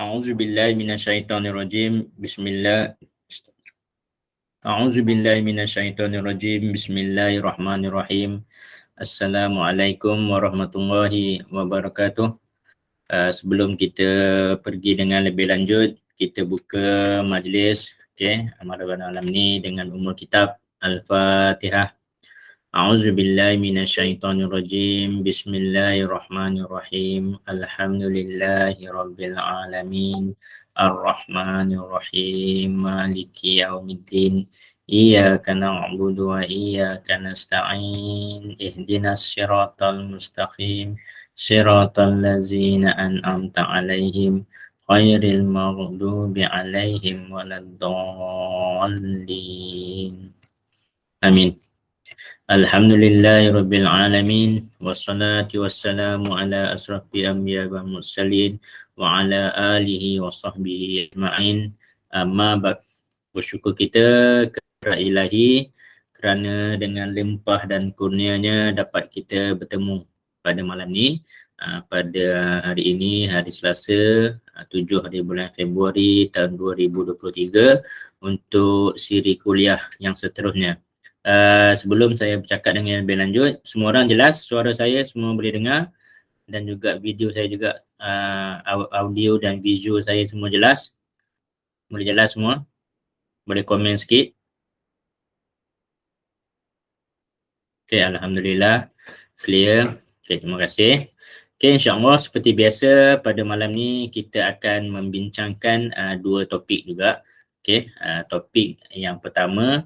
A'udzu billahi minasyaitonir rajim. A'udzu billahi minasyaitonir rajim. Bismillahirrahmanirrahim. Assalamualaikum warahmatullahi wabarakatuh. Sebelum kita pergi dengan lebih lanjut, kita buka majlis pada malam ni dengan umul kitab Al-Fatihah. A'udzu billahi minasyaitonir rajim. Bismillahirrahmanirrahim. Alhamdulillahi rabbil alamin. Ar-Rahmanir Rahim. Maliki yaumiddin. Iyyaka na'budu wa iyyaka nasta'in. Ihdinas siratal mustaqim. Siratal ladzina an'amta 'alaihim ghairil maghdubi 'alaihim waladdallin. Amin. Alhamdulillahi rabbil alamin. Wassalatu wassalamu ala asrafi anbiya wal mursalin wa ala alihi wa sahbihi ajma'in. Amma ba'd. Bersyukur kita kepada Ilahi kerana dengan limpah dan kurnianya dapat kita bertemu pada malam ni, pada hari ini, hari Selasa, 7 hari bulan Februari tahun 2023, untuk siri kuliah yang seterusnya. Sebelum saya bercakap dengan lebih lanjut, semua orang jelas suara saya, semua boleh dengar, dan juga video saya juga, audio dan visual saya semua jelas? Boleh jelas semua? Boleh komen sikit? Okay, Alhamdulillah clear. Okay, terima kasih. Okay, insyaAllah seperti biasa pada malam ni kita akan membincangkan dua topik juga. Okay, topik yang pertama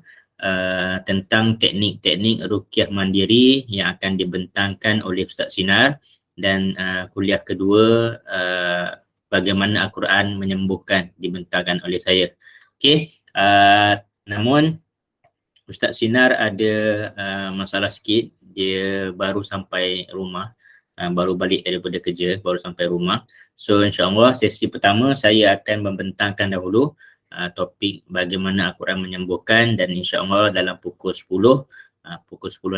tentang teknik-teknik ruqyah mandiri yang akan dibentangkan oleh Ustaz Sinar, dan kuliah kedua bagaimana Al-Quran menyembuhkan dibentangkan oleh saya. Okey, namun Ustaz Sinar ada masalah sikit, dia baru sampai rumah, baru balik daripada kerja, baru sampai rumah. So insyaAllah sesi pertama saya akan membentangkan dahulu topik bagaimana Al-Quran menyembuhkan, dan insyaAllah dalam pukul 10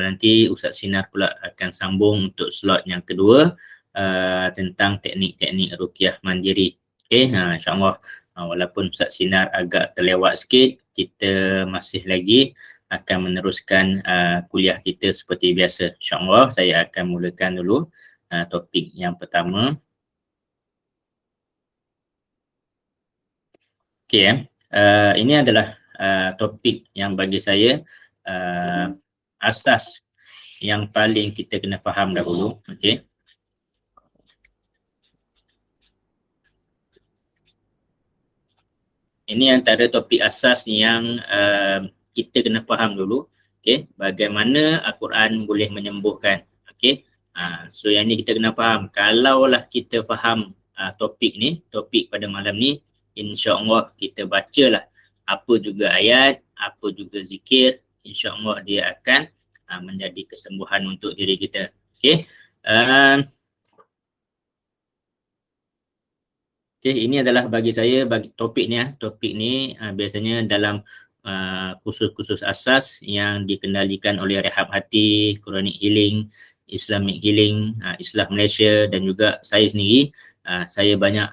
nanti Ustaz Sinar pula akan sambung untuk slot yang kedua tentang teknik-teknik ruqyah mandiri. Okay, insyaAllah walaupun Ustaz Sinar agak terlewat sikit, kita masih lagi akan meneruskan kuliah kita seperti biasa. InsyaAllah saya akan mulakan dulu topik yang pertama. Okay, ini adalah topik yang bagi saya asas yang paling kita kena faham dahulu. Okay. Ini antara topik asas yang kita kena faham dulu. Okay, bagaimana Al-Quran boleh menyembuhkan. Okay, so yang ni kita kena faham. Kalaulah kita faham topik ni, topik pada malam ni, insyaAllah kita bacalah apa juga ayat, apa juga zikir, insyaAllah dia akan menjadi kesembuhan untuk diri kita. Okay. Okay, ini adalah bagi saya, bagi topik ni, topik ni biasanya dalam kursus-kursus asas yang dikendalikan oleh Rehab Hati, Quranic Healing, Islamic Healing, Islah Malaysia, dan juga saya sendiri, saya banyak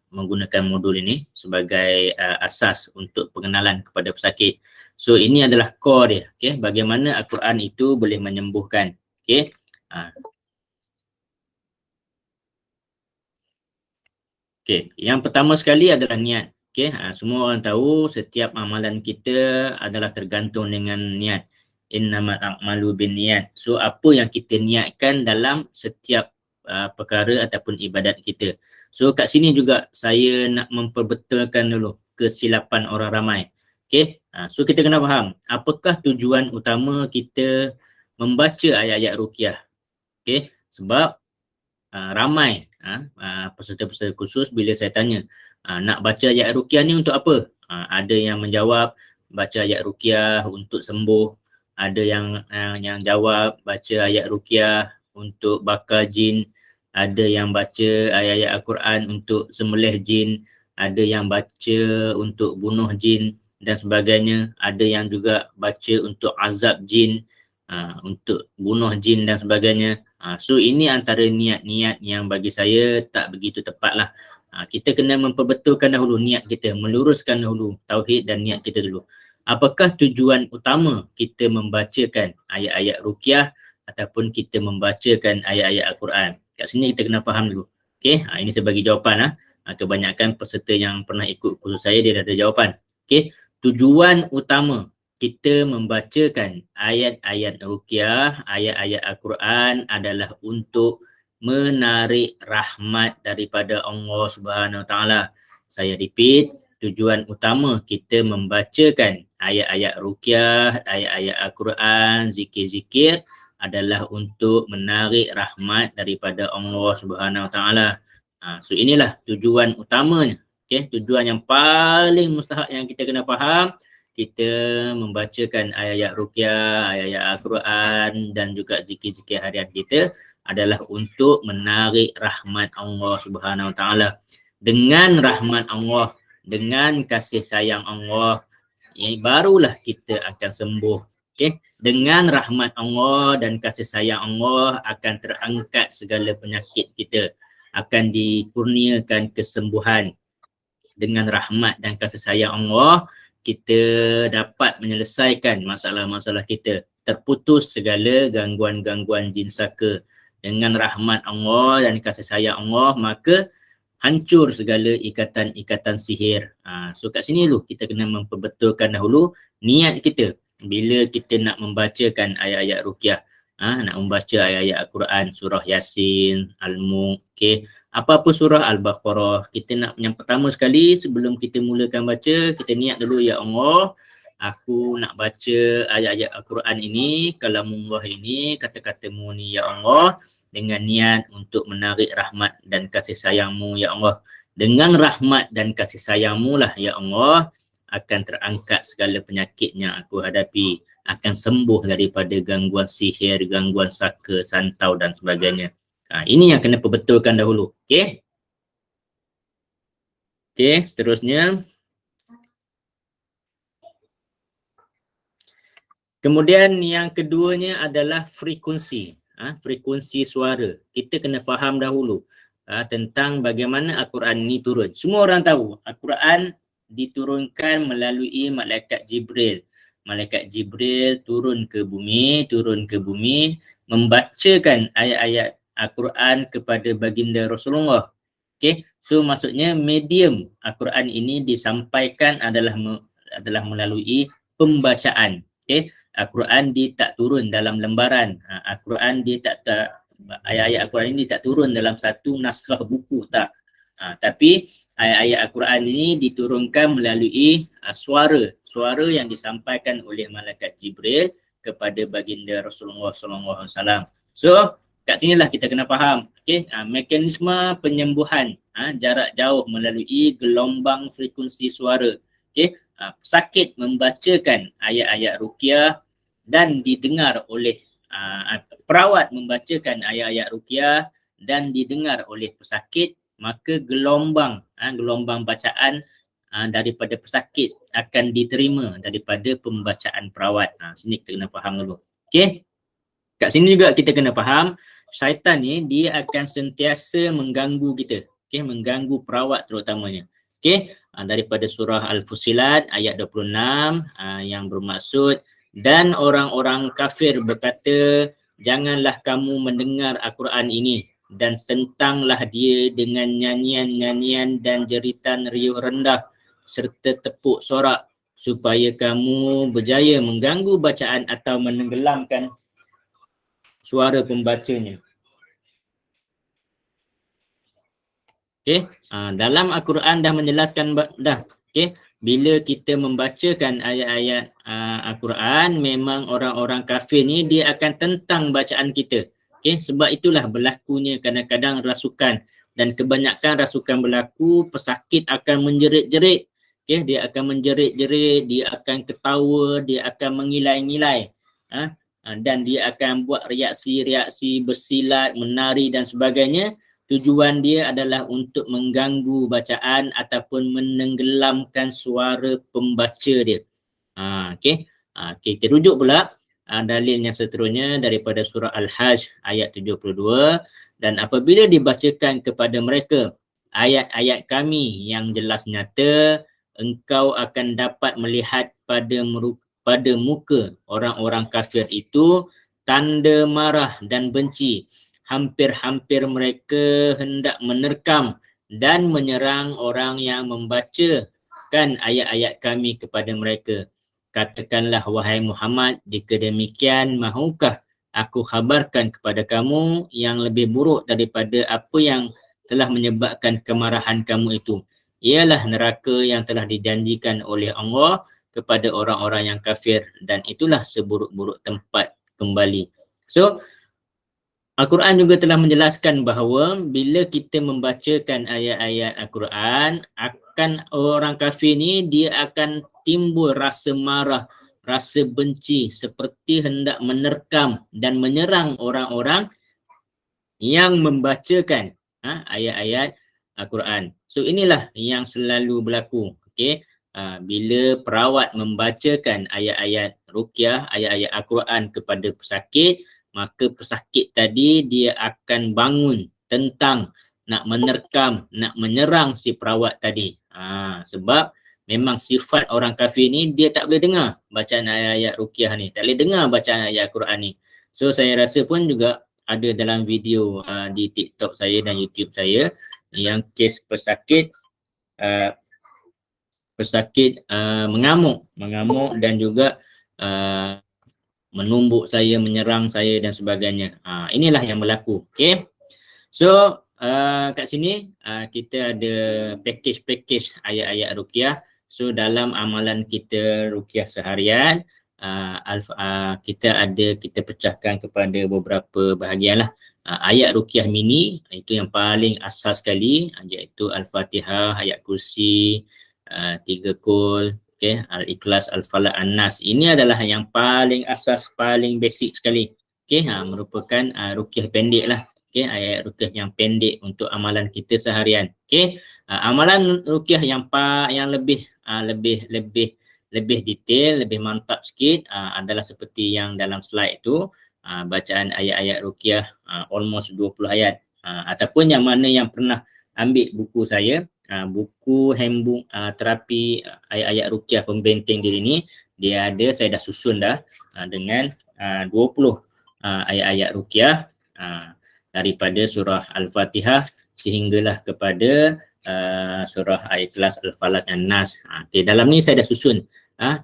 menggunakan modul ini sebagai asas untuk pengenalan kepada pesakit. So ini adalah core dia, okay? Bagaimana Al-Quran itu boleh menyembuhkan. Okay? Okay, yang pertama sekali adalah niat. Okay, semua orang tahu setiap amalan kita adalah tergantung dengan niat. Innamal a'malu binniyat. So apa yang kita niatkan dalam setiap perkara ataupun ibadat kita. So kat sini juga saya nak memperbetulkan dulu kesilapan orang ramai. Okay, so kita kena faham apakah tujuan utama kita membaca ayat-ayat ruqyah. Okay, sebab ramai peserta-peserta kursus bila saya tanya nak baca ayat ruqyah ni untuk apa? Ada yang menjawab baca ayat ruqyah untuk sembuh, ada yang jawab baca ayat ruqyah untuk bakar jin, ada yang baca ayat-ayat Al-Quran untuk sembelih jin, ada yang baca untuk bunuh jin dan sebagainya, ada yang juga baca untuk azab jin, untuk bunuh jin dan sebagainya. So ini antara niat-niat yang bagi saya tak begitu tepat lah. Kita kena memperbetulkan dahulu niat kita, meluruskan dahulu tauhid dan niat kita dulu. Apakah tujuan utama kita membacakan ayat-ayat ruqyah ataupun kita membacakan ayat-ayat Al-Quran? Kat sini kita kena faham dulu. Okey, ini saya bagi jawapan. Kebanyakan peserta yang pernah ikut kursus saya, dia dah ada jawapan. Okey, tujuan utama kita membacakan ayat-ayat ruqyah, ayat-ayat Al-Quran adalah untuk menarik rahmat daripada Allah Subhanahu Wa Taala. Saya repeat, tujuan utama kita membacakan ayat-ayat ruqyah, ayat-ayat Al-Quran, zikir-zikir adalah untuk menarik rahmat daripada Allah Subhanahu Wa Taala. So inilah tujuan utamanya. Okay, tujuan yang paling mustahak yang kita kena faham, kita membacakan ayat-ayat ruqyah, ayat-ayat Al-Quran dan juga zikir-zikir harian kita adalah untuk menarik rahmat Allah Subhanahu Wa Taala. Dengan rahmat Allah, dengan kasih sayang Allah, barulah kita akan sembuh. Okay? Dengan rahmat Allah dan kasih sayang Allah akan terangkat segala penyakit kita, akan dikurniakan kesembuhan. Dengan rahmat dan kasih sayang Allah, kita dapat menyelesaikan masalah-masalah kita, terputus segala gangguan-gangguan jin saka. Dengan rahmat Allah dan kasih sayang Allah, maka hancur segala ikatan-ikatan sihir. So kat sini dulu kita kena memperbetulkan dahulu niat kita bila kita nak membacakan ayat-ayat ruqyah. Nak membaca ayat-ayat Al-Quran, surah Yasin, Al-Mulk, okay. Apa-apa surah Al-Baqarah, kita nak yang pertama sekali sebelum kita mulakan baca, kita niat dulu, ya Allah, aku nak baca ayat-ayat Al-Quran ini, kalamullah ini, kata-katamu ni ya Allah, dengan niat untuk menarik rahmat dan kasih sayangmu ya Allah. Dengan rahmat dan kasih sayangmu lah ya Allah, akan terangkat segala penyakit yang aku hadapi, akan sembuh daripada gangguan sihir, gangguan saka, santau dan sebagainya. Ini yang kena perbetulkan dahulu. Okey. Okey, seterusnya. Kemudian yang keduanya adalah frekuensi. Frekuensi suara. Kita kena faham dahulu tentang bagaimana Al-Quran ini turun. Semua orang tahu Al-Quran diturunkan melalui malaikat Jibril. Malaikat Jibril turun ke bumi, membacakan ayat-ayat Al-Quran kepada baginda Rasulullah. Okay, so maksudnya medium Al-Quran ini disampaikan adalah melalui pembacaan. Okay, Al-Quran dia tak turun dalam lembaran. Al-Quran dia ayat-ayat Al-Quran ini tak turun dalam satu naskah buku, tak. Tapi ayat-ayat Al-Quran ini diturunkan melalui suara yang disampaikan oleh malaikat Jibril kepada baginda Rasulullah SAW. So kat sinilah kita kena faham, mekanisme penyembuhan jarak jauh melalui gelombang frekuensi suara. Pesakit membacakan ayat-ayat ruqyah dan didengar oleh perawat membacakan ayat-ayat ruqyah dan didengar oleh pesakit, maka gelombang bacaan daripada pesakit akan diterima daripada pembacaan perawat. Sini kita kena faham dulu. Okey. Kat sini juga kita kena faham, syaitan ni dia akan sentiasa mengganggu kita. Okey, mengganggu perawat terutamanya. Okey, daripada surah Al-Fussilat ayat 26 yang bermaksud, dan orang-orang kafir berkata, janganlah kamu mendengar Al-Quran ini dan tentanglah dia dengan nyanyian-nyanyian dan jeritan riuh rendah serta tepuk sorak supaya kamu berjaya mengganggu bacaan atau menenggelamkan suara pembacanya. Okay. Dalam Al-Quran dah menjelaskan dah. Okay. Bila kita membacakan ayat-ayat Al-Quran, memang orang-orang kafir ni dia akan tentang bacaan kita. Okay. Sebab itulah berlakunya kadang-kadang rasukan, dan kebanyakan rasukan berlaku, pesakit akan menjerit-jerit. Okay. Dia akan menjerit-jerit, dia akan ketawa, dia akan mengilai-ngilai. Dan dia akan buat reaksi-reaksi bersilat, menari dan sebagainya. Tujuan dia adalah untuk mengganggu bacaan ataupun menenggelamkan suara pembaca dia. Okey. Kita rujuk pula dalil yang seterusnya daripada surah Al-Hajj ayat 72. Dan apabila dibacakan kepada mereka ayat-ayat kami yang jelas nyata, engkau akan dapat melihat pada muka orang-orang kafir itu tanda marah dan benci. Hampir-hampir mereka hendak menerkam dan menyerang orang yang membacakan ayat-ayat kami kepada mereka. Katakanlah wahai Muhammad, jika demikian mahukah aku khabarkan kepada kamu yang lebih buruk daripada apa yang telah menyebabkan kemarahan kamu itu. Ialah neraka yang telah dijanjikan oleh Allah kepada orang-orang yang kafir, dan itulah seburuk-buruk tempat kembali. So, Al-Quran juga telah menjelaskan bahawa bila kita membacakan ayat-ayat Al-Quran, akan orang kafir ni dia akan timbul rasa marah, rasa benci, seperti hendak menerkam dan menyerang orang-orang yang membacakan ayat-ayat Al-Quran. So inilah yang selalu berlaku. Okay? Bila perawat membacakan ayat-ayat ruqyah, ayat-ayat Al-Quran kepada pesakit, maka pesakit tadi dia akan bangun tentang nak menerkam, nak menyerang si perawat tadi. Sebab memang sifat orang kafir ni dia tak boleh dengar bacaan ayat-ayat ruqyah ni, tak boleh dengar bacaan ayat Al-Quran ni. So saya rasa pun juga ada dalam video di TikTok saya dan YouTube saya yang kes pesakit mengamuk dan juga menumbuk saya, menyerang saya dan sebagainya. Inilah yang berlaku. Okay. So kat sini kita ada package ayat-ayat ruqyah. So dalam amalan kita ruqyah seharian, kita pecahkan kepada beberapa bahagian lah. Ayat ruqyah mini itu yang paling asas sekali, iaitu Al-Fatihah, ayat kursi, 3 kul, okay, Al-Ikhlas, Al-Falaq, An-Nas. Ini adalah yang paling asas, paling basic sekali. Okay, merupakan ruqyah pendek lah. Okay, ayat ruqyah yang pendek untuk amalan kita seharian. Okay, amalan ruqyah yang lebih detail, lebih mantap sikit adalah seperti yang dalam slide tu, bacaan ayat-ayat ruqyah almost 20 ayat, ataupun yang mana yang pernah ambil buku saya, buku handbook terapi ayat-ayat ruqyah pembenteng diri ni, dia ada, saya dah susun dah dengan 20 ayat-ayat ruqyah daripada surah Al-Fatihah sehinggalah kepada surah Al-Ikhlas, Al-Falaq, An-Nas. Okay, dalam ni saya dah susun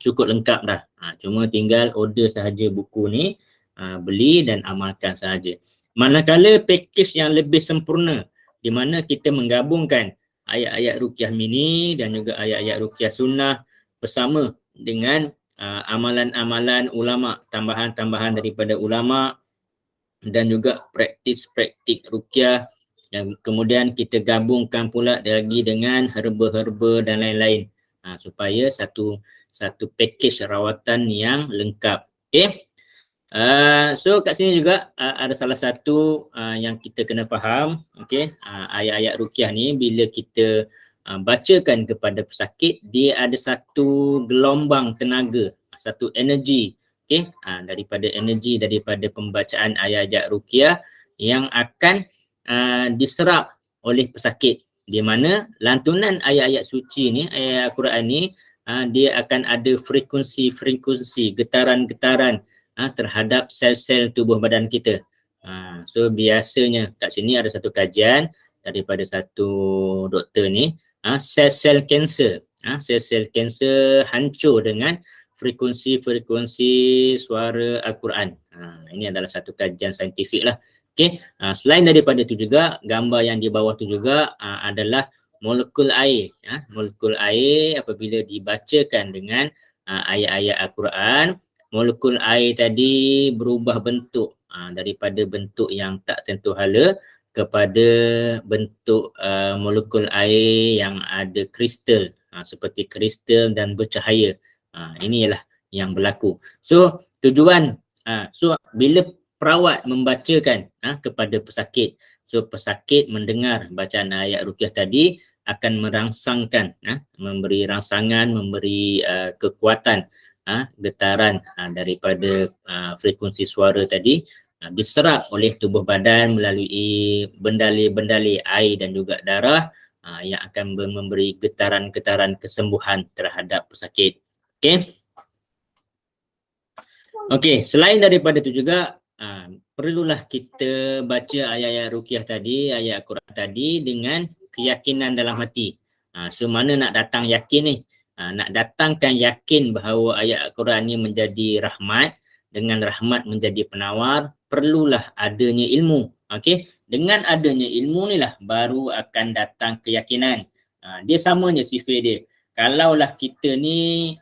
cukup lengkap dah. Cuma tinggal order sahaja buku ni, beli dan amalkan sahaja. Manakala package yang lebih sempurna di mana kita menggabungkan ayat-ayat ruqyah mini dan juga ayat-ayat ruqyah sunnah bersama dengan amalan-amalan ulama, tambahan-tambahan daripada ulama dan juga praktik ruqyah, dan kemudian kita gabungkan pula lagi dengan herba-herba dan lain-lain, supaya satu package rawatan yang lengkap. Okay. So kat sini juga ada salah satu yang kita kena faham. Okay. Ayat-ayat ruqyah ni bila kita bacakan kepada pesakit, dia ada satu gelombang tenaga, satu energi. Okay. Daripada pembacaan ayat-ayat ruqyah yang akan diserap oleh pesakit, di mana lantunan ayat-ayat suci ni, ayat Al-Quran ni, dia akan ada frekuensi, getaran-getaran terhadap sel-sel tubuh badan kita. So biasanya kat sini ada satu kajian daripada satu doktor ni, sel-sel kanser, sel-sel kanser hancur dengan frekuensi suara Al-Quran. Ini adalah satu kajian saintifik lah. Okay. Selain daripada itu juga, gambar yang di bawah tu juga adalah molekul air. Molekul air apabila dibacakan dengan ayat-ayat Al-Quran, molekul air tadi berubah bentuk daripada bentuk yang tak tentu hala kepada bentuk molekul air yang ada kristal, seperti kristal dan bercahaya. Ini ialah yang berlaku. So tujuan, bila perawat membacakan kepada pesakit, so pesakit mendengar bacaan ayat ruqyah tadi akan merangsangkan, memberi rangsangan, memberi kekuatan, getaran daripada frekuensi suara tadi diserap oleh tubuh badan melalui bendali-bendali air dan juga darah, yang akan memberi getaran-getaran kesembuhan terhadap pesakit. Okey. Okey, selain daripada itu juga perlulah kita baca ayat-ayat ruqyah tadi, ayat Quran tadi dengan keyakinan dalam hati. So mana nak datang yakin ni? Nak datangkan yakin bahawa ayat Quran ni menjadi rahmat, dengan rahmat menjadi penawar, perlulah adanya ilmu. Okey, dengan adanya ilmu ni lah baru akan datang keyakinan. Dia sama je sifat dia. Kalaulah kita ni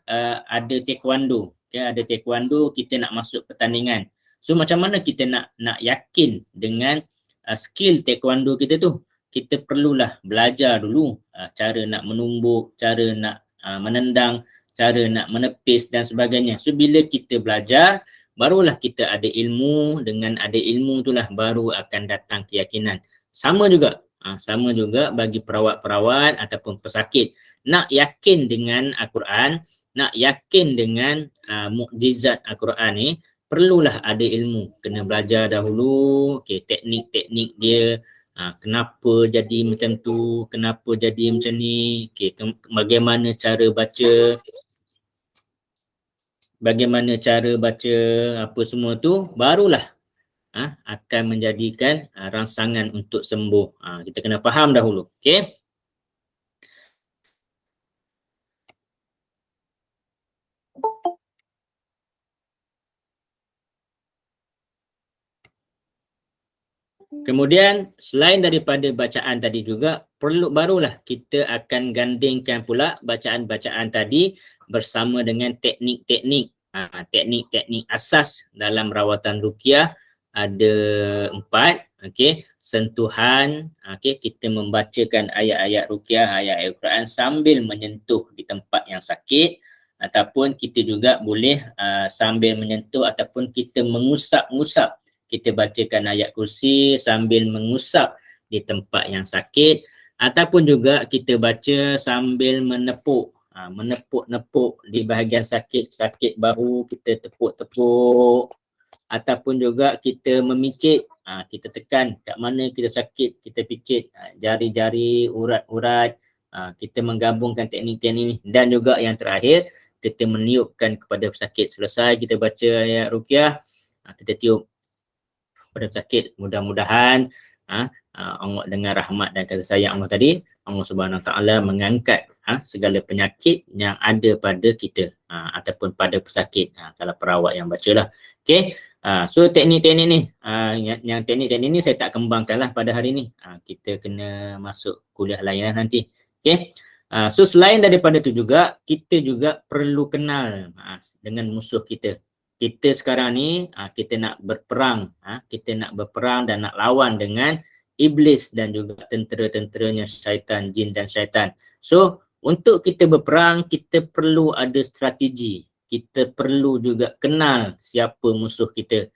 ada taekwondo, ada taekwondo, kita nak masuk pertandingan. So macam mana kita nak yakin dengan skill taekwondo kita tu? Kita perlulah belajar dulu cara nak menumbuk, cara nak menendang, cara nak menepis dan sebagainya. So bila kita belajar, barulah kita ada ilmu. Dengan ada ilmu itulah baru akan datang keyakinan. Sama juga bagi perawat-perawat ataupun pesakit. Nak yakin dengan Al-Quran, nak yakin dengan mukjizat Al-Quran ni, perlulah ada ilmu. Kena belajar dahulu, teknik-teknik dia, kenapa jadi macam tu, kenapa jadi macam ni, bagaimana cara baca apa semua tu, barulah akan menjadikan rangsangan untuk sembuh. Kita kena faham dahulu. Okey. Kemudian selain daripada bacaan tadi juga, barulah kita akan gandingkan pula bacaan-bacaan tadi bersama dengan teknik-teknik. Teknik-teknik asas dalam rawatan ruqyah ada 4. Sentuhan, kita membacakan ayat-ayat ruqyah, ayat-ayat Quran sambil menyentuh di tempat yang sakit, ataupun kita juga boleh sambil menyentuh ataupun kita mengusap-ngusap. Kita bacakan ayat kursi sambil mengusap di tempat yang sakit, ataupun juga kita baca sambil menepuk, menepuk-nepuk di bahagian sakit bahu, kita tepuk-tepuk, ataupun juga kita memicit, kita tekan kat mana kita sakit, kita picit jari-jari, urat-urat, kita menggabungkan teknik-teknik ni. Dan juga yang terakhir, kita meniupkan kepada pesakit. Selesai kita baca ayat ruqyah, kita tiup pada sakit. Mudah-mudahan Allah dengan rahmat dan kasih sayang Allah tadi, Allah Subhanahu Wa Taala mengangkat segala penyakit yang ada pada kita ataupun pada pesakit, kalau perawat yang bacalah. Okey. So teknik-teknik ni, yang teknik-teknik ni saya tak kembangkanlah pada hari ni. Kita kena masuk kuliah lain nanti. Okey. So selain daripada itu juga, kita juga perlu kenal dengan musuh kita. Kita sekarang ni kita nak berperang, dan nak lawan dengan iblis dan juga tentera-tenteranya syaitan, jin dan syaitan. So untuk kita berperang, kita perlu ada strategi. Kita perlu juga kenal siapa musuh kita.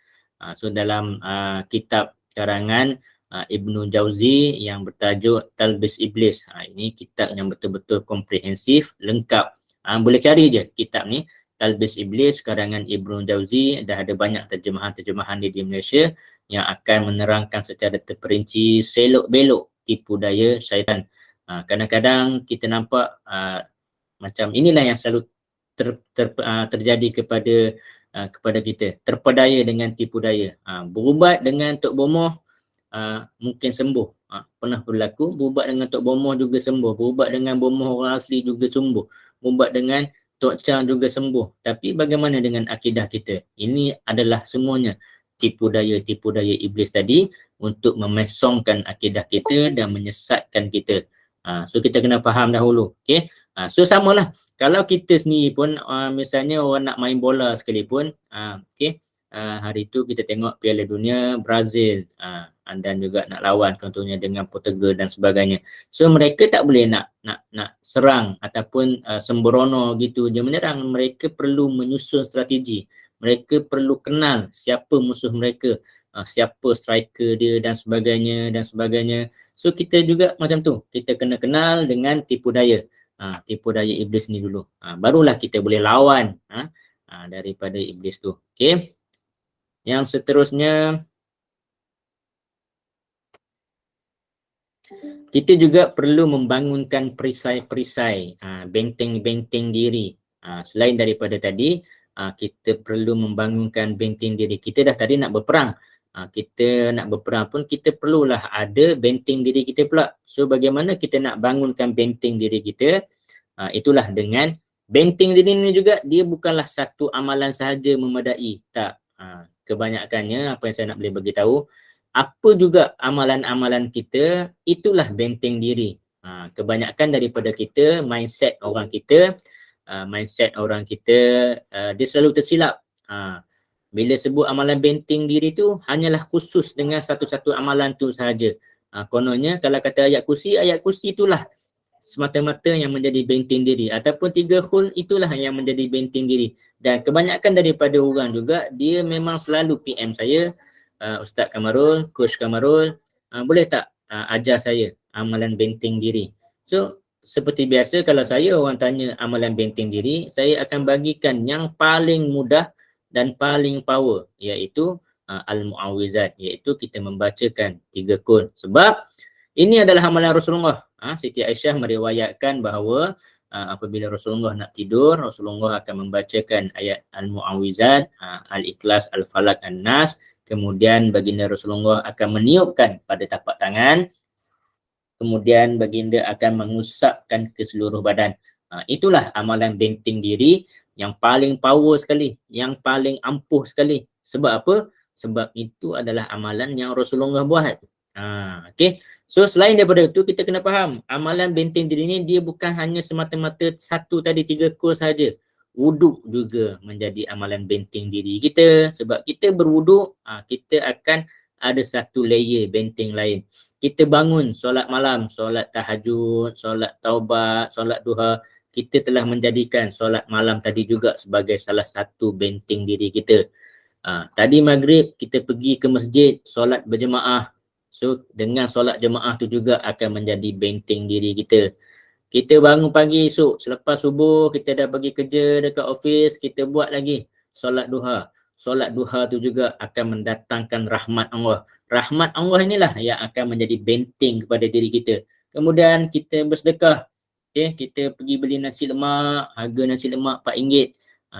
So dalam kitab karangan Ibnu Jauzi yang bertajuk Talbis Iblis, ini kitab yang betul-betul komprehensif, lengkap. Boleh cari je kitab ni, Talbis Iblis karangan Ibnu Jauzi. Dah ada banyak terjemahan di Malaysia yang akan menerangkan secara terperinci selok-belok tipu daya syaitan. Kadang-kadang kita nampak macam inilah yang selalu terjadi kepada kita, terpedaya dengan tipu daya. Berubat dengan Tok Bomoh mungkin sembuh. Pernah berlaku, berubat dengan Tok Bomoh juga sembuh, berubat dengan Bomoh orang asli juga sembuh, berubat dengan Tok Chang juga sembuh. Tapi bagaimana dengan akidah kita? Ini adalah semuanya tipu daya iblis tadi untuk memesongkan akidah kita dan menyesatkan kita. So kita kena faham dahulu. Okay? So samalah. Kalau kita sendiri pun, misalnya orang nak main bola sekalipun, hari itu kita tengok Piala Dunia Brazil dan juga nak lawan contohnya dengan Portugal dan sebagainya. So mereka tak boleh nak serang ataupun sembrono gitu je menyerang. Mereka perlu menyusun strategi. Mereka perlu kenal siapa musuh mereka, siapa striker dia dan sebagainya. So kita juga macam tu. Kita kena kenal dengan tipu daya iblis ni dulu. Barulah kita boleh lawan daripada iblis tu. Okey. Yang seterusnya, Kita juga perlu membangunkan perisai-perisai, benteng-benteng diri. Selain daripada tadi, kita perlu membangunkan benteng diri. Kita dah tadi nak berperang. Kita nak berperang pun kita perlulah ada benteng diri kita pula. So bagaimana kita nak bangunkan benteng diri kita? Itulah dengan benteng diri ni juga dia bukanlah satu amalan sahaja memadai. Tak. Kebanyakannya apa yang saya nak boleh bagi tahu, apa juga amalan-amalan kita, itulah benteng diri. Kebanyakan daripada kita, mindset orang kita, dia selalu tersilap. Bila sebut amalan benteng diri tu, hanyalah khusus dengan satu-satu amalan tu sahaja. Kononnya kalau kata ayat kursi itulah semata-mata yang menjadi benteng diri, ataupun 3 khul itulah yang menjadi benteng diri. Dan kebanyakan daripada orang juga, dia memang selalu PM saya, Ustaz Kamarul, Coach Kamarul, boleh tak ajar saya amalan benteng diri? So seperti biasa, kalau saya orang tanya amalan benteng diri, saya akan bagikan yang paling mudah dan paling power, iaitu Al-Mu'awwizat, iaitu kita membacakan 3 qul. Sebab ini adalah amalan Rasulullah. Siti Aisyah meriwayatkan bahawa apabila Rasulullah nak tidur, Rasulullah akan membacakan ayat Al-Mu'awwizat, Al-Ikhlas, Al-Falaq, An-Nas. Kemudian baginda Rasulullah akan meniupkan pada tapak tangan. Kemudian baginda akan mengusapkan ke seluruh badan. Itulah amalan benteng diri yang paling power sekali, yang paling ampuh sekali. Sebab apa? Sebab itu adalah amalan yang Rasulullah buat. Okay. So selain daripada itu, kita kena faham amalan benteng diri ni dia bukan hanya semata-mata satu tadi 3 qul saja. Wuduk juga menjadi amalan benteng diri kita. Sebab kita berwuduk, kita akan ada satu layer benteng lain. Kita bangun solat malam, solat tahajud, solat taubat, solat duha, kita telah menjadikan solat malam tadi juga sebagai salah satu benteng diri kita. Tadi maghrib kita pergi ke masjid, solat berjemaah. So dengan solat jemaah tu juga akan menjadi benteng diri kita. Kita bangun pagi esok, selepas subuh kita dah pergi kerja dekat office, kita buat lagi solat duha. Solat duha tu juga akan mendatangkan rahmat Allah. Rahmat Allah inilah yang akan menjadi benteng kepada diri kita. Kemudian kita bersedekah. Okay, kita pergi beli nasi lemak, harga nasi lemak RM4.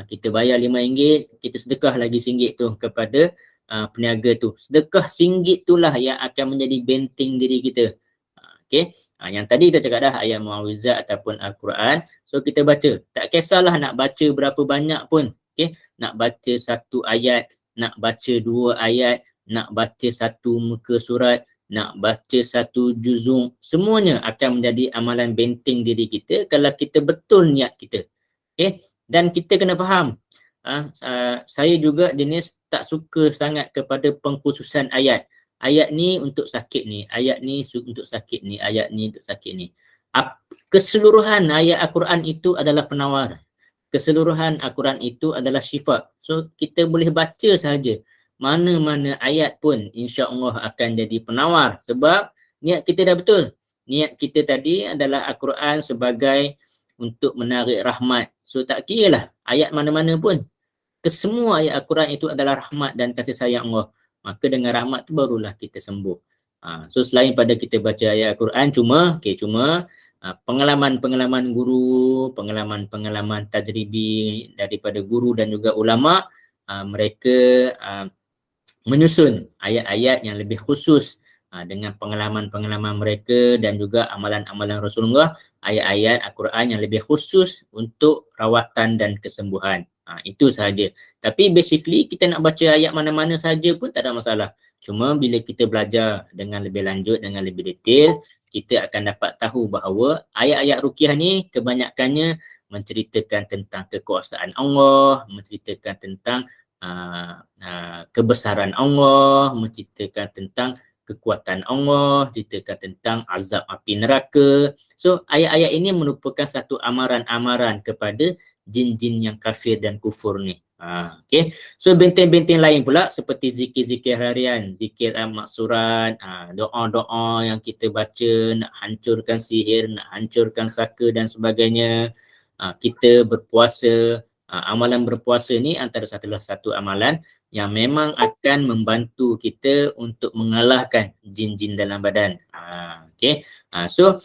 Kita bayar RM5, kita sedekah lagi RM1 tu kepada peniaga tu. Sedekah RM1 itulah yang akan menjadi benteng diri kita. Okay. Yang tadi kita cakap dah ayat Mu'awwizat ataupun Al-Quran. So kita baca. Tak kisahlah nak baca berapa banyak pun. Okay. Nak baca 1 ayat, nak baca 2 ayat, nak baca 1 muka surat, nak baca 1 juzung. Semuanya akan menjadi amalan benteng diri kita kalau kita betul niat kita. Okay. Dan kita kena faham. Saya juga jenis tak suka sangat kepada pengkhususan ayat. Ayat ni untuk sakit ni, ayat ni untuk sakit ni, ayat ni untuk sakit ni. Keseluruhan ayat Al-Quran itu adalah penawar. Keseluruhan Al-Quran itu adalah syifa. So kita boleh baca sahaja. Mana-mana ayat pun insya-Allah akan jadi penawar. Sebab niat kita dah betul. Niat kita tadi adalah Al-Quran sebagai untuk menarik rahmat. So tak kira lah ayat mana-mana pun. Kesemua ayat Al-Quran itu adalah rahmat dan kasih sayang Allah. Maka dengan rahmat tu barulah kita sembuh. So selain pada kita baca ayat Al-Quran, cuma pengalaman-pengalaman guru, pengalaman-pengalaman tajribi daripada guru dan juga ulama, mereka menyusun ayat-ayat yang lebih khusus dengan pengalaman-pengalaman mereka dan juga amalan-amalan Rasulullah, ayat-ayat Al-Quran yang lebih khusus untuk rawatan dan kesembuhan. Itu sahaja. Tapi basically kita nak baca ayat mana-mana sahaja pun tak ada masalah. Cuma bila kita belajar dengan lebih lanjut, dengan lebih detail, kita akan dapat tahu bahawa ayat-ayat ruqyah ni kebanyakannya menceritakan tentang kekuasaan Allah, menceritakan tentang kebesaran Allah, menceritakan tentang kekuatan Allah, ceritakan tentang azab api neraka. So ayat-ayat ini merupakan satu amaran-amaran kepada jin-jin yang kafir dan kufur ni. Okay. So benteng-benteng lain pula seperti zikir-zikir harian, zikir maksurat, doa-doa yang kita baca nak hancurkan sihir, nak hancurkan saka dan sebagainya. Kita berpuasa, Amalan berpuasa ni antara satu amalan yang memang akan membantu kita untuk mengalahkan jin-jin dalam badan. Okay. So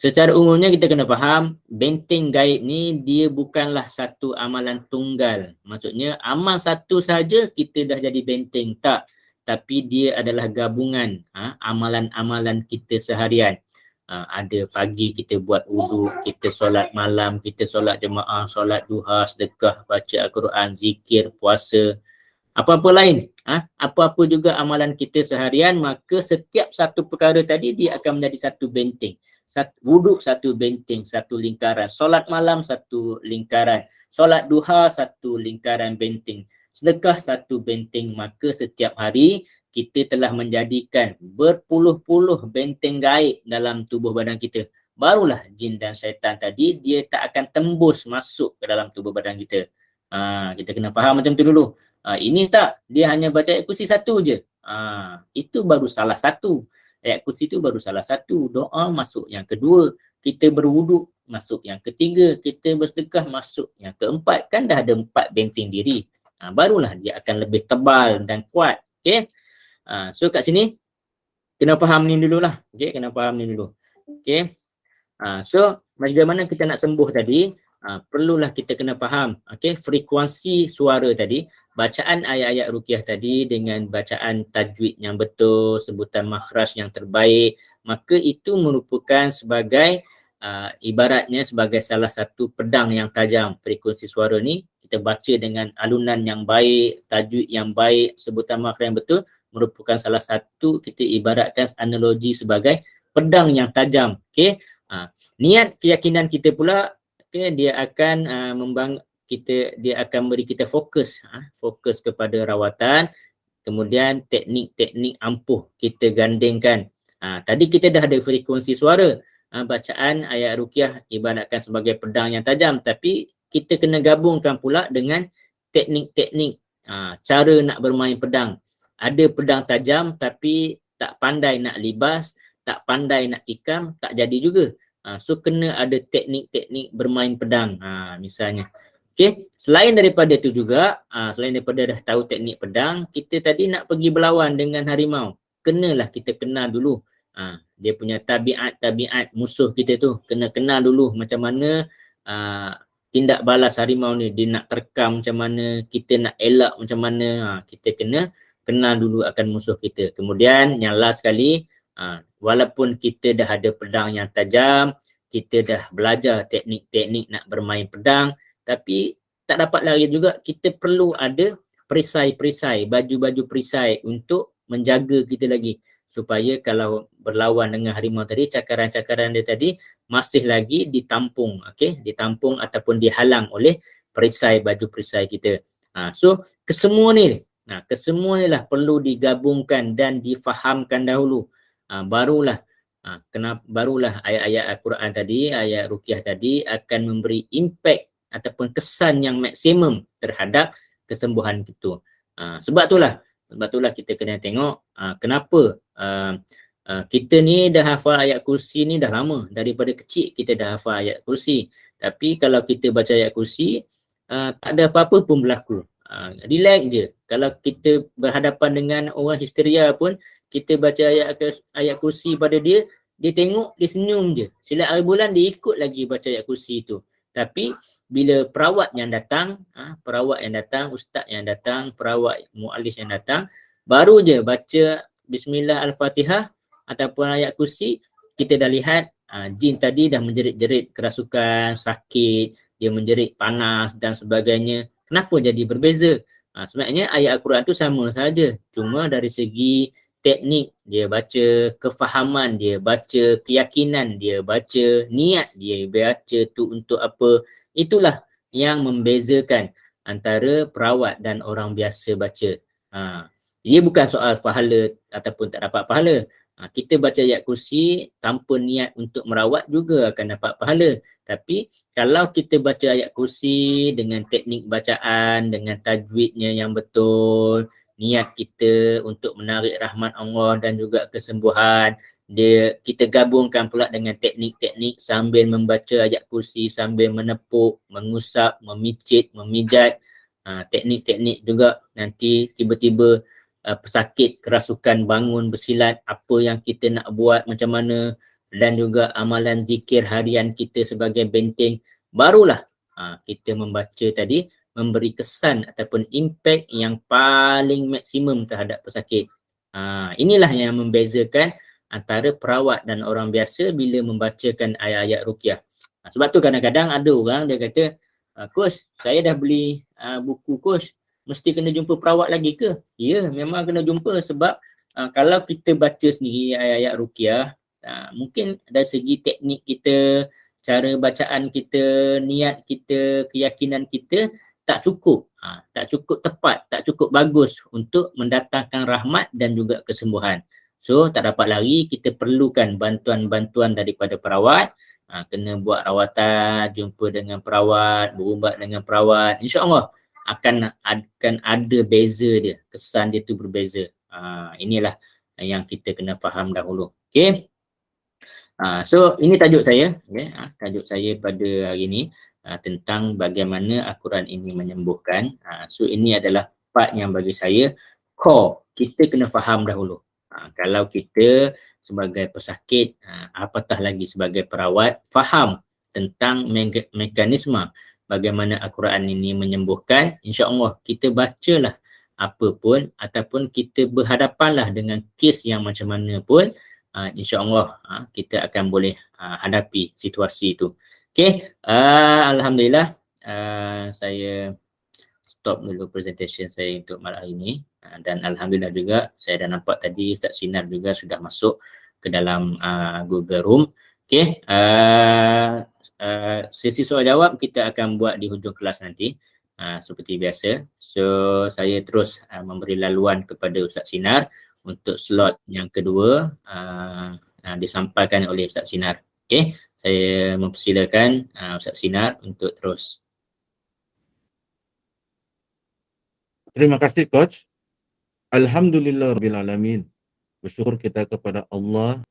secara umumnya kita kena faham benteng gaib ni dia bukanlah satu amalan tunggal. Maksudnya amal satu saja kita dah jadi benteng, tak. Tapi dia adalah gabungan amalan-amalan kita seharian. Ada pagi kita buat wudu, kita solat malam, kita solat jemaah, solat duha, sedekah, baca Al-Quran, zikir, puasa, apa-apa lain, apa-apa juga amalan kita seharian, maka setiap satu perkara tadi dia akan menjadi satu benteng. Wuduk satu benteng, satu lingkaran, solat malam satu lingkaran, solat duha satu lingkaran benteng, sedekah satu benteng. Maka setiap hari kita telah menjadikan berpuluh-puluh benteng gaib dalam tubuh badan kita. Barulah jin dan syaitan tadi dia tak akan tembus masuk ke dalam tubuh badan kita. Kita kena faham macam tu dulu. Ini tak, dia hanya baca ayat kursi satu je. Itu baru salah satu. Ayat kursi itu baru salah satu. Doa masuk yang kedua. Kita berwuduk masuk yang ketiga. Kita bersedekah masuk yang keempat. Kan dah ada 4 benteng diri. Barulah dia akan lebih tebal dan kuat. Okay. So kat sini kena faham ni dululah. Okay, kena faham ni dulu. Okay. So bagaimana kita nak sembuh tadi, perlulah kita kena faham frekuensi suara tadi, bacaan ayat-ayat ruqyah tadi dengan bacaan tajwid yang betul, sebutan makhraj yang terbaik, maka itu merupakan sebagai ibaratnya sebagai salah satu pedang yang tajam. Frekuensi suara ni kita baca dengan alunan yang baik, tajwid yang baik, sebutan makhraj yang betul, merupakan salah satu, kita ibaratkan analogi sebagai pedang yang tajam. Niat keyakinan kita pula, dia akan dia akan beri kita fokus kepada rawatan, kemudian teknik-teknik ampuh kita gandingkan. Tadi kita dah ada frekuensi suara, bacaan ayat ruqyah ibaratkan sebagai pedang yang tajam, tapi kita kena gabungkan pula dengan teknik-teknik cara nak bermain pedang. Ada pedang tajam tapi tak pandai nak libas, tak pandai nak tikam, tak jadi juga. So kena ada teknik-teknik bermain pedang misalnya. Okay, selain daripada itu juga, selain daripada dah tahu teknik pedang, kita tadi nak pergi berlawan dengan harimau, kenalah kita kenal dulu dia punya tabiat musuh kita tu. Kena kenal dulu macam mana tindak balas harimau ni, dia nak terkam macam mana, kita nak elak macam mana. Kita kena kenal dulu akan musuh kita. Kemudian yang last sekali, walaupun kita dah ada pedang yang tajam, kita dah belajar teknik-teknik nak bermain pedang, tapi tak dapat lari juga, kita perlu ada perisai-perisai, baju-baju perisai untuk menjaga kita lagi, supaya kalau berlawan dengan harimau tadi, cakaran-cakaran dia tadi masih lagi ditampung, ditampung ataupun dihalang oleh perisai, baju perisai kita. So kesemua ni lah perlu digabungkan dan difahamkan dahulu. Barulah ayat-ayat Al-Quran tadi, ayat ruqyah tadi akan memberi impact ataupun kesan yang maksimum terhadap kesembuhan kita. Sebab itulah kita kena tengok kenapa kita ni dah hafal ayat kursi ni dah lama. Daripada kecil kita dah hafal ayat kursi, tapi kalau kita baca ayat kursi tak ada apa-apa pun berlaku. Relax je. Kalau kita berhadapan dengan orang histeria pun, kita baca ayat kursi pada dia, dia tengok, dia senyum je. Silat hari bulan dia ikut lagi baca ayat kursi tu. Tapi bila perawat yang datang, ustaz yang datang, perawat mu'alis yang datang, baru je baca Bismillah Al-Fatihah ataupun ayat kursi, kita dah lihat jin tadi dah menjerit-jerit kerasukan, sakit, dia menjerit panas dan sebagainya. Kenapa jadi berbeza? Sebenarnya ayat Al-Quran tu sama saja, cuma dari segi teknik dia baca, kefahaman dia baca, keyakinan dia baca, niat dia baca tu untuk apa, itulah yang membezakan antara perawat dan orang biasa baca. Dia bukan soal pahala ataupun tak dapat pahala. Kita baca ayat kursi tanpa niat untuk merawat juga akan dapat pahala. Tapi kalau kita baca ayat kursi dengan teknik bacaan, dengan tajwidnya yang betul, niat kita untuk menarik rahmat Allah dan juga kesembuhan. Kita gabungkan pula dengan teknik-teknik sambil membaca ayat kursi, sambil menepuk, mengusap, memicit, memijat. Teknik-teknik juga nanti tiba-tiba pesakit kerasukan bangun bersilat, apa yang kita nak buat macam mana, dan juga amalan zikir harian kita sebagai benteng, barulah kita membaca tadi memberi kesan ataupun impact yang paling maksimum terhadap pesakit. Inilah yang membezakan antara perawat dan orang biasa bila membacakan ayat-ayat ruqyah. Sebab tu kadang-kadang ada orang dia kata, Coach, saya dah beli buku Coach, mesti kena jumpa perawat lagi ke? Ya, memang kena jumpa sebab kalau kita baca sendiri ayat-ayat ruqyah, mungkin dari segi teknik kita, cara bacaan kita, niat kita, keyakinan kita tak cukup. Tak cukup tepat, tak cukup bagus untuk mendatangkan rahmat dan juga kesembuhan. So, tak dapat lari, kita perlukan bantuan-bantuan daripada perawat. Kena buat rawatan, jumpa dengan perawat, berubat dengan perawat. InsyaAllah akan ada beza dia, kesan dia tu berbeza. Inilah yang kita kena faham dahulu. Okay. So ini tajuk saya, okay. Tajuk saya pada hari ini tentang bagaimana Al-Quran ini menyembuhkan. So ini adalah part yang bagi saya core, kita kena faham dahulu. Kalau kita sebagai pesakit, apatah lagi sebagai perawat, faham tentang mekanisme bagaimana Al-Quran ini menyembuhkan, insya-Allah kita bacalah apa pun ataupun kita berhadapanlah dengan kes yang macam mana pun, insya-Allah kita akan boleh hadapi situasi itu. Okey, alhamdulillah saya stop dulu presentation saya untuk malam hari ini, dan alhamdulillah juga saya dah nampak tadi Ustaz Sinar juga sudah masuk ke dalam Google Room. Okey, sesi soal jawab kita akan buat di hujung kelas nanti seperti biasa. So saya terus memberi laluan kepada Ustaz Sinar untuk slot yang kedua disampaikan oleh Ustaz Sinar. Okey, saya mempersilakan Ustaz Sinar untuk terus. Terima kasih Coach. Alhamdulillahirrahmanirrahim. Bersyukur kita kepada Allah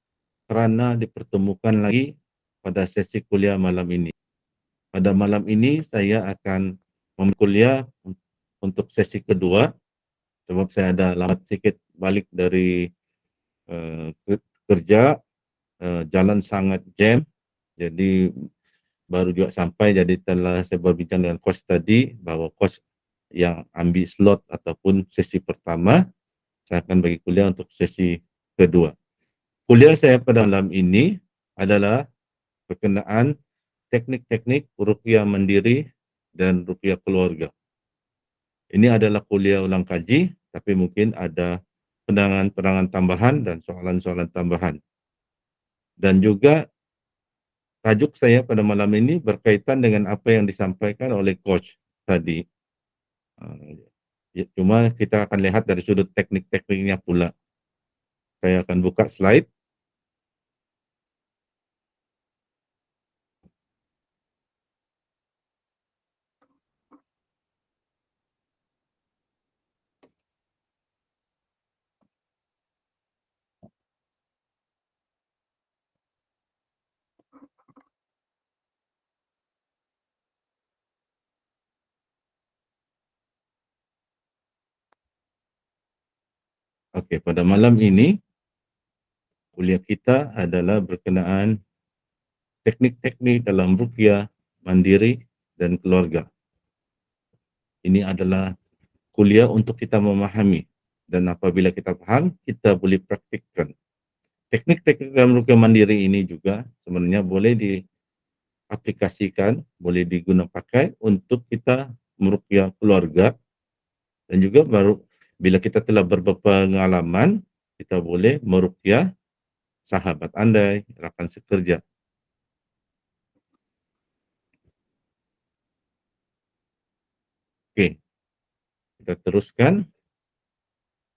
kerana dipertemukan lagi pada sesi kuliah malam ini. Pada malam ini saya akan kuliah untuk sesi kedua sebab saya ada lambat sikit balik dari kerja, jalan sangat jam, jadi baru juga sampai. Jadi telah saya berbincang dengan coach tadi bahawa coach yang ambil slot ataupun sesi pertama, saya akan bagi kuliah untuk sesi kedua. Kuliah saya pada malam ini adalah berkenaan teknik-teknik ruqyah mandiri dan ruqyah keluarga. Ini adalah kuliah ulang kaji, tapi mungkin ada penerangan-penerangan tambahan dan soalan-soalan tambahan. Dan juga tajuk saya pada malam ini berkaitan dengan apa yang disampaikan oleh coach tadi. Cuma kita akan lihat dari sudut teknik-tekniknya pula. Saya akan buka slide. Okey, pada malam ini kuliah kita adalah berkenaan teknik-teknik dalam ruqyah mandiri dan keluarga. Ini adalah kuliah untuk kita memahami, dan apabila kita faham, kita boleh praktikkan. Teknik-teknik dalam ruqyah mandiri ini juga sebenarnya boleh diaplikasikan, boleh digunakan pakai untuk kita meruqyah keluarga, dan juga baru bila kita telah berpengalaman, kita boleh meruqyah sahabat andai, rakan sekerja. Okey, kita teruskan.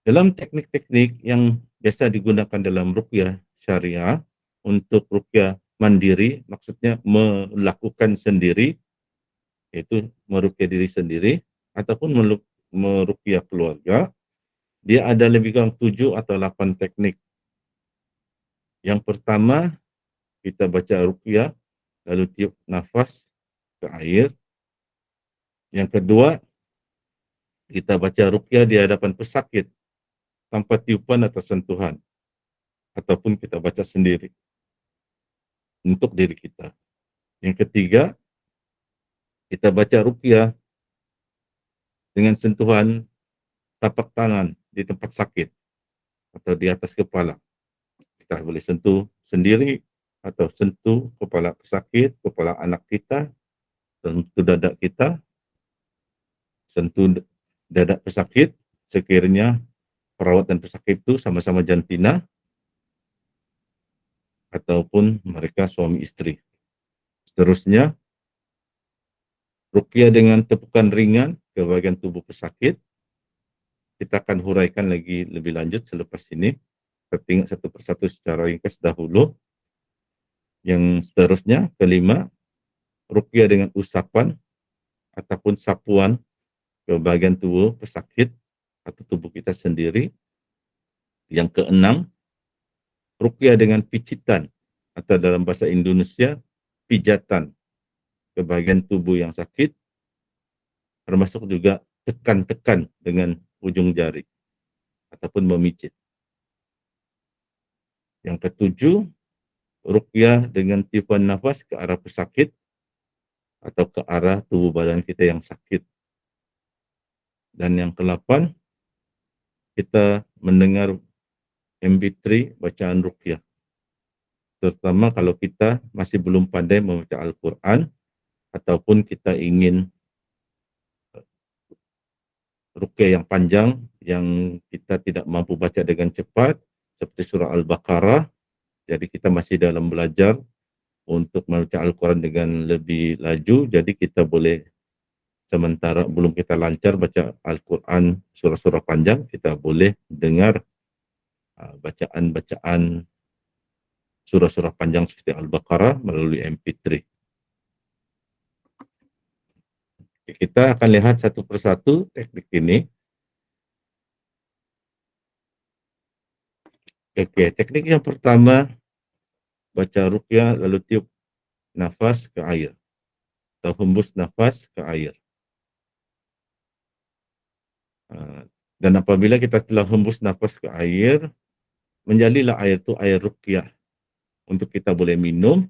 Dalam teknik-teknik yang biasa digunakan dalam ruqyah syariah, untuk ruqyah mandiri, maksudnya melakukan sendiri, iaitu meruqyah diri sendiri, ataupun meruqyah keluarga, Dia ada lebih kurang 7 atau 8 teknik. Yang pertama, kita baca ruqyah, lalu tiup nafas ke air. Yang kedua, kita baca ruqyah di hadapan pesakit tanpa tiupan atau sentuhan, ataupun kita baca sendiri untuk diri kita. Yang ketiga, kita baca ruqyah dengan sentuhan tapak tangan di tempat sakit atau di atas kepala. Kita boleh sentuh sendiri atau sentuh kepala pesakit, kepala anak kita, sentuh dada kita, sentuh dada pesakit sekiranya perawat dan pesakit itu sama-sama jantina ataupun mereka suami istri. Seterusnya, ruqyah dengan tepukan ringan ke bagian tubuh pesakit. Kita akan huraikan lagi lebih lanjut selepas ini. Kita tengok satu persatu secara ringkas dahulu. Yang seterusnya, kelima, ruqyah dengan usapan ataupun sapuan ke bagian tubuh pesakit atau tubuh kita sendiri. Yang keenam, ruqyah dengan picitan atau dalam bahasa Indonesia, pijatan ke bagian tubuh yang sakit, termasuk juga tekan-tekan dengan ujung jari ataupun memicit. Yang ketujuh, ruqyah dengan tiupan nafas ke arah pesakit atau ke arah tubuh badan kita yang sakit. Dan yang ke-8, kita mendengar MP3 bacaan ruqyah. Terutama kalau kita masih belum pandai membaca Al-Quran ataupun kita ingin ruqyah yang panjang yang kita tidak mampu baca dengan cepat seperti surah Al-Baqarah. Jadi kita masih dalam belajar untuk membaca Al-Quran dengan lebih laju. Jadi kita boleh, sementara belum kita lancar baca Al-Quran surah-surah panjang, kita boleh dengar bacaan-bacaan surah-surah panjang seperti Al-Baqarah melalui MP3. Kita akan lihat satu persatu teknik ini. Oke, teknik yang pertama, baca ruqyah lalu tiup nafas ke air atau hembus nafas ke air. Dan apabila kita telah hembus nafas ke air, menjadilah air itu air ruqyah. Untuk kita boleh minum,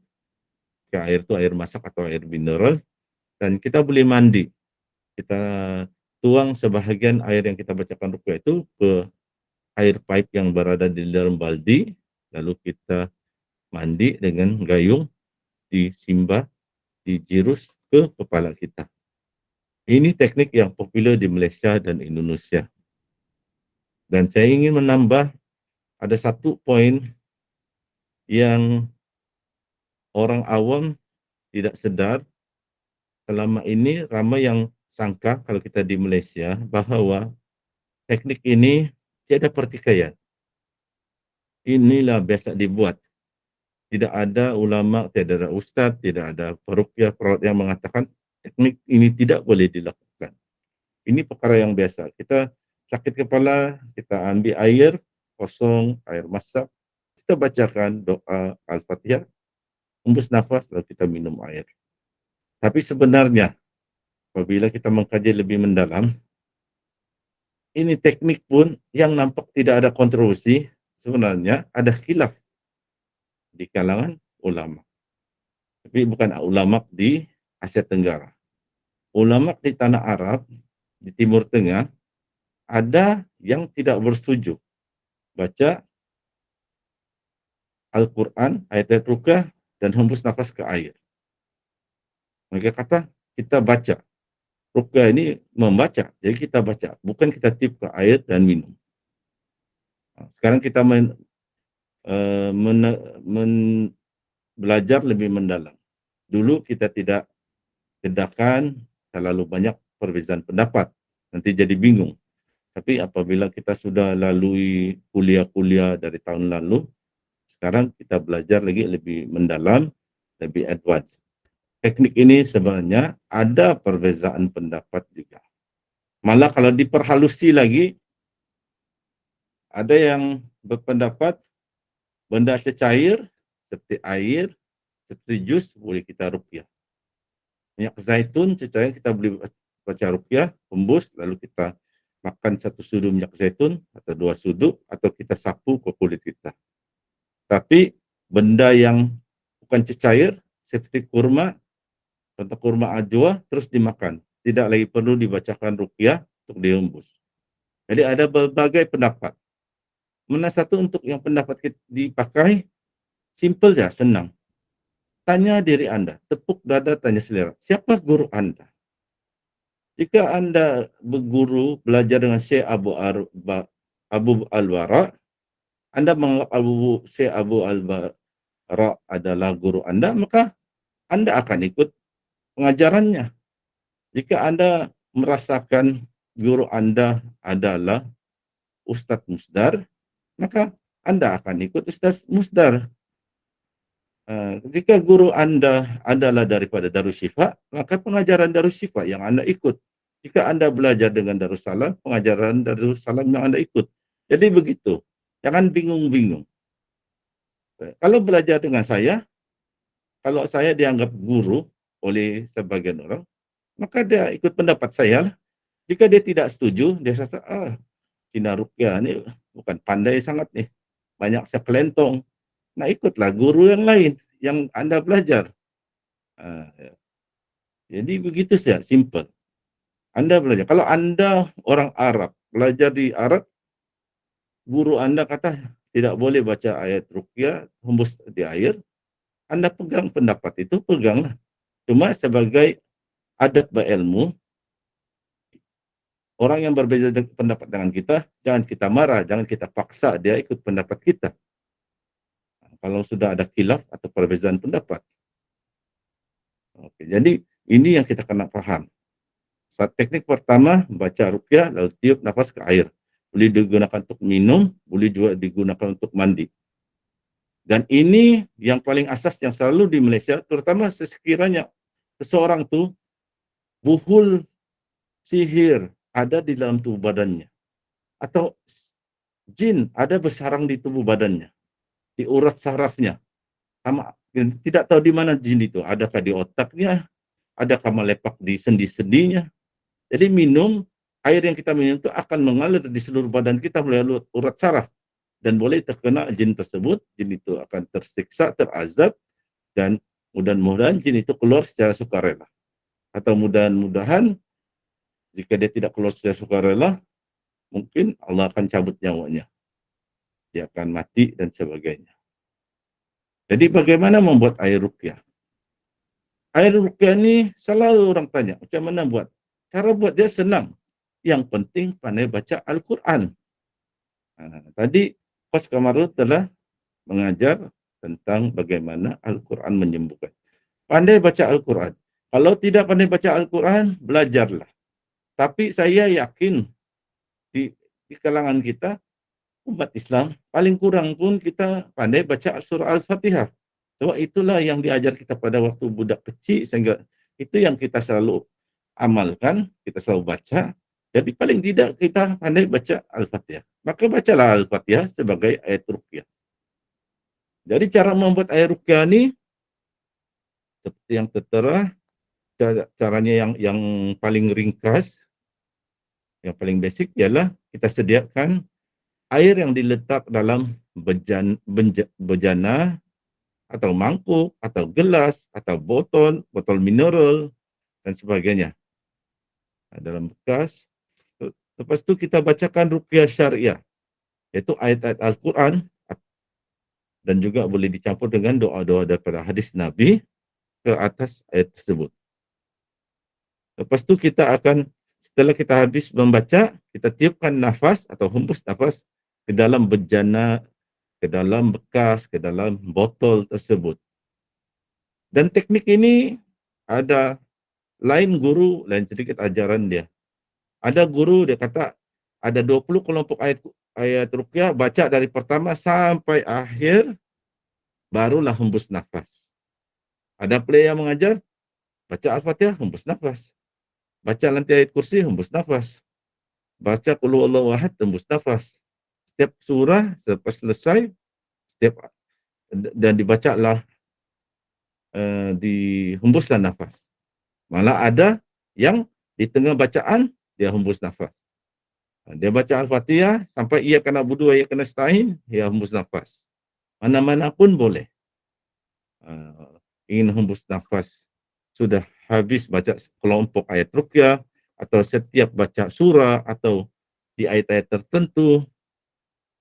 ke air itu air masak atau air mineral, dan kita boleh mandi. Kita tuang sebahagian air yang kita bacakan ruqyah itu ke air pipe yang berada di dalam baldi, lalu kita mandi dengan gayung, disimbah, dijirus ke kepala kita. Ini teknik yang popular di Malaysia dan Indonesia. Dan saya ingin menambah, ada satu poin yang orang awam tidak sedar. Selama ini ramai yang sangka kalau kita di Malaysia bahawa teknik ini tiada pertikaian. Inilah biasa dibuat. Tidak ada ulama, tidak ada ustaz, tidak ada peruqyah, perawat yang mengatakan teknik ini tidak boleh dilakukan. Ini perkara yang biasa. Kita sakit kepala, kita ambil air kosong, air masak, kita bacakan doa Al-Fatihah, hembus nafas, lalu kita minum air. Tapi sebenarnya, apabila kita mengkaji lebih mendalam, ini teknik pun yang nampak tidak ada kontroversi, sebenarnya ada khilaf di kalangan ulama. Tapi bukan ulama di Asia Tenggara. Ulama di tanah Arab, di Timur Tengah, ada yang tidak bersetuju baca Al-Quran, ayat-ayat ruqyah, dan hembus nafas ke air. Mereka kata, kita baca. Ruqyah ini membaca, jadi kita baca. Bukan kita tiup ke air dan minum. Sekarang kita belajar lebih mendalam. Dulu kita tidak sedahkan terlalu banyak perbezaan pendapat. Nanti jadi bingung. Tapi apabila kita sudah lalui kuliah-kuliah dari tahun lalu, sekarang kita belajar lagi lebih mendalam, lebih advance. Teknik ini sebenarnya ada perbezaan pendapat juga. Malah kalau diperhalusi lagi, Ada yang berpendapat benda cecair seperti air, seperti jus boleh kita ruqyah. Minyak zaitun cecair kita boleh baca ruqyah, hembus lalu kita makan 1 sudu minyak zaitun atau 2 sudu atau kita sapu ke kulit kita. Tapi benda yang bukan cecair seperti kurma, contoh kurma ajwa terus dimakan, tidak lagi perlu dibacakan ruqyah untuk dihembus. Jadi ada berbagai pendapat. Mana satu untuk yang pendapat dipakai? Simple saja, senang. Tanya diri Anda, tepuk dada tanya selera. Siapa guru Anda? Jika Anda berguru belajar dengan Syekh Abu Al-Bara, Anda menganggap Syekh Abu Al-Bara adalah guru Anda, maka Anda akan ikut pengajarannya. Jika Anda merasakan guru Anda adalah Ustadz Musdar, maka Anda akan ikut Ustadz Musdar. Jika guru Anda adalah daripada Darussyifa, maka pengajaran Darussyifa yang Anda ikut. Jika Anda belajar dengan Darussalam, pengajaran Darussalam yang Anda ikut. Jadi begitu. Jangan bingung-bingung. Kalau belajar dengan saya, kalau saya dianggap guru oleh sebagian orang, maka dia ikut pendapat saya. Jika dia tidak setuju, dia rasa, Cina Ruqyah ini bukan pandai sangat nih. Banyak sekelentong. Nah ikutlah guru yang lain yang Anda belajar. Jadi begitu saja, simple. Anda belajar. Kalau Anda orang Arab, belajar di Arab, guru Anda kata tidak boleh baca ayat ruqyah, hembus di air, Anda pegang pendapat itu, peganglah. Cuma sebagai adat berilmu, orang yang berbeza pendapat dengan kita, jangan kita marah, jangan kita paksa dia ikut pendapat kita. Kalau sudah ada khilaf atau perbezaan pendapat. Oke, jadi ini yang kita kena paham. Teknik pertama, baca ruqyah, lalu tiup nafas ke air. Boleh digunakan untuk minum, boleh juga digunakan untuk mandi. Dan ini yang paling asas yang selalu di Malaysia, terutama sekiranya seseorang tuh buhul sihir ada di dalam tubuh badannya. Atau jin ada bersarang di tubuh badannya, di urat sarafnya. Tidak tahu di mana jin itu, adakah di otaknya, adakah melepak di sendi-sendinya. Jadi minum, air yang kita minum itu akan mengalir di seluruh badan kita melalui urat saraf. Dan boleh terkena jin tersebut, jin itu akan tersiksa, terazab, dan mudah-mudahan jin itu keluar secara sukarela. Atau mudah-mudahan jika dia tidak keluar secara sukarela, mungkin Allah akan cabut nyawanya. Dia akan mati dan sebagainya. Jadi bagaimana membuat air ruqyah? Air ruqyah ini selalu orang tanya, macam mana buat? Cara buat dia senang. Yang penting pandai baca Al-Quran. Tadi Kos Kamarul telah mengajar tentang bagaimana Al-Quran menyembuhkan. Pandai baca Al-Quran. Kalau tidak pandai baca Al-Quran, belajarlah. Tapi saya yakin di kalangan kita, umat Islam, paling kurang pun kita pandai baca surah Al-Fatihah. Sebab itulah yang diajar kita pada waktu budak kecil, sehingga itu yang kita selalu amalkan, kita selalu baca. Jadi paling tidak kita pandai baca Al-Fatihah. Maka bacalah Al-Fatihah sebagai ayat ruqyah. Jadi cara membuat ayat ruqyah ini seperti yang tertera, caranya yang paling ringkas, yang paling basic ialah kita sediakan air yang diletak dalam bejana atau mangkuk atau gelas atau botol mineral dan sebagainya. Dalam bekas. Lepas itu kita bacakan ruqyah syariah, yaitu ayat-ayat Al-Quran dan juga boleh dicampur dengan doa-doa daripada hadis Nabi ke atas ayat tersebut. Lepas itu kita akan, setelah kita habis membaca, kita tiupkan nafas atau hembus nafas ke dalam bejana, ke dalam bekas, ke dalam botol tersebut. Dan teknik ini ada lain guru, lain sedikit ajaran dia. Ada guru dia kata ada 20 kelompok ayat ruqyah, baca dari pertama sampai akhir, barulah hembus nafas. Ada pula yang mengajar, baca Al-Fatihah, hembus nafas. Baca nanti ayat kursi, hembus nafas. Baca qul huwallahu ahad, hembus nafas. setiap surah selepas selesai, dan dibacalah, dihembuskan nafas. Malah ada yang di tengah bacaan dia hembus nafas. Dia baca Al-Fatihah sampai ia kena budu, ia kena stain, dia hembus nafas. Mana-mana pun boleh. Ingin hembus nafas, sudah habis baca kelompok ayat ruqyah atau setiap baca surah atau di ayat-ayat tertentu,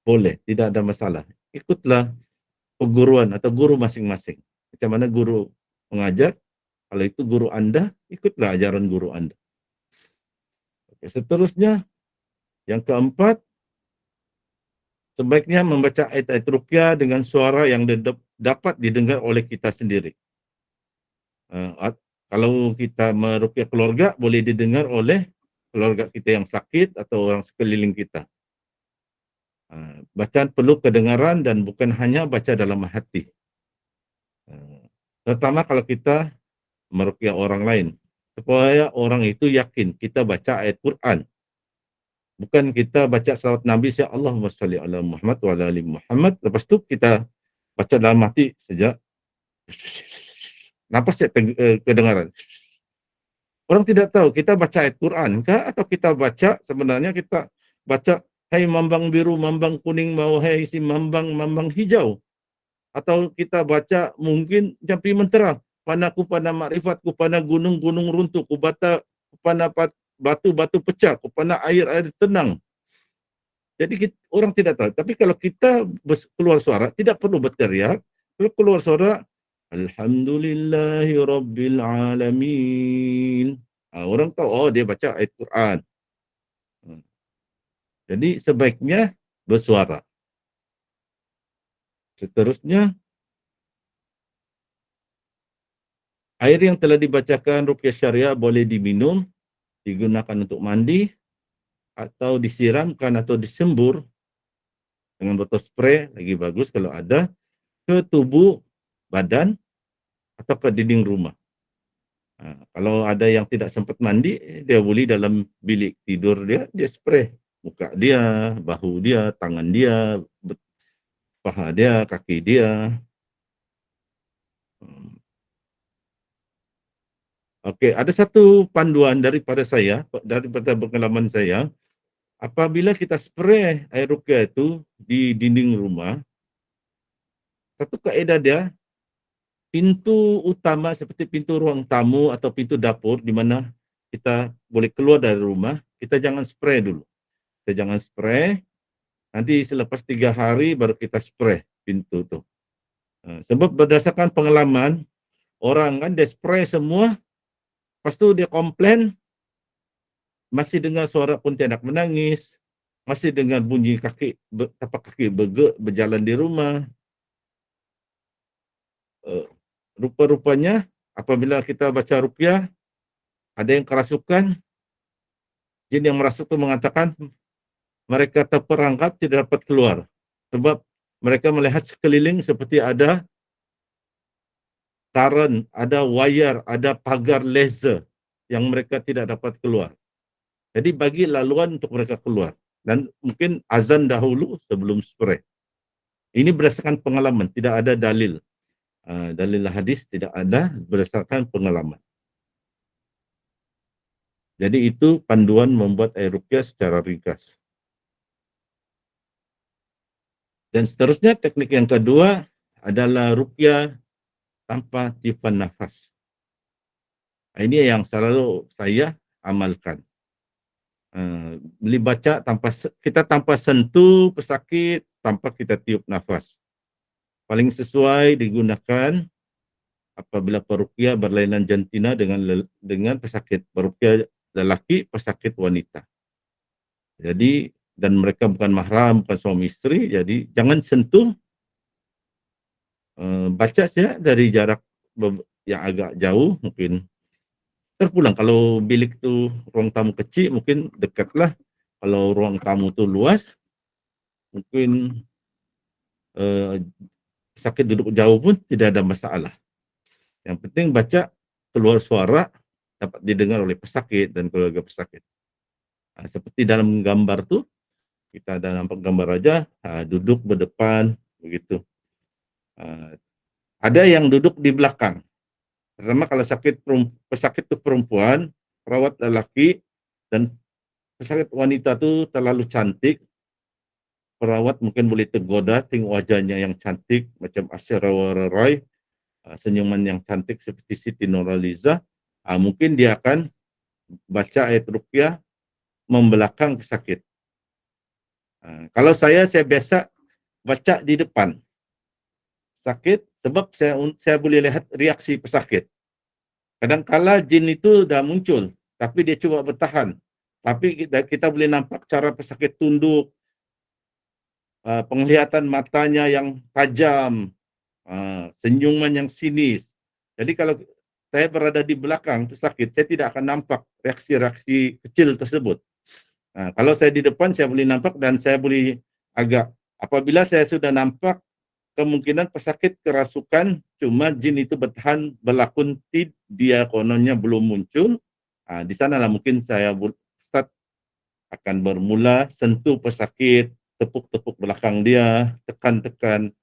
boleh, tidak ada masalah. Ikutlah perguruan atau guru masing-masing. Macam mana guru mengajar, kalau itu guru Anda, ikutlah ajaran guru Anda. Oke, seterusnya, yang keempat, sebaiknya membaca ayat-ayat ruqyah dengan suara yang dapat didengar oleh kita sendiri. Kalau kita meruqyah keluarga, boleh didengar oleh keluarga kita yang sakit atau orang sekeliling kita. Bacaan perlu kedengaran dan bukan hanya baca dalam hati. Terutama kalau kita meruqyah orang lain, supaya orang itu yakin kita baca ayat Quran. Bukan kita baca salawat Nabi, ya Allahumma shalli ala Muhammad wa ala ali Muhammad, lepas tu kita baca dalam hati saja. Nampak kedengaran. Orang tidak tahu kita baca ayat Quran kah atau kita baca sebenarnya kita baca hai mambang biru, mambang kuning, wahai si mambang hijau. Atau kita baca mungkin jampi mentera, panaku pana makrifatku, pana gunung-gunung runtuh, ku pana batu-batu pecah, ku pana air-air tenang. Jadi orang tidak tahu. Tapi kalau kita keluar suara, tidak perlu berteriak. Kalau keluar suara, Alhamdulillahi Rabbil Alamin. Orang tahu, oh dia baca ayat Quran. Jadi sebaiknya bersuara. Seterusnya, air yang telah dibacakan ruqyah syariah boleh diminum, digunakan untuk mandi, atau disiramkan atau disembur dengan botol spray, lagi bagus kalau ada, ke tubuh badan atau ke dinding rumah. Kalau ada yang tidak sempat mandi, dia boleh dalam bilik tidur dia spray muka dia, bahu dia, tangan dia, paha dia, kaki dia. Okey, ada satu panduan daripada pengalaman saya, apabila kita spray air ruqyah itu di dinding rumah, satu kaedah dia, pintu utama seperti pintu ruang tamu atau pintu dapur di mana kita boleh keluar dari rumah, kita jangan spray dulu. Kita jangan spray, nanti selepas 3 hari baru kita spray pintu tu. Sebab berdasarkan pengalaman, orang kan dia spray semua, lepas tu dia komplain, masih dengar suara kuntilanak menangis, masih dengar bunyi tapak kaki berjalan di rumah. Rupa-rupanya apabila kita baca ruqyah, ada yang kerasukan, jin yang merasuk itu mengatakan mereka terperangkap tidak dapat keluar. Sebab mereka melihat sekeliling seperti ada current, ada wire, ada pagar laser yang mereka tidak dapat keluar. Jadi bagi laluan untuk mereka keluar. Dan mungkin azan dahulu sebelum spray. Ini berdasarkan pengalaman, tidak ada dalil. Dalil hadis tidak ada, berdasarkan pengalaman. Jadi itu panduan membuat air ruqyah secara ringkas. Dan seterusnya teknik yang kedua adalah ruqyah tanpa tiupan nafas. Ini yang selalu saya amalkan. Boleh baca tanpa sentuh pesakit, tanpa kita tiup nafas. Paling sesuai digunakan apabila peruqyah berlainan jantina dengan pesakit, peruqyah lelaki, pesakit wanita. Jadi, dan mereka bukan mahram, bukan suami isteri, jadi jangan sentuh, baca saja dari jarak yang agak jauh, mungkin terpulang. Kalau bilik tu ruang tamu kecil, mungkin dekatlah. Kalau ruang tamu tu luas, mungkin sakit duduk jauh pun tidak ada masalah. Yang penting baca keluar suara dapat didengar oleh pesakit dan keluarga pesakit. Seperti dalam gambar tu, Kita ada nampak gambar aja, duduk berdepan begitu. Ada yang duduk di belakang. Pertama kalau pesakit itu perempuan, perawat lelaki, dan pesakit wanita itu terlalu cantik, perawat mungkin boleh tergoda tengok wajahnya yang cantik macam Aishwarya Rai, senyuman yang cantik seperti Siti Nurhaliza, mungkin dia akan baca ayat ruqyah membelakang pesakit. Kalau saya biasa baca di depan sakit sebab saya boleh lihat reaksi pesakit. Kadang-kala jin itu dah muncul, tapi dia cuba bertahan. Tapi kita boleh nampak cara pesakit tunduk, penglihatan matanya yang tajam, senyuman yang sinis. Jadi kalau saya berada di belakang pesakit, saya tidak akan nampak reaksi-reaksi kecil tersebut. Kalau saya di depan, saya boleh nampak dan saya boleh apabila saya sudah nampak kemungkinan pesakit kerasukan, cuma jin itu bertahan berlakon dia kononnya belum muncul, di sanalah mungkin saya start akan bermula sentuh pesakit, tepuk-tepuk belakang dia, tekan-tekan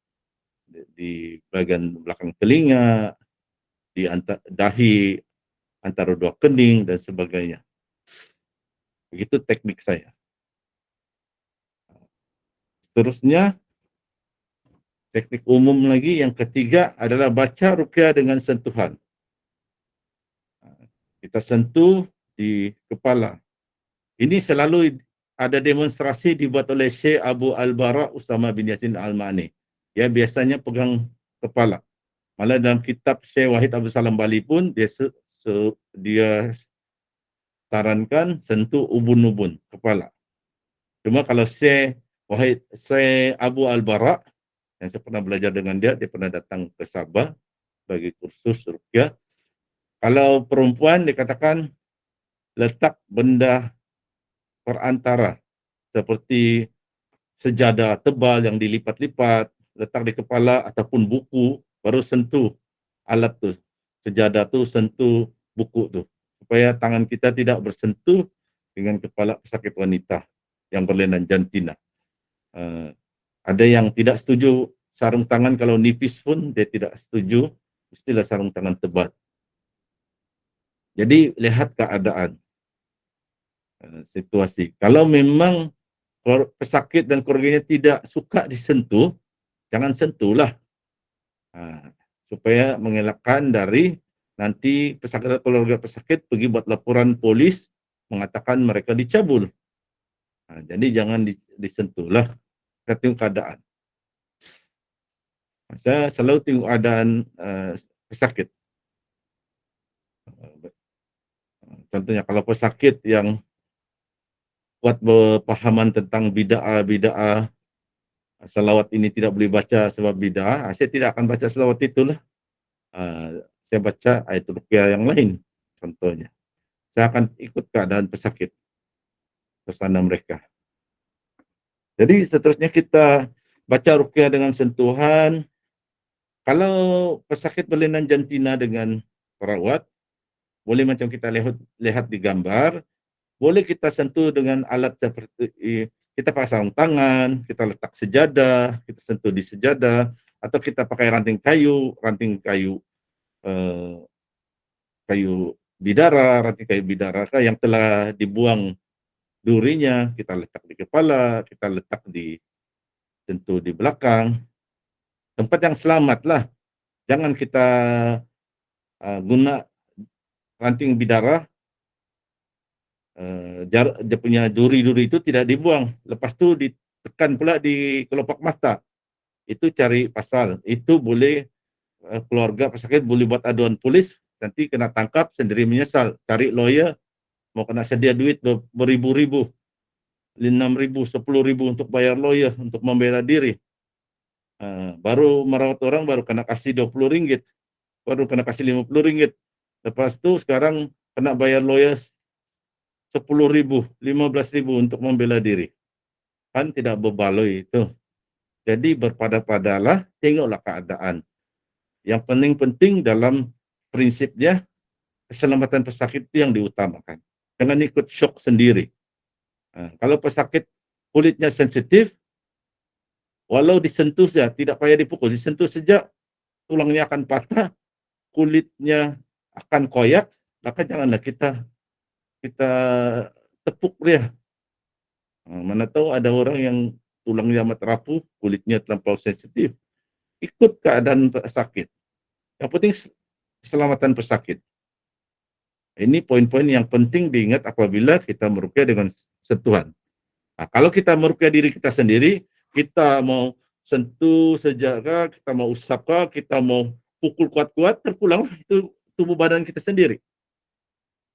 di bagian belakang telinga, di dahi, antara dua kening dan sebagainya. Begitu teknik saya. Seterusnya, teknik umum lagi yang ketiga adalah baca ruqyah dengan sentuhan. Kita sentuh di kepala. Ini selalu ada demonstrasi dibuat oleh Syekh Abu Al-Bara Usama bin Yasin Al-Ma'ni. Ya, biasanya pegang kepala. Malah dalam kitab Syekh Wahid Abdul Salam Bali pun dia sarankan sentuh ubun-ubun kepala. Cuma kalau Syekh Abu Al-Bara, yang saya pernah belajar dengan dia pernah datang ke Sabah bagi kursus ruqyah. Kalau perempuan dikatakan letak benda perantara seperti sejadah tebal yang dilipat-lipat, letak di kepala ataupun buku, baru sentuh alat tu, sejadah tu, sentuh buku tu, supaya tangan kita tidak bersentuh dengan kepala pesakit wanita yang berlainan jantina. Ada yang tidak setuju sarung tangan kalau nipis pun dia tidak setuju, mestilah sarung tangan tebal. Jadi lihat keadaan, situasi. Kalau memang pesakit dan keluarganya tidak suka disentuh, jangan sentuhlah, supaya mengelakkan dari nanti pesakit atau keluarga pesakit pergi buat laporan polis mengatakan mereka dicabul. Jadi jangan disentuhlah, kita tengok keadaan. Saya selalu tengok keadaan pesakit. Contohnya kalau pesakit yang kuat berpahaman tentang bid'ah, selawat ini tidak boleh baca sebab bid'ah, saya tidak akan baca selawat itulah. Saya baca ayat ruqyah yang lain contohnya. Saya akan ikut keadaan pesakit kesana mereka. Jadi seterusnya kita baca ruqyah dengan sentuhan. Kalau pesakit berlainan jantina dengan perawat, boleh macam kita lihat di gambar, boleh kita sentuh dengan alat seperti kita pakai sarung tangan, kita letak sejadah, kita sentuh di sejadah, atau kita pakai ranting kayu bidara, ranting kayu bidara yang telah dibuang durinya, kita letak di kepala, kita letak sentuh di belakang, tempat yang selamat lah. Jangan kita guna ranting bidara, dia punya duri-duri itu tidak dibuang, lepas tu ditekan pula di kelopak mata, itu cari pasal, itu boleh keluarga pesakit boleh buat aduan polis, nanti kena tangkap sendiri menyesal, cari lawyer, mau kena sedia duit beribu-ribu, 6.000, 10.000 untuk bayar lawyer untuk membela diri. Baru merawat orang baru kena kasih RM20, baru kena kasih RM50. Lepas tu sekarang kena bayar lawyer 10.000, 15.000 untuk membela diri. Kan tidak berbaloi itu. Jadi berpada-padalah, tengoklah keadaan. Yang penting dalam prinsipnya keselamatan pesakit itu yang diutamakan. Jangan ikut shock sendiri. Kalau pesakit kulitnya sensitif, walau disentuh saja, tidak payah dipukul, disentuh saja tulangnya akan patah, kulitnya akan koyak, maka janganlah kita tepuk dia. Mana tahu ada orang yang tulangnya amat rapuh, kulitnya terlampau sensitif, ikut keadaan sakit. Yang penting keselamatan pesakit. Ini poin-poin yang penting diingat apabila kita meruqyah dengan sentuhan. Nah, kalau kita meruqyah diri kita sendiri, kita mau sentuh saja kah, kita mau usap kah, kita mau pukul kuat-kuat, terpulang itu tubuh badan kita sendiri.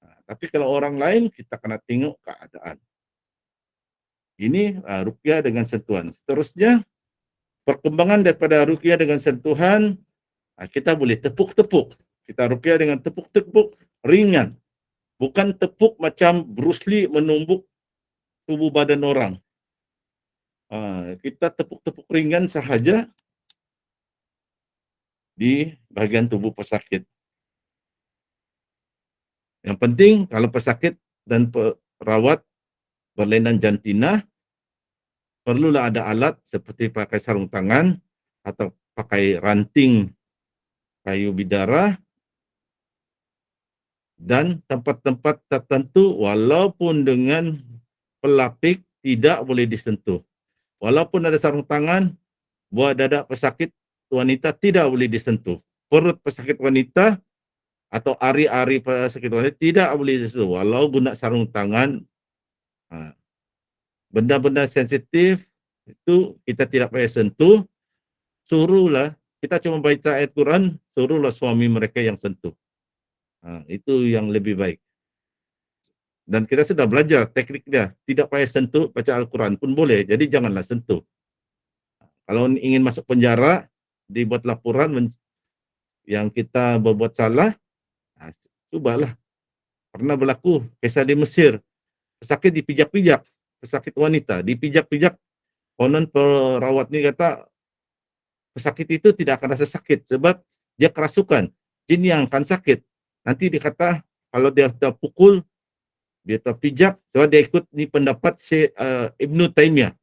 Nah, tapi kalau orang lain, kita kena tengok keadaan. Ini ruqyah dengan sentuhan. Seterusnya, perkembangan daripada ruqyah dengan sentuhan, kita boleh tepuk-tepuk. Kita ruqyah dengan tepuk-tepuk ringan. Bukan tepuk macam Bruce Lee menumbuk tubuh badan orang. Kita tepuk-tepuk ringan sahaja di bagian tubuh pesakit. Yang penting kalau pesakit dan perawat berlainan jantina, perlulah ada alat seperti pakai sarung tangan atau pakai ranting kayu bidara, dan tempat-tempat tertentu walaupun dengan pelapik tidak boleh disentuh. Walaupun ada sarung tangan, buah dada pesakit wanita tidak boleh disentuh. Perut pesakit wanita atau ari-ari pesakit wanita tidak boleh disentuh walau guna sarung tangan. Benda-benda sensitif itu kita tidak payah sentuh, suruhlah, kita cuma baca ayat Quran, suruhlah suami mereka yang sentuh. Itu yang lebih baik. Dan kita sudah belajar tekniknya, tidak payah sentuh, baca Al-Quran pun boleh, jadi janganlah sentuh. Kalau ingin masuk penjara, dibuat laporan yang kita berbuat salah, cobalah. Pernah berlaku kisah di Mesir, pesakit dipijak-pijak, pesakit wanita dipijak-pijak, konon perawat ini kata pesakit itu tidak akan rasa sakit sebab dia kerasukan, jin yang akan sakit. Nanti dikata kalau dia terpukul, dia terpijak, sebab dia ikut ni pendapat Ibnu Taimiyah.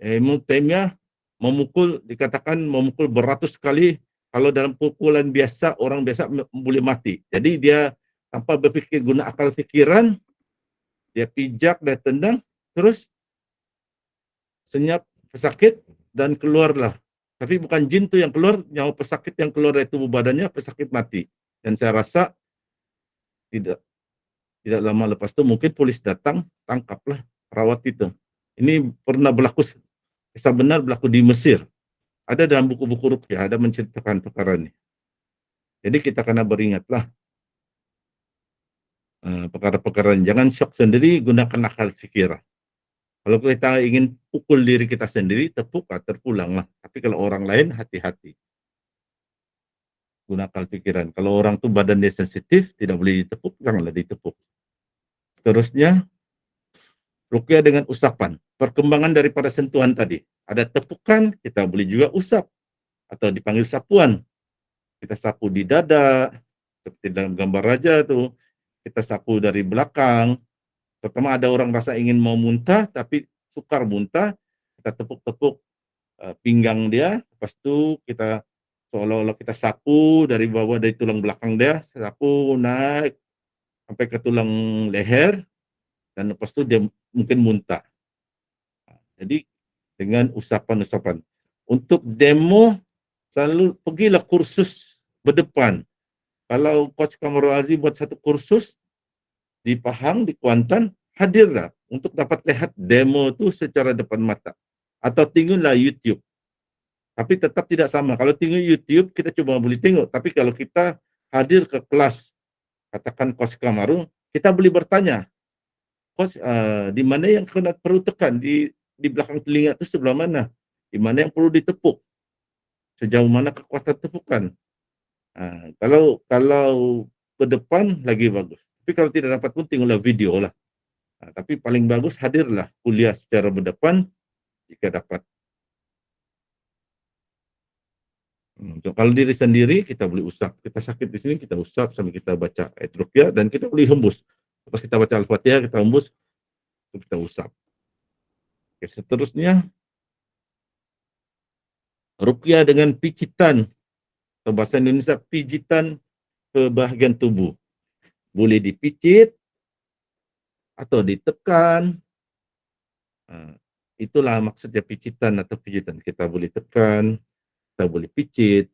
Ibnu Taimiyah memukul, dikatakan memukul beratus kali, kalau dalam pukulan biasa, orang biasa boleh mati. Jadi dia tanpa berfikir, guna akal fikiran, dia pijak, dia tendang, terus senyap pesakit dan keluarlah. Tapi bukan jin itu yang keluar, nyawa pesakit yang keluar dari tubuh badannya, pesakit mati. Dan saya rasa tidak lama lepas itu mungkin polis datang, tangkaplah perawat itu. Ini pernah berlaku, kisah benar berlaku di Mesir. Ada dalam buku-buku ruqyah, ada menceritakan perkara ini. Jadi kita kena beringatlah perkara-perkara ini. Jangan syok sendiri, gunakan akal fikiran. Kalau kita ingin pukul diri kita sendiri, tepuk, terpulanglah. Tapi kalau orang lain, hati-hati. Guna akal pikiran. Kalau orang itu badan dia sensitif, tidak boleh ditepuk, janganlah ditepuk. Seterusnya, ruqyah dengan usapan. Perkembangan daripada sentuhan tadi. Ada tepukan, kita boleh juga usap. Atau dipanggil sapuan. Kita sapu di dada, seperti dalam gambar raja itu. Kita sapu dari belakang. Pertama ada orang rasa ingin mau muntah, tapi sukar muntah, kita tepuk-tepuk pinggang dia, lepas itu kita seolah-olah kita sapu dari bawah, dari tulang belakang dia, sapu naik sampai ke tulang leher, dan lepas itu dia mungkin muntah. Jadi dengan usapan-usapan. Untuk demo, selalu pergilah kursus berdepan. Kalau Coach Kamarul Aziz buat satu kursus, di Pahang, di Kuantan, hadirlah untuk dapat lihat demo itu secara depan mata. Atau tengoklah YouTube. Tapi tetap tidak sama. Kalau tengok YouTube, kita cuma boleh tengok. Tapi kalau kita hadir ke kelas, katakan Coach Kamarul, kita boleh bertanya, Coach, di mana yang kena perlu tekan? Di belakang telinga itu sebelah mana? Di mana yang perlu ditepuk? Sejauh mana kekuatan tepukan? Kalau ke depan lagi bagus. Tapi kalau tidak dapat pun tengoklah video lah. Tapi paling bagus hadirlah kuliah secara berdepan jika dapat. Kalau diri sendiri kita boleh usap. Kita sakit di sini kita usap sambil kita baca ayat ruqyah dan kita boleh hembus. Lepas kita baca Al-Fatihah kita hembus, kita usap. Oke, seterusnya, ruqyah dengan pijitan, atau bahasa Indonesia pijitan ke bagian tubuh. Boleh dipijit atau ditekan. Nah, itulah maksudnya pijitan atau pijitan. Kita boleh tekan, kita boleh pijit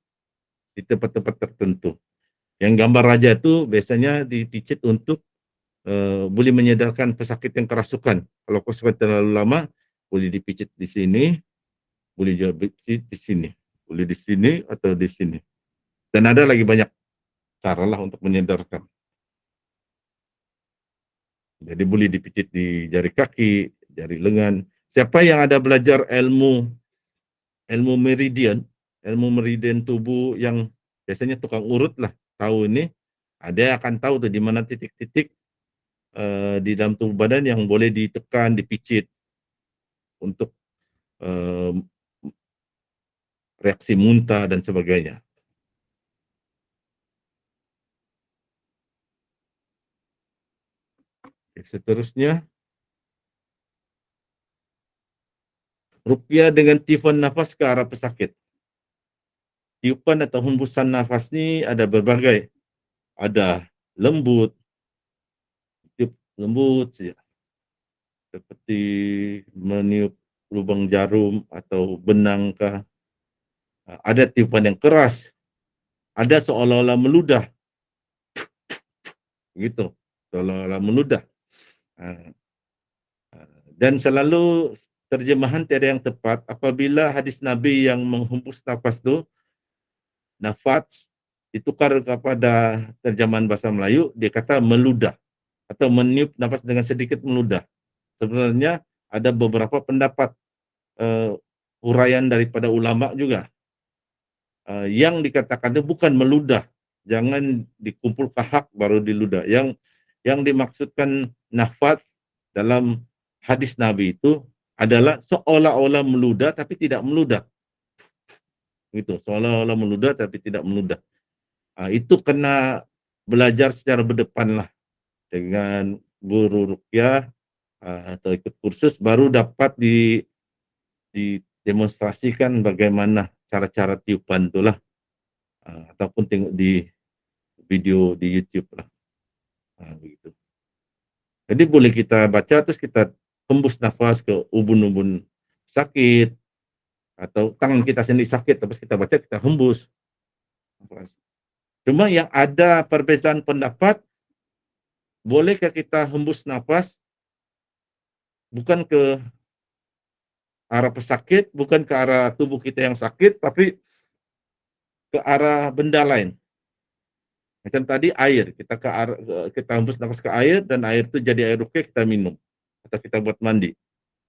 di tempat-tempat tertentu. Yang gambar raja itu biasanya dipijit untuk boleh menyadarkan pesakit yang kerasukan. Kalau kerasukan terlalu lama, boleh dipijit di sini, boleh juga pijit di sini, boleh di sini atau di sini. Dan ada lagi banyak cara lah untuk menyadarkan. Jadi boleh dipijit di jari kaki, jari lengan. Siapa yang ada belajar ilmu meridian tubuh yang biasanya tukang urut lah, tahu ini, ada akan tahu tuh di mana titik-titik di dalam tubuh badan yang boleh ditekan, dipijit untuk reaksi muntah dan sebagainya. Seterusnya, ruqyah dengan tiupan nafas ke arah pesakit. Tiupan atau hembusan nafas ini ada berbagai. Ada lembut, tiup lembut saja, seperti meniup lubang jarum atau benang kah. Ada tiupan yang keras, ada seolah-olah meludah, gitu, seolah-olah meludah. Dan selalu terjemahan tiada yang tepat apabila hadis Nabi yang menghembus nafas itu, nafas, ditukar kepada terjemahan bahasa Melayu, dia kata meludah atau meniup nafas dengan sedikit meludah. Sebenarnya ada beberapa pendapat uraian daripada ulama juga. Yang dikatakan itu bukan meludah, jangan dikumpul kahak baru diludah. Yang dimaksudkan nafas dalam hadis Nabi itu adalah seolah-olah meludah tapi tidak meludah. Gitu, seolah-olah meludah tapi tidak meludah. Itu kena belajar secara berdepan lah dengan guru ruqyah atau ikut kursus, baru dapat didemonstrasikan bagaimana cara-cara tiupan itulah, ataupun tengok di video di YouTube lah. Begitu. Jadi boleh kita baca terus kita hembus nafas ke ubun-ubun sakit, atau tangan kita sendiri sakit terus kita baca, kita hembus nafas. Cuma yang ada perbezaan pendapat, bolehkah kita hembus nafas bukan ke arah pesakit, bukan ke arah tubuh kita yang sakit, tapi ke arah benda lain. Macam tadi air, kita hembus nafas ke air dan air itu jadi air ruqyah, kita minum atau kita buat mandi.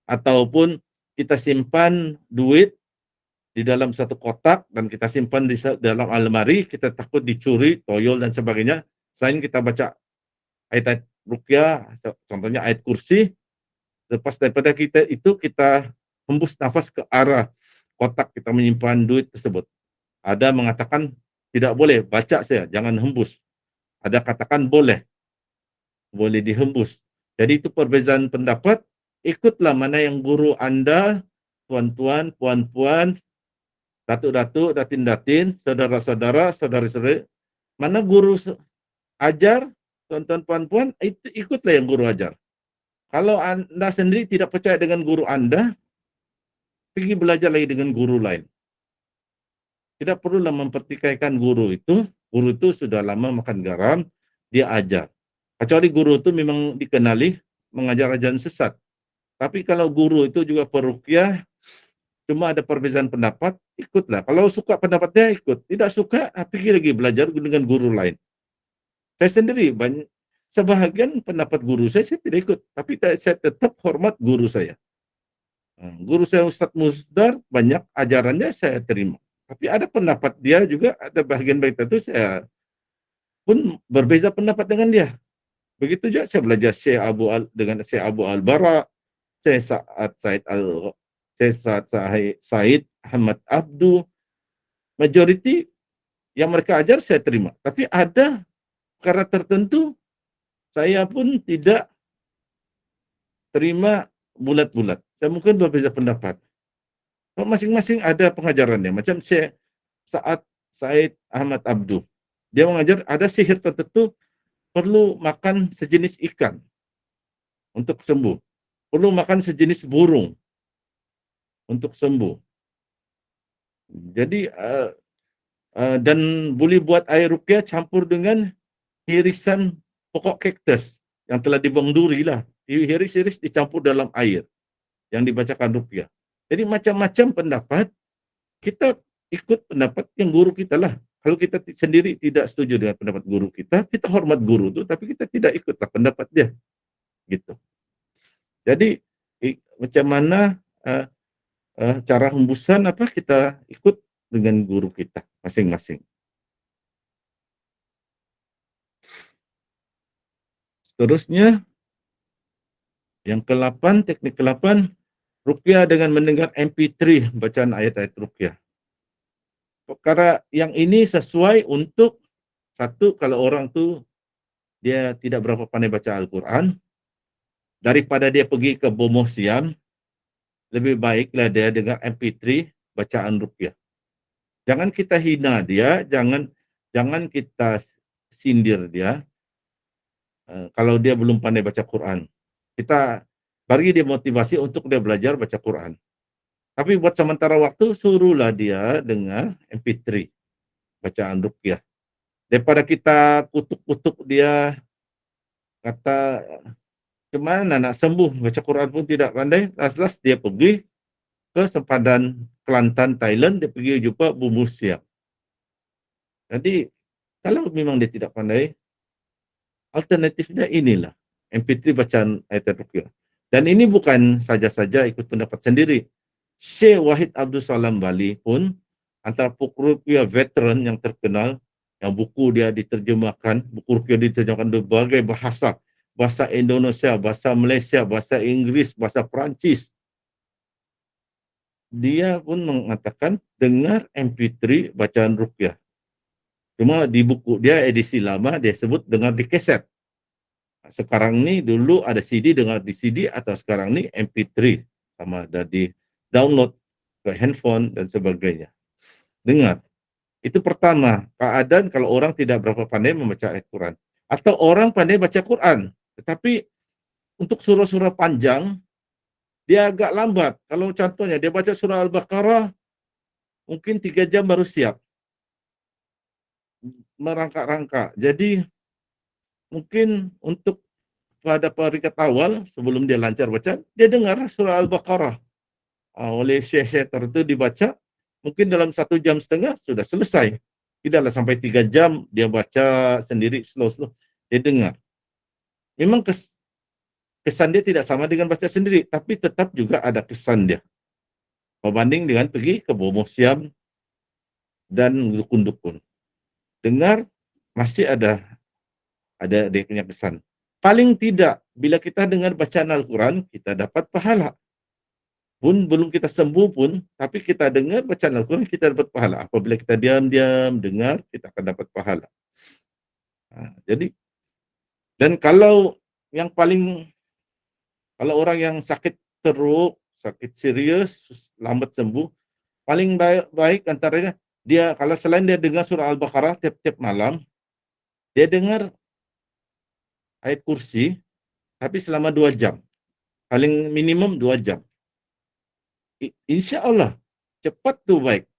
Ataupun kita simpan duit di dalam satu kotak dan kita simpan di dalam almari, kita takut dicuri, toyol dan sebagainya. Selain kita baca ayat-ayat ruqyah, contohnya ayat kursi, lepas daripada kita itu kita hembus nafas ke arah kotak kita menyimpan duit tersebut. Ada mengatakan tidak boleh, baca saya, jangan hembus. Ada katakan boleh dihembus. Jadi itu perbezaan pendapat. Ikutlah mana yang guru Anda, tuan-tuan, puan-puan, datuk-datuk, datin-datin, saudara-saudara, saudari-saudari, mana guru ajar, tuan-tuan, puan-puan, itu ikutlah yang guru ajar. Kalau Anda sendiri tidak percaya dengan guru Anda, pergi belajar lagi dengan guru lain. Tidak perlulah mempertikaikan guru itu sudah lama makan garam, dia ajar. Kecuali guru itu memang dikenali mengajar ajaran sesat. Tapi kalau guru itu juga peruqyah, cuma ada perbezaan pendapat, ikutlah. Kalau suka pendapatnya ikut, tidak suka, pergi lagi belajar dengan guru lain. Saya sendiri, sebahagian pendapat guru saya tidak ikut, tapi saya tetap hormat guru saya. Guru saya Ustadz Musdar, banyak ajarannya saya terima. Tapi ada pendapat dia juga, ada bagian-bagian tertentu saya pun berbeza pendapat dengan dia. Begitu juga saya belajar dengan Syekh Abu Al-Bara, Syekh Said Ahmad Abdu. Majority yang mereka ajar saya terima. Tapi ada perkara tertentu saya pun tidak terima bulat-bulat. Saya mungkin berbeza pendapat. Masing-masing ada pengajarannya. Macam Syekh Said Ahmad Abduh. Dia mengajar ada sihir tertentu perlu makan sejenis ikan untuk sembuh. Perlu makan sejenis burung untuk sembuh. Jadi dan boleh buat air ruqyah campur dengan irisan pokok kaktus yang telah dibuang duri lah. Iris-iris dicampur dalam air yang dibacakan ruqyah. Jadi macam-macam pendapat, kita ikut pendapat yang guru kita lah. Kalau kita sendiri tidak setuju dengan pendapat guru kita hormat guru itu, tapi kita tidak ikutlah pendapat dia. Gitu. Jadi macam mana cara hembusan kita ikut dengan guru kita masing-masing. Seterusnya, yang ke-8, teknik ke-8, ruqyah dengan mendengar MP3 bacaan ayat-ayat ruqyah. Perkara yang ini sesuai untuk satu, kalau orang tu dia tidak berapa pandai baca Al-Quran, daripada dia pergi ke Bomoh Siam, lebih baiklah dia dengar MP3 bacaan ruqyah. Jangan kita hina dia, jangan kita sindir dia kalau dia belum pandai baca Quran. Kita bagi dia motivasi untuk dia belajar baca Quran. Tapi buat sementara waktu suruhlah dia dengar MP3 bacaan ruqyah. Daripada kita kutuk-kutuk dia, kata kemana nak sembuh, baca Quran pun tidak pandai, last dia pergi ke sempadan Kelantan, Thailand, dia pergi jumpa Bomoh Siam. Jadi kalau memang dia tidak pandai, alternatifnya inilah MP3 bacaan ayat ruqyah. Dan ini bukan saja-saja ikut pendapat sendiri. Syekh Wahid Abdul Salam Bali pun antara ruqyah veteran yang terkenal, yang buku dia diterjemahkan, buku ruqyah diterjemahkan berbagai bahasa, bahasa Indonesia, bahasa Malaysia, bahasa Inggris, bahasa Perancis. Dia pun mengatakan dengar MP3 bacaan ruqyah. Cuma di buku dia edisi lama dia sebut dengar di kaset. Sekarang ni dulu ada CD, dengar di CD, atau sekarang ni MP3 sama ada di download ke handphone dan sebagainya. Dengar. Itu pertama, keadaan kalau orang tidak berapa pandai membaca ayat Quran. Atau orang pandai baca Quran, tetapi untuk surah-surah panjang, dia agak lambat. Kalau contohnya, dia baca surah Al-Baqarah, mungkin 3 jam baru siap. Merangkak-rangkak. Jadi, mungkin untuk pada peringkat awal, sebelum dia lancar baca, dia dengar surah Al-Baqarah. Oleh syekh-syekh tertentu dibaca, mungkin dalam 1,5 jam sudah selesai. Tidaklah sampai 3 jam dia baca sendiri slow-slow. Dia dengar. Memang kesan dia tidak sama dengan baca sendiri, tapi tetap juga ada kesan dia. Berbanding dengan pergi ke Bomoh Siam dan dukun-dukun. Dengar masih ada dia punya kesan. Paling tidak bila kita dengar bacaan Al-Quran, kita dapat pahala. Pun belum kita sembuh pun, tapi kita dengar bacaan Al-Quran, kita dapat pahala. Apabila kita diam-diam dengar, kita akan dapat pahala. Jadi, dan kalau yang paling, kalau orang yang sakit teruk, sakit serius, lambat sembuh, paling baik antaranya, dia kalau selain dia dengar surah Al-Baqarah tiap-tiap malam, dia dengar ayat kursi, tapi selama 2 jam. Paling minimum 2 jam. Insya Allah cepat tu baik.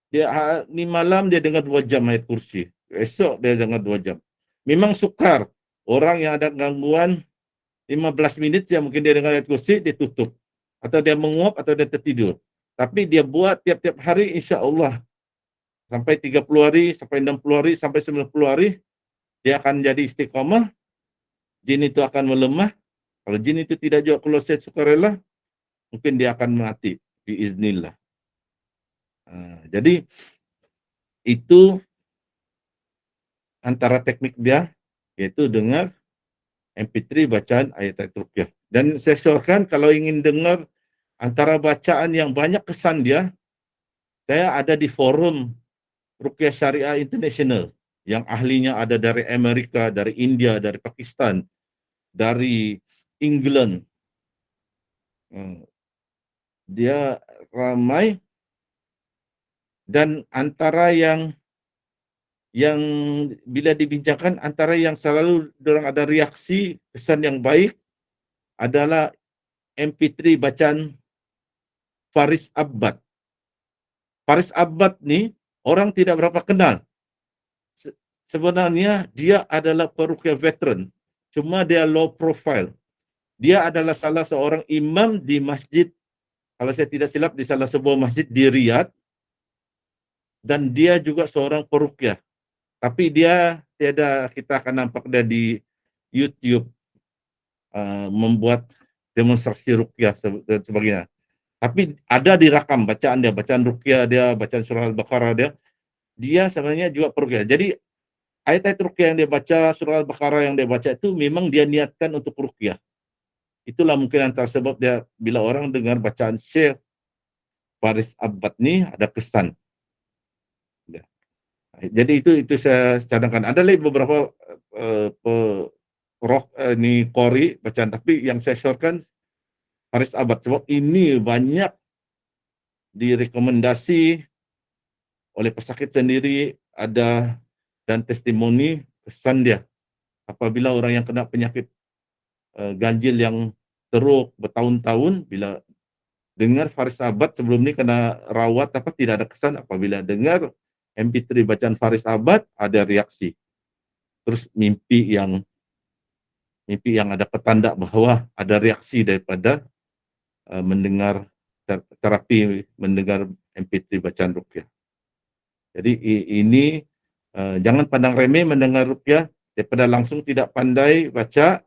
Dia ni malam dia dengar 2 jam ayat kursi. Esok dia dengar 2 jam. Memang sukar. Orang yang ada gangguan 15 minit ya mungkin dia dengar ayat kursi, dia tutup. Atau dia menguap atau dia tertidur. Tapi dia buat tiap-tiap hari insya Allah. Sampai 30 hari, sampai 60 hari, sampai 90 hari, dia akan jadi istiqamah. Jin itu akan melemah. Kalau jin itu tidak juga keluar secara sukarela, mungkin dia akan mati biiznillah. Jadi itu antara teknik dia, yaitu dengar MP3 bacaan ayat-ayat ruqyah. Dan saya syorkan kalau ingin dengar antara bacaan yang banyak kesan dia, saya ada di forum Ruqyah Syariah International yang ahlinya ada dari Amerika, dari India, dari Pakistan, dari England, Dia ramai, dan antara yang bila dibincangkan, antara yang selalu dorang ada reaksi kesan yang baik adalah MP3 bacaan Faris Abbad. Faris Abbad ni orang tidak berapa kenal. Sebenarnya dia adalah peruqyah veteran, cuma dia low profile. Dia adalah salah seorang imam di masjid, kalau saya tidak silap, di salah sebuah masjid di Riyadh, dan dia juga seorang peruqyah. Tapi dia tiada, kita akan nampak dia di YouTube membuat demonstrasi ruqyah dan sebagainya. Tapi ada direkam bacaan dia, bacaan ruqyah dia, bacaan surah Al-Baqarah dia. Dia sebenarnya juga peruqyah. Jadi ayat-ayat ruqyah yang dia baca, surah Al-Baqarah yang dia baca itu memang dia niatkan untuk ruqyah. Itulah mungkin antara sebab dia, bila orang dengar bacaan Syekh Faris Abbad ni ada kesan. Jadi itu saya cadangkan. Ada lagi beberapa ni qori bacaan, tapi yang saya syorkan Faris Abbad, sebab ini banyak direkomendasi oleh pesakit sendiri, ada dan testimoni kesan dia. Apabila orang yang kena penyakit ganjil yang teruk bertahun-tahun, bila dengar Faris Abbad, sebelum ni kena rawat apa tidak ada kesan, apabila dengar MP3 bacaan Faris Abbad ada reaksi. Terus mimpi yang ada petanda bahwa ada reaksi daripada mendengar terapi, mendengar MP3 bacaan ruqyah. Jadi ini jangan pandang remeh mendengar ruqyah, daripada langsung tidak pandai baca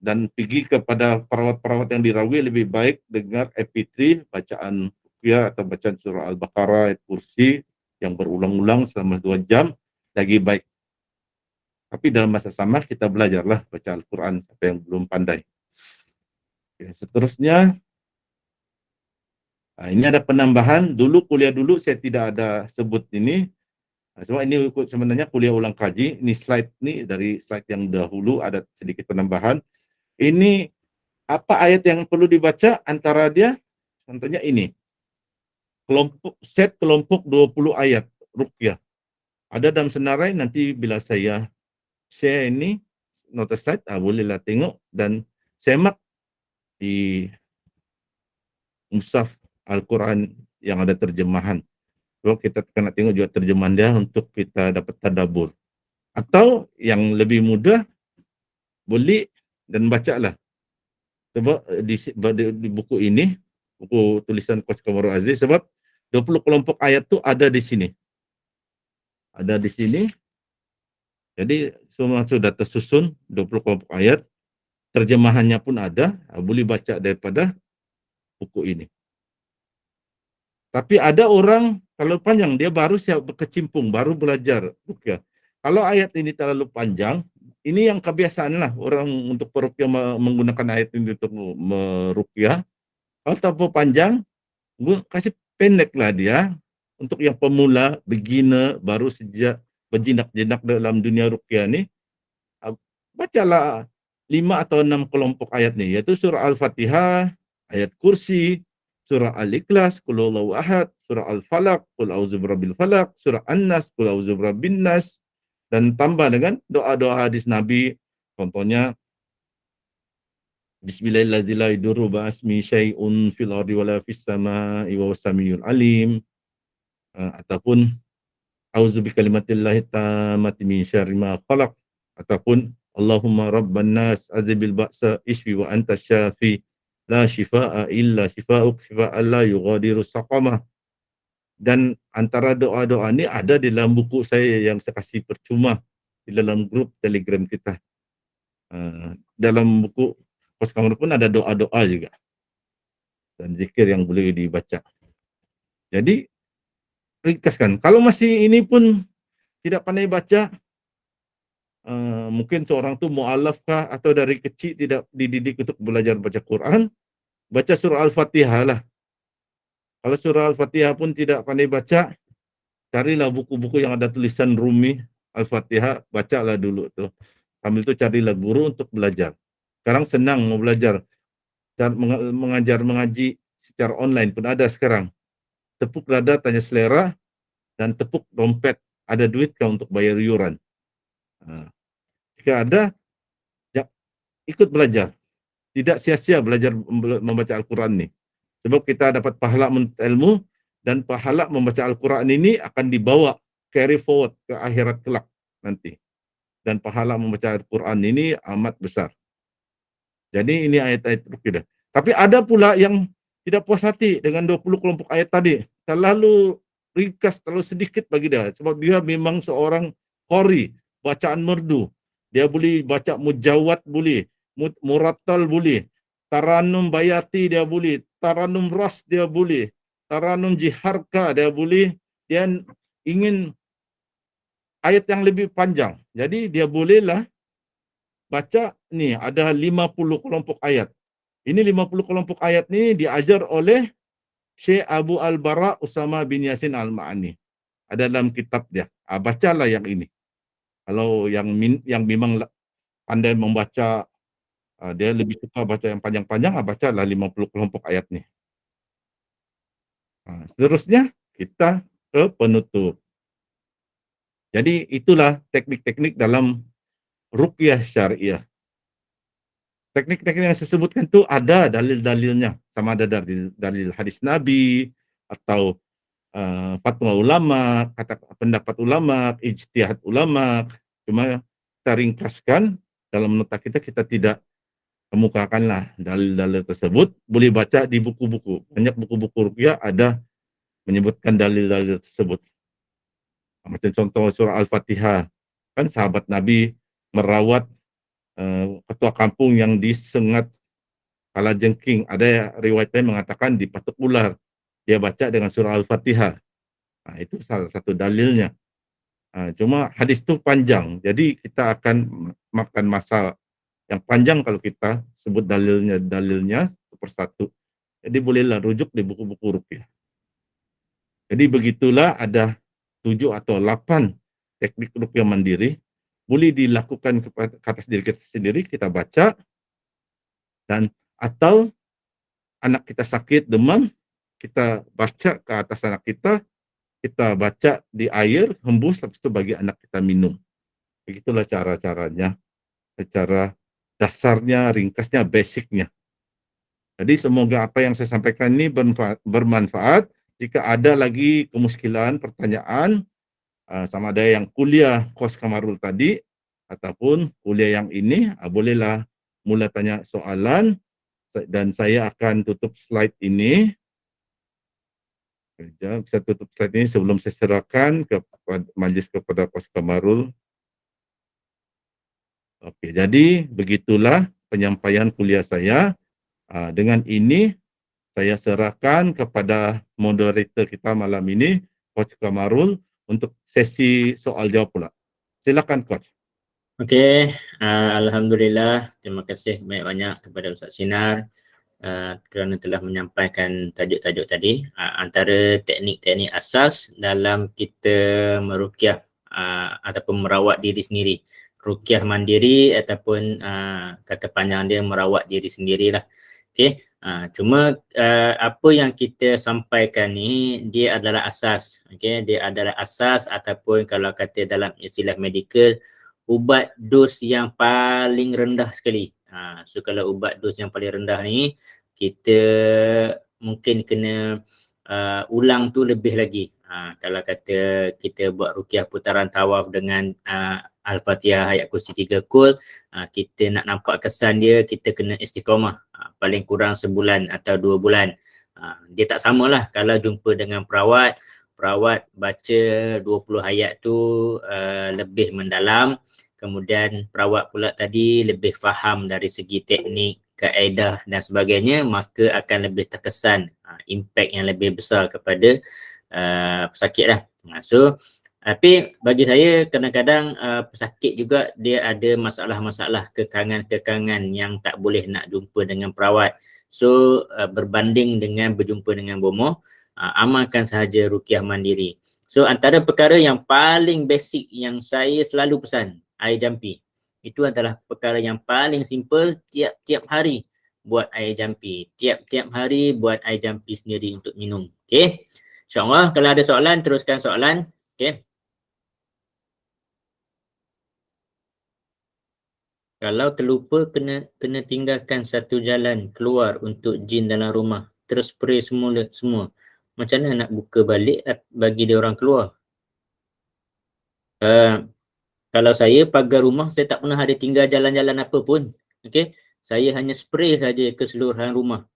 dan pergi kepada perawat-perawat yang dirawi, lebih baik dengar MP3 bacaan ruqyah atau bacaan surah Al-Baqarah, ayat kursi yang berulang-ulang selama 2 jam, lagi baik. Tapi dalam masa sama kita belajarlah baca Al-Quran siapa yang belum pandai. Oke, seterusnya, ini ada penambahan. Dulu kuliah dulu saya tidak ada sebut ini, sebab ini sebenarnya kuliah ulang kaji. Ini slide ni dari slide yang dahulu ada sedikit penambahan. Ini apa ayat yang perlu dibaca, antara dia contohnya ini. Set kelompok 20 ayat ruqyah. Ada dalam senarai, nanti bila saya share ini nota slide, bolehlah tengok dan semak di mushaf Al-Quran yang ada terjemahan. So kita kena tengok juga terjemahan dia untuk kita dapat tadabbur. Atau yang lebih mudah, boleh dan bacalah. Sebab di buku ini, buku tulisan Coach Kamarul Aziz, sebab 20 kelompok ayat tu ada di sini. Ada di sini. Jadi semua sudah tersusun 20 kelompok ayat. Terjemahannya pun ada, boleh baca daripada buku ini. Tapi ada orang kalau panjang, dia baru siap berkecimpung, baru belajar ruqyah. Kalau ayat ini terlalu panjang, ini yang kebiasaan lah orang untuk peruqyah menggunakan ayat ini untuk meruqyah. Kalau terlalu panjang, kasih pendeklah dia. Untuk yang pemula, beginner, baru sejak berjinak-jinak dalam dunia ruqyah ni, bacalah 5 atau 6 kelompok ayat ni, iaitu surah Al-Fatihah, ayat kursi, surah Al-Ikhlas, Qul Huwallahu Ahad, surah Al-Falaq, Qul A'udzu Birabbil Falaq, surah An-Nas, Qul A'udzu Birabbin Nas, dan tambah dengan doa-doa hadis Nabi, contohnya Bismillahirrahmanirrahim, la yadurru ba'asmi syai'un fil ardi wala fis sama'i wa huwas samiul alim, ataupun A'udzu bikalimatillahi tammati min syarri ma khalaq, ataupun Allahumma rabban nas azibil ba'sa ishfi wa anta syafi la shifaa'a illa shifaa'uk shifaa'an la yughadiru saqamah. Dan antara doa-doa ni ada di dalam buku saya yang saya kasih percuma di dalam grup Telegram kita. Dalam buku Coach Kamarul pun ada doa-doa juga dan zikir yang boleh dibaca. Jadi ringkaskan. Kalau masih ini pun tidak pandai baca, mungkin seorang tu mu'alaf kah atau dari kecil tidak dididik untuk belajar baca Quran, baca surah Al-Fatihah lah. Kalau surah Al-Fatihah pun tidak pandai baca, carilah buku-buku yang ada tulisan Rumi Al-Fatihah, bacalah dulu tu. Sambil tu carilah guru untuk belajar. Sekarang senang mau belajar. mengajar mengaji secara online pun ada sekarang. Tepuk dada tanya selera dan tepuk dompet, ada duit kah untuk bayar iuran. Jika ada, ya, ikut belajar. Tidak sia-sia belajar membaca Al-Quran ini. Sebab kita dapat pahala ilmu dan pahala membaca Al-Quran ini akan dibawa carry forward ke akhirat kelak nanti. Dan pahala membaca Al-Quran ini amat besar. Jadi ini ayat-ayat ruqyah. Tapi ada pula yang tidak puas hati dengan 20 kelompok ayat tadi. Terlalu ringkas, terlalu sedikit bagi dia. Sebab dia memang seorang qori, bacaan merdu. Dia boleh baca mujawad boleh, murattal boleh, taranum bayati dia boleh, taranum ras dia boleh, taranum jiharka dia boleh. Dia ingin ayat yang lebih panjang. Jadi dia bolehlah baca ni ada 50 kelompok ayat. Ini 50 kelompok ayat ni diajar oleh Syekh Abu Al-Bara Usama bin Yasin Al-Ma'ani. Ada dalam kitab dia. Bacalah yang ini. Kalau yang memang pandai membaca, dia lebih suka baca yang panjang-panjang, bacalah 50 kelompok ayat ni. Seterusnya kita ke penutup. Jadi itulah teknik-teknik dalam ruqyah syariah. Teknik-teknik yang saya sebutkan itu ada dalil-dalilnya, sama ada dalil hadis Nabi atau fatwa ulama, pendapat ulama, ijtihad ulama. Cuma kita ringkaskan dalam nota kita tidak kemukakanlah dalil-dalil tersebut. Boleh baca di buku-buku. Banyak buku-buku ruqyah ada menyebutkan dalil-dalil tersebut. Macam contoh surah Al-Fatihah, kan sahabat Nabi merawat ketua kampung yang disengat kalajengking. Ada riwayat yang mengatakan dipatuk ular. Dia baca dengan surah Al-Fatihah. Itu salah satu dalilnya. Cuma hadis itu panjang, jadi kita akan makan masa yang panjang kalau kita sebut dalilnya persatu. Jadi bolehlah rujuk di buku-buku ruqyah. Jadi begitulah ada 7 atau 8 teknik ruqyah mandiri. Boleh dilakukan ke atas diri kita sendiri, kita baca, dan atau anak kita sakit demam, kita baca ke atas anak kita baca di air, hembus, habis itu bagi anak kita minum. Begitulah cara-caranya, secara dasarnya, ringkasnya, basicnya. Jadi semoga apa yang saya sampaikan ini bermanfaat. Jika ada lagi kemuskilan, pertanyaan, sama ada yang kuliah Coach Kamarul tadi ataupun kuliah yang ini, bolehlah mula tanya soalan dan saya akan tutup slide ini. Saya tutup slide ini sebelum saya serahkan kepada majlis kepada Coach Kamarul. Oke, jadi begitulah penyampaian kuliah saya. Dengan ini saya serahkan kepada moderator kita malam ini, Coach Kamarul, untuk sesi soal jawab pula. Silakan Coach. Okey, alhamdulillah, terima kasih banyak-banyak kepada Ustaz Sinar kerana telah menyampaikan tajuk-tajuk tadi. Antara teknik-teknik asas dalam kita meruqyah ataupun merawat diri sendiri. Ruqyah mandiri ataupun kata panjang dia merawat diri sendirilah. Okey. Cuma apa yang kita sampaikan ni dia adalah asas. Okey, dia adalah asas ataupun kalau kata dalam istilah medikal, ubat dos yang paling rendah sekali. So kalau ubat dos yang paling rendah ni kita mungkin kena ulang tu lebih lagi. Kalau kata kita buat ruqyah putaran tawaf dengan Al-Fatihah ayat kursi 3 kul, kita nak nampak kesan dia, kita kena istiqamah paling kurang sebulan atau 2 bulan. Dia tak samalah kalau jumpa dengan perawat baca 20 ayat tu lebih mendalam, kemudian perawat pula tadi lebih faham dari segi teknik, kaedah dan sebagainya, maka akan lebih terkesan, impact yang lebih besar kepada pesakit lah. So tapi bagi saya kadang-kadang pesakit juga dia ada masalah-masalah kekangan-kekangan yang tak boleh nak jumpa dengan perawat. So berbanding dengan berjumpa dengan bomoh, amalkan sahaja ruqyah mandiri. So antara perkara yang paling basic yang saya selalu pesan, air jampi. Itu adalah perkara yang paling simple tiap-tiap hari. buat air jampi. Tiap-tiap hari buat air jampi sendiri untuk minum. Okey. InsyaAllah kalau ada soalan, teruskan soalan. Okey. Kalau terlupa kena tinggalkan satu jalan keluar untuk jin dalam rumah. Terus spray semua. Macam mana nak buka balik bagi dia orang keluar? Kalau saya pagar rumah, saya tak pernah ada tinggal jalan-jalan apa pun. Okey. Saya hanya spray saja keseluruhan rumah.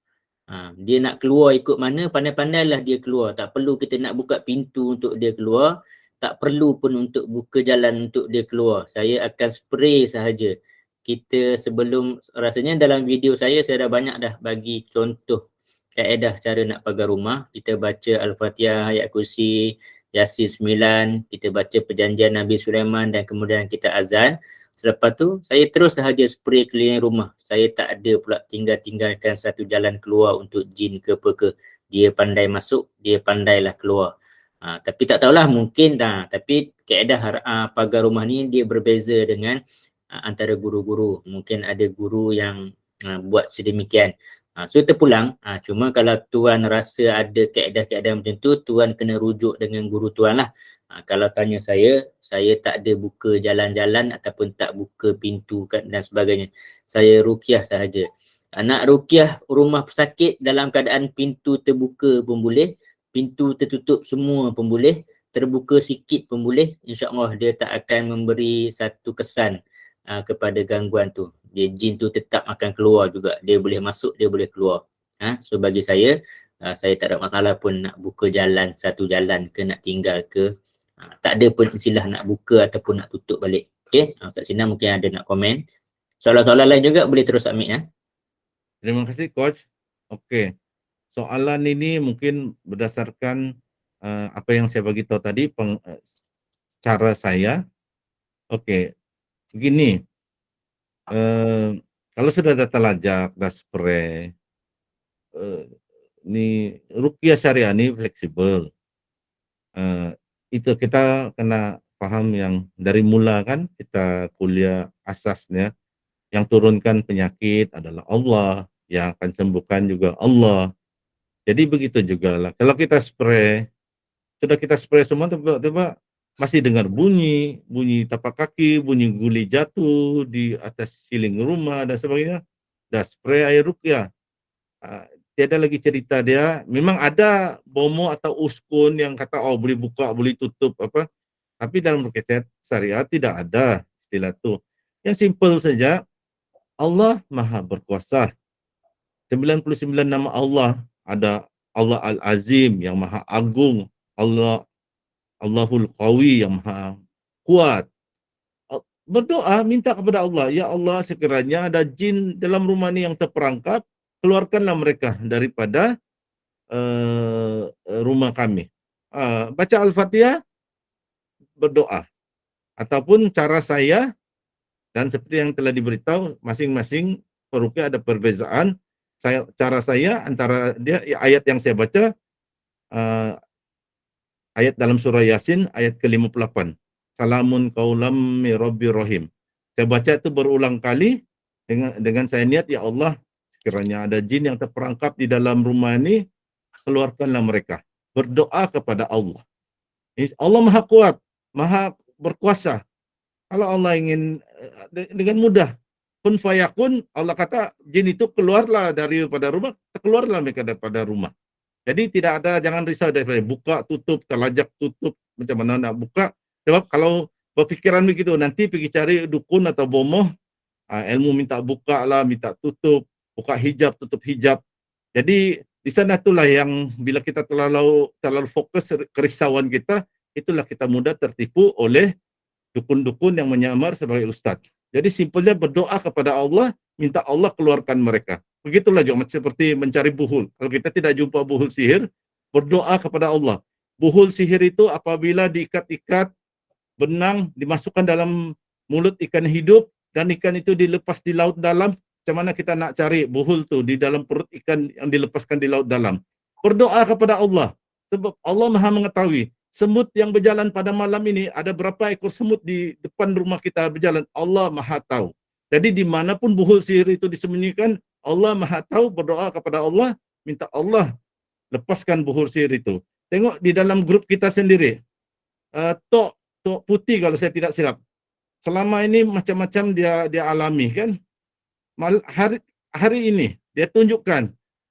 Dia nak keluar ikut mana, pandai-pandailah dia keluar. Tak perlu kita nak buka pintu untuk dia keluar. Tak perlu pun untuk buka jalan untuk dia keluar. Saya akan spray sahaja. Kita sebelum, rasanya dalam video saya dah banyak dah bagi contoh kaedah cara nak pagar rumah. Kita baca Al-Fatihah, ayat kursi, Yasin 9, kita baca perjanjian Nabi Sulaiman dan kemudian kita azan. Selepas tu, saya terus sahaja spray keliling rumah. Saya tak ada pula tinggalkan satu jalan keluar untuk jin ke apa ke. Dia pandai masuk, dia pandailah keluar. Tapi tak tahulah, mungkin tapi kaedah pagar rumah ni dia berbeza dengan antara guru-guru. Mungkin ada guru yang buat sedemikian. So terpulang, cuma kalau tuan rasa ada kaedah-kaedah macam tu, tuan kena rujuk dengan guru tuan lah. Kalau tanya saya tak ada buka jalan-jalan ataupun tak buka pintu dan sebagainya. Saya ruqyah sahaja. Nak ruqyah rumah pesakit dalam keadaan pintu terbuka pun boleh, pintu tertutup semua pun boleh, terbuka sikit pun boleh. InsyaAllah dia tak akan memberi satu kesan kepada gangguan tu. Jin tu tetap akan keluar juga. Dia boleh masuk, dia boleh keluar. So bagi saya tak ada masalah pun nak buka jalan, satu jalan ke nak tinggal ke. Tak ada pun istilah nak buka ataupun nak tutup balik. Okey, kat sini mungkin ada nak komen. Soalan-soalan lain juga boleh terus submit ya. Terima kasih Coach. Okey. Soalan ini mungkin berdasarkan apa yang saya bagi tahu tadi, cara saya. Okey. Begini. Kalau sudah ada telajak, dah spray, ni ruqyah syariah ni fleksibel. Itu kita kena paham yang dari mula kan kita kuliah asasnya, yang turunkan penyakit adalah Allah, yang akan sembuhkan juga Allah. Jadi begitu juga lah. Kalau kita spray, sudah kita spray semua, tiba-tiba masih dengar bunyi tapak kaki, bunyi guli jatuh di atas siling rumah dan sebagainya. Dah spray air ruqyah. Tiada lagi cerita dia. Memang ada bomo atau uskun yang kata boleh buka, boleh tutup apa. Tapi dalam ruqyah syariah tidak ada istilah itu. Yang simple saja, Allah Maha Berkuasa. 99 nama Allah. Ada Allah Al-Azim yang Maha Agung, Allahul Qawi yang Maha Kuat. Berdoa, minta kepada Allah, ya Allah, sekiranya ada jin dalam rumah ni yang terperangkap, keluarkanlah mereka daripada rumah kami. Baca Al-Fatihah, berdoa. Ataupun cara saya, dan seperti yang telah diberitahu, masing-masing peruqyah ada perbezaan. Cara saya antara dia ayat yang saya baca, ayat dalam surah Yasin ayat ke-58. Salamun qaulam mir rabbir rahim. Saya baca itu berulang kali dengan saya niat, ya Allah, sekiranya ada jin yang terperangkap di dalam rumah ini, keluarkanlah mereka. Berdoa kepada Allah. Allah Maha Kuat, Maha Berkuasa. Kalau Allah ingin dengan mudah, kun fayakun, Allah kata jin itu keluarlah daripada rumah, keluarlah mereka daripada rumah. Jadi tidak ada, jangan risau dari buka, tutup, telajak, tutup, macam mana nak buka. Sebab kalau berpikiran begitu, nanti pergi cari dukun atau bomoh, ilmu minta buka lah, minta tutup, buka hijab, tutup hijab. Jadi di sana itulah yang bila kita terlalu fokus kerisauan kita, itulah kita mudah tertipu oleh dukun-dukun yang menyamar sebagai ustaz. Jadi simpelnya berdoa kepada Allah, minta Allah keluarkan mereka. Begitulah juga seperti mencari buhul. Kalau kita tidak jumpa buhul sihir, berdoa kepada Allah. Buhul sihir itu apabila diikat-ikat benang, dimasukkan dalam mulut ikan hidup, dan ikan itu dilepas di laut dalam. Macam mana kita nak cari buhul tu di dalam perut ikan yang dilepaskan di laut dalam? Berdoa kepada Allah. Sebab Allah Maha mengetahui. Semut yang berjalan pada malam ini, ada berapa ekor semut di depan rumah kita berjalan, Allah Maha tahu. Jadi dimanapun buhul sihir itu disembunyikan, Allah Maha tahu, berdoa kepada Allah, minta Allah lepaskan buhur sihir itu. Tengok di dalam grup kita sendiri, Tok Putih kalau saya tidak silap, selama ini macam-macam dia alami kan. Hari ini dia tunjukkan,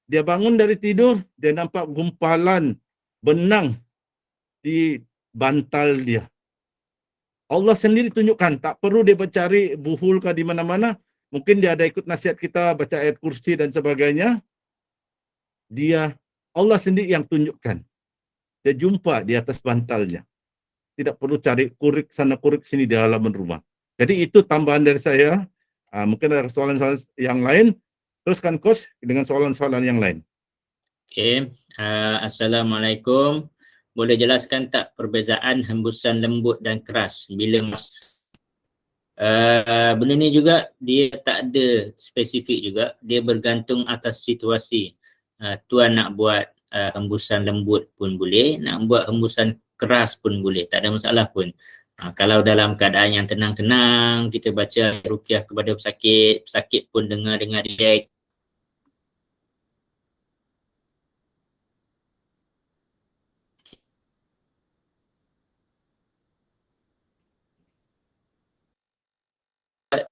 dia bangun dari tidur, dia nampak gumpalan benang di bantal dia. Allah sendiri tunjukkan, tak perlu dia mencari buhul ke di mana-mana. Mungkin dia ada ikut nasihat kita, baca ayat kursi dan sebagainya. Allah sendiri yang tunjukkan. Dia jumpa di atas bantalnya. Tidak perlu cari kurik sana kurik sini di halaman rumah. Jadi itu tambahan dari saya. Mungkin ada soalan-soalan yang lain. Teruskan Coach dengan soalan-soalan yang lain. Okey, Assalamualaikum. Boleh jelaskan tak perbezaan hembusan lembut dan keras bila benda ni juga dia tak ada spesifik juga, dia bergantung atas situasi. Tuan nak buat hembusan lembut pun boleh, nak buat hembusan keras pun boleh, tak ada masalah pun. Kalau dalam keadaan yang tenang-tenang, kita baca ruqyah kepada pesakit, pesakit pun dengar dengan relax.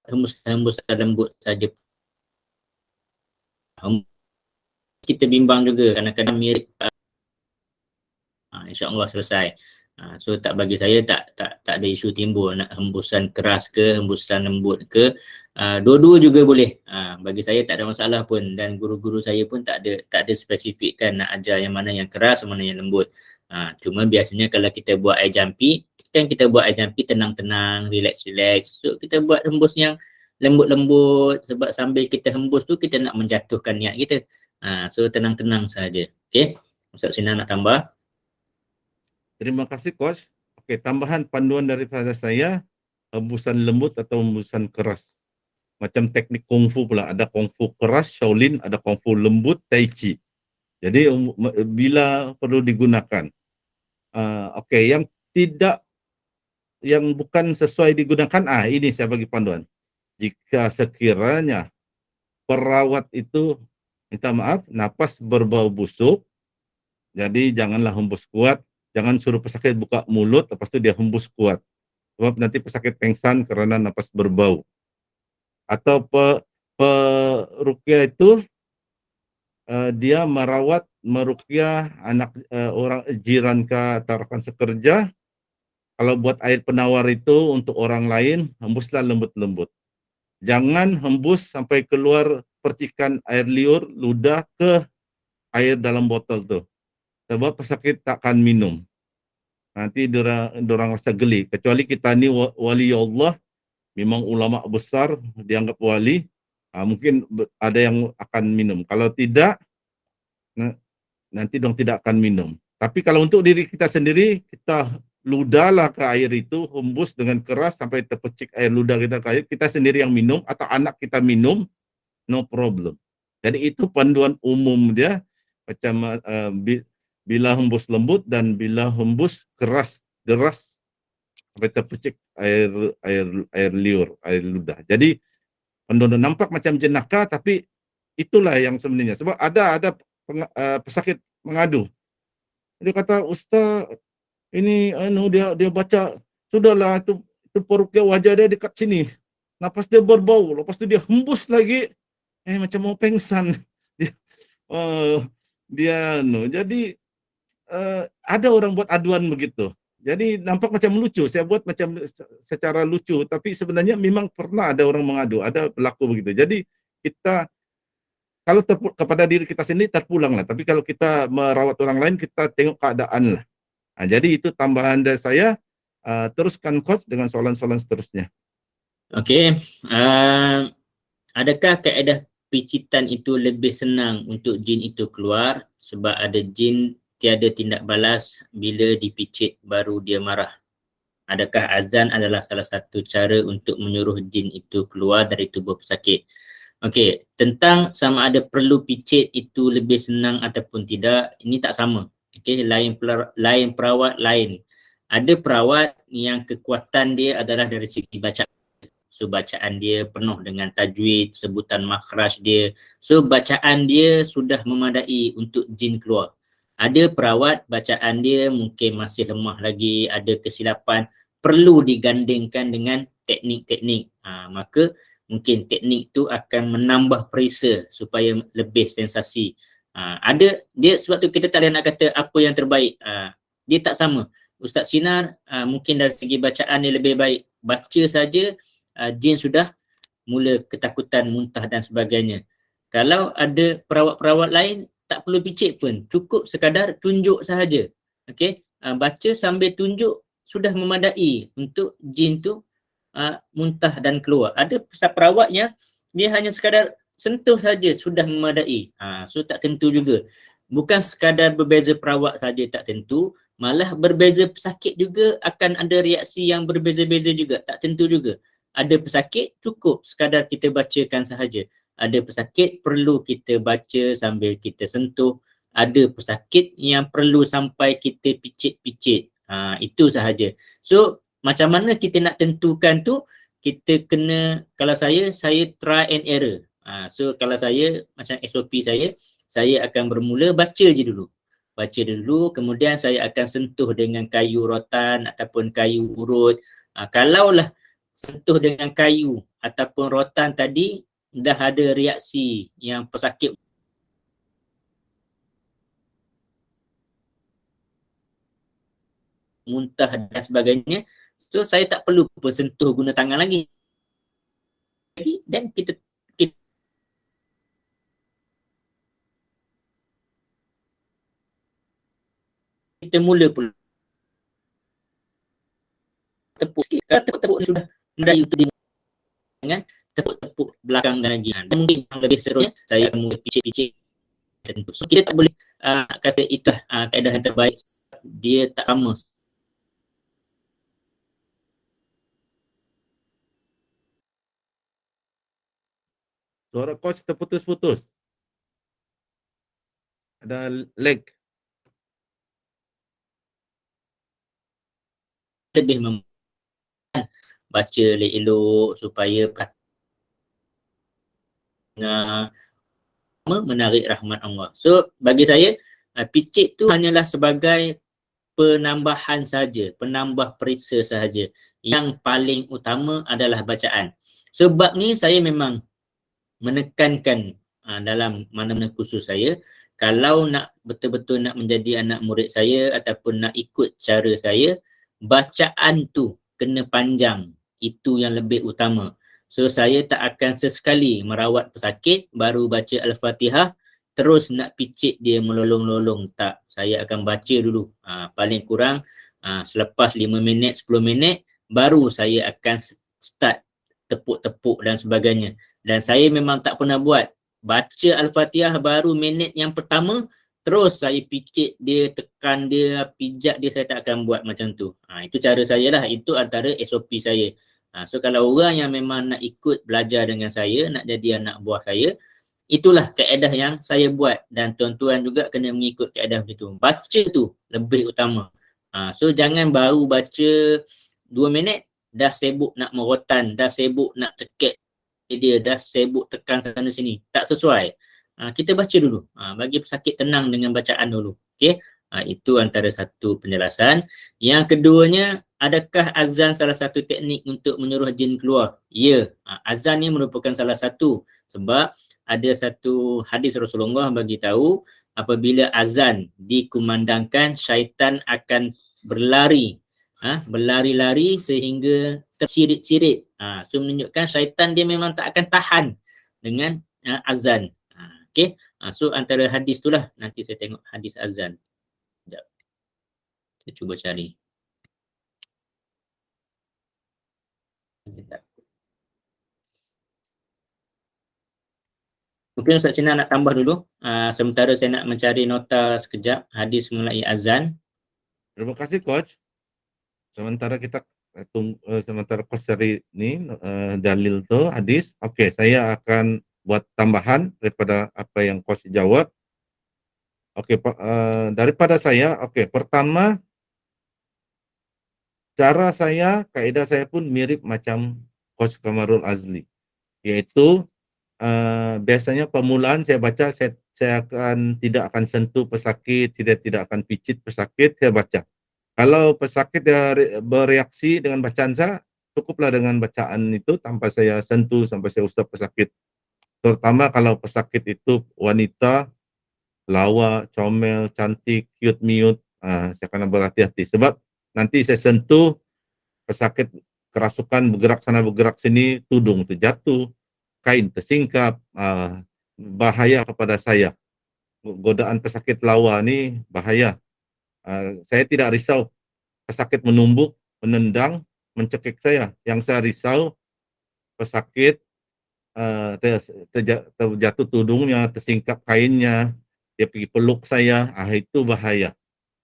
Hembusan lembut saja. Kita bimbang juga, kadang-kadang mirip, insya-Allah selesai. So tak, bagi saya tak ada isu timbul nak hembusan keras ke hembusan lembut ke, dua-dua juga boleh. Bagi saya tak ada masalah pun, dan guru-guru saya pun tak ada spesifik kan nak ajar yang mana yang keras, yang mana yang lembut. Cuma biasanya kalau kita buat air jampi, kita buat air jampi tenang-tenang, relax. So kita buat hembus yang lembut-lembut, sebab sambil kita hembus tu kita nak menjatuhkan niat kita. So tenang-tenang saja. Okey, Ustaz Sinar nak tambah? Terima kasih Coach. Oke, tambahan panduan daripada saya, hembusan lembut atau hembusan keras. Macam teknik kungfu pula, ada kungfu keras Shaolin, ada kungfu lembut Tai Chi. Jadi bila perlu digunakan. Oke, yang bukan sesuai digunakan, ini saya bagi panduan. Jika sekiranya perawat itu minta maaf, napas berbau busuk, jadi janganlah hembus kuat. Jangan suruh pesakit buka mulut, lepas itu dia hembus kuat. Sebab nanti pesakit pengsan karena napas berbau. Atau peruqyah itu dia meruqyah anak orang jiran ke atau rekan sekerja. Kalau buat air penawar itu untuk orang lain, hembuslah lembut-lembut. Jangan hembus sampai keluar percikan air liur, ludah ke air dalam botol tuh. Sebab pesakit tak akan minum. Nanti dorang rasa geli. Kecuali kita ni wali Allah, memang ulama besar, dianggap wali, mungkin ada yang akan minum. Kalau tidak, nanti dong tidak akan minum. Tapi kalau untuk diri kita sendiri, kita ludahlah ke air itu, hembus dengan keras sampai terpecik air ludah kita ke air, kita sendiri yang minum atau anak kita minum, no problem. Jadi itu panduan umum dia, macam bila hembus lembut dan bila hembus keras, deras sampai terpecik air liur, air ludah. Jadi panduan nampak macam jenaka, tapi itulah yang sebenarnya. Sebab ada pesakit mengadu. Dia kata, Ustaz, ini dia baca, sudahlah itu peruqyah wajah dia dekat sini. Napas dia berbau, lepas itu dia hembus lagi, macam mau pengsan. Jadi ada orang buat aduan begitu. Jadi nampak macam lucu, saya buat macam secara lucu, tapi sebenarnya memang pernah ada orang mengadu, ada berlaku begitu. Jadi kita kalau kepada diri kita sendiri terpulanglah, tapi kalau kita merawat orang lain, kita tengok keadaan lah. Jadi itu tambahan dari saya. Teruskan Coach dengan soalan-soalan seterusnya. Okey, adakah kaedah picitan itu lebih senang untuk jin itu keluar sebab ada jin tiada tindak balas bila dipicit baru dia marah? Adakah azan adalah salah satu cara untuk menyuruh jin itu keluar dari tubuh pesakit? Okey, tentang sama ada perlu picit itu lebih senang ataupun tidak, ini tak sama. Okey, lain perawat lain. Ada perawat yang kekuatan dia adalah dari segi bacaan. So bacaan dia penuh dengan tajwid, sebutan makhraj dia. So bacaan dia sudah memadai untuk jin keluar. Ada perawat bacaan dia mungkin masih lemah lagi, ada kesilapan, perlu digandingkan dengan teknik-teknik. Maka mungkin teknik tu akan menambah perisa supaya lebih sensasi. Ada dia, sebab tu kita tak boleh nak kata apa yang terbaik. Dia tak sama. Ustaz Sinar mungkin dari segi bacaan dia lebih baik. Baca saja jin sudah mula ketakutan, muntah dan sebagainya. Kalau ada perawat-perawat lain tak perlu picit pun, cukup sekadar tunjuk sahaja. Okey, baca sambil tunjuk sudah memadai untuk jin tu muntah dan keluar. Ada perawat yang dia hanya sekadar sentuh saja sudah memadai. So tak tentu juga. Bukan sekadar berbeza perawat saja tak tentu, malah berbeza pesakit juga akan ada reaksi yang berbeza-beza juga, tak tentu juga. Ada pesakit cukup sekadar kita bacakan sahaja. Ada pesakit perlu kita baca sambil kita sentuh. Ada pesakit yang perlu sampai kita picit-picit. Itu sahaja. So macam mana kita nak tentukan tu, kita kena, kalau saya try and error. So kalau saya, macam SOP saya akan bermula baca je dulu. Baca dulu, kemudian saya akan sentuh dengan kayu rotan ataupun kayu urut. Kalaulah sentuh dengan kayu ataupun rotan tadi dah ada reaksi yang pesakit muntah dan sebagainya, so saya tak perlu pun sentuh guna tangan lagi. Dan kita mula pula tepuk sikit. Kalau tepuk-tepuk sudah memadai untuk dengan tepuk-tepuk belakang dan lagi. Dan mungkin yang lebih seterusnya saya akan mula picit-picit. So kita tak boleh kata itu kaedah yang terbaik. Dia tak sama. Suara coach terputus-putus. Ada lag. Lebih baca elok-elok supaya menarik rahmat Allah. So bagi saya picit tu hanyalah sebagai penambahan saja, penambah perisa sahaja. Yang paling utama adalah bacaan. Sebab ni saya memang menekankan dalam mana-mana kursus saya, kalau nak betul-betul nak menjadi anak murid saya ataupun nak ikut cara saya, bacaan tu kena panjang. Itu yang lebih utama. So saya tak akan sesekali merawat pesakit baru baca Al-Fatihah terus nak picit dia melolong-lolong. Tak, saya akan baca dulu. Paling kurang selepas 5 minit, 10 minit baru saya akan start tepuk-tepuk dan sebagainya. Dan saya memang tak pernah buat. Baca Al-Fatihah baru minit yang pertama, terus saya picit dia, tekan dia, pijak dia, saya tak akan buat macam tu. Itu cara saya lah. Itu antara SOP saya. So kalau orang yang memang nak ikut belajar dengan saya, nak jadi anak buah saya, itulah kaedah yang saya buat. Dan tuan-tuan juga kena mengikut kaedah itu. Baca tu lebih utama. So jangan baru baca 2 minit, dah sibuk nak merotan, dah sibuk nak cekik dia, dah sibuk tekan sana sini. Tak sesuai. Kita baca dulu. Bagi pesakit tenang dengan bacaan dulu. Okey. Itu antara satu penjelasan. Yang keduanya, adakah azan salah satu teknik untuk menyuruh jin keluar? Ya, azan ni merupakan salah satu. Sebab ada satu hadis Rasulullah bagi tahu apabila azan dikumandangkan, syaitan akan berlari. Berlari-lari sehingga tercirit-cirit. So menunjukkan syaitan dia memang tak akan tahan dengan azan. Okey. So antara hadis itulah, nanti saya tengok hadis azan. Sekejap. Saya cuba cari. Sekejap. Mungkin Ustaz Cina nak tambah dulu. Sementara saya nak mencari nota sekejap hadis mengenai azan. Terima kasih coach. Sementara kita sementara coach cari ni dalil tu hadis. Okey, saya akan buat tambahan daripada apa yang coach jawab. Okey, daripada saya, okey, pertama cara saya, kaedah saya pun mirip macam Coach Kamarul Azli, yaitu biasanya permulaan saya baca, saya tidak akan sentuh pesakit, tidak akan picit pesakit, saya baca. Kalau pesakit bereaksi dengan bacaan saya, cukuplah dengan bacaan itu tanpa saya sentuh, sampai saya usap pesakit. Terutama kalau pesakit itu wanita, lawa, comel, cantik, cute, miut, saya akan berhati-hati. Sebab nanti saya sentuh pesakit kerasukan, bergerak sana bergerak sini, tudung terjatuh, kain tersingkap, bahaya kepada saya. Godaan pesakit lawa ini bahaya. Saya tidak risau pesakit menumbuk, menendang, mencekik saya. Yang saya risau pesakit terjatuh tudungnya, tersingkap kainnya, dia pergi peluk saya, itu bahaya.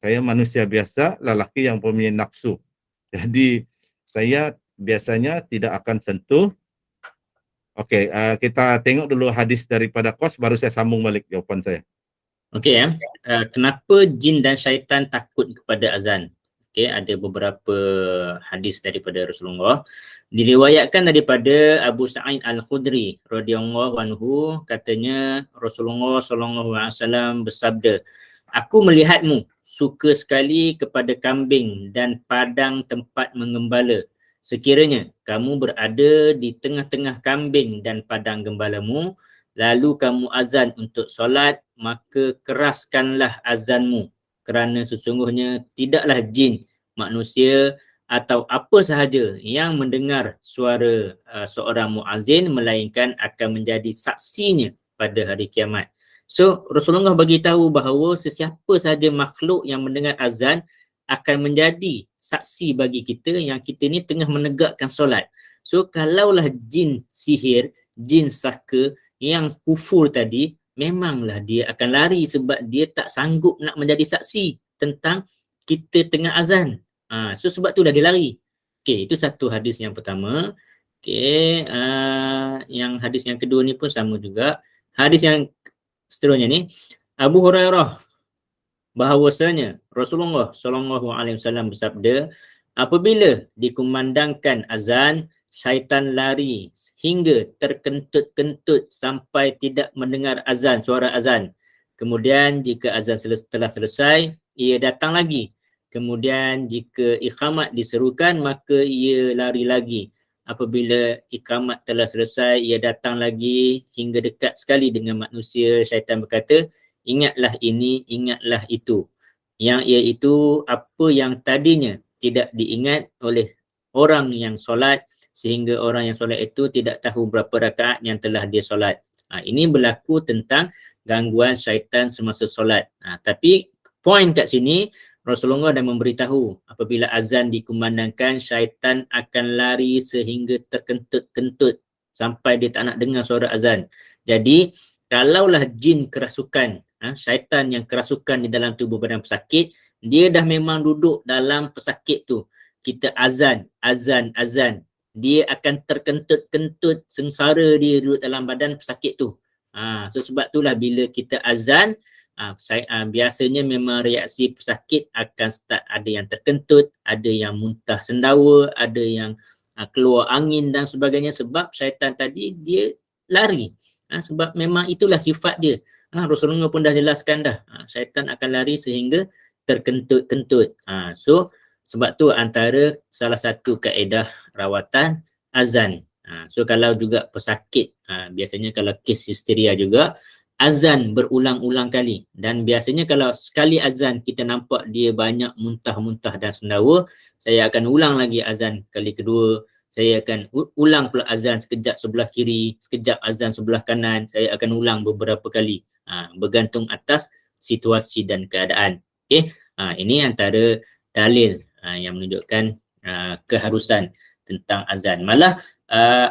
Saya manusia biasa, lelaki yang punya nafsu. Jadi saya biasanya tidak akan sentuh. Oke, kita tengok dulu hadis daripada Coach, baru saya sambung balik jawaban saya. Okey ya. Kenapa jin dan syaitan takut kepada azan? Okey, ada beberapa hadis daripada Rasulullah. Diriwayatkan daripada Abu Sa'id Al-Khudri radhiyallahu anhu, katanya Rasulullah sallallahu alaihi wasallam bersabda, "Aku melihatmu suka sekali kepada kambing dan padang tempat mengembala. Sekiranya kamu berada di tengah-tengah kambing dan padang gembalamu, lalu kamu azan untuk solat, maka keraskanlah azanmu, kerana sesungguhnya tidaklah jin, manusia atau apa sahaja yang mendengar suara seorang muazzin melainkan akan menjadi saksinya pada hari kiamat." So Rasulullah bagi tahu bahawa sesiapa sahaja makhluk yang mendengar azan akan menjadi saksi bagi kita yang kita ni tengah menegakkan solat. So kalaulah jin sihir, jin saka yang kufur tadi, memanglah dia akan lari sebab dia tak sanggup nak menjadi saksi tentang kita tengah azan. So sebab tu dah dia lari. Okey, itu satu hadis yang pertama. Okey, yang hadis yang kedua ni pun sama juga. Hadis yang seterusnya ni, Abu Hurairah bahawasanya Rasulullah SAW bersabda, apabila dikumandangkan azan, syaitan lari hingga terkentut-kentut sampai tidak mendengar azan, suara azan. Kemudian jika azan telah selesai, ia datang lagi. Kemudian jika iqamat diserukan, maka ia lari lagi. Apabila iqamat telah selesai, ia datang lagi hingga dekat sekali dengan manusia. Syaitan berkata, ingatlah ini, ingatlah itu. Yang iaitu apa yang tadinya tidak diingat oleh orang yang solat, sehingga orang yang solat itu tidak tahu berapa rakaat yang telah dia solat. Ini berlaku tentang gangguan syaitan semasa solat. Tapi poin kat sini, Rasulullah dah memberitahu apabila azan dikumandangkan, syaitan akan lari sehingga terkentut-kentut sampai dia tak nak dengar suara azan. Jadi kalaulah jin kerasukan, syaitan yang kerasukan di dalam tubuh badan pesakit, dia dah memang duduk dalam pesakit tu. Kita azan, dia akan terkentut-kentut, sengsara dia duduk dalam badan pesakit tu. So sebab itulah bila kita azan, biasanya memang reaksi pesakit akan start, ada yang terkentut, ada yang muntah sendawa, ada yang keluar angin dan sebagainya, sebab syaitan tadi dia lari. Sebab memang itulah sifat dia. Rasulullah pun dah jelaskan dah, syaitan akan lari sehingga terkentut-kentut. So sebab tu antara salah satu kaedah rawatan azan. So kalau juga pesakit, biasanya kalau kes histeria juga, azan berulang-ulang kali, dan biasanya kalau sekali azan kita nampak dia banyak muntah-muntah dan sendawa, saya akan ulang lagi azan kali kedua, saya akan ulang pula azan sekejap sebelah kiri, sekejap azan sebelah kanan, saya akan ulang beberapa kali, bergantung atas situasi dan keadaan. Okey, ini antara dalil yang menunjukkan keharusan tentang azan. Malah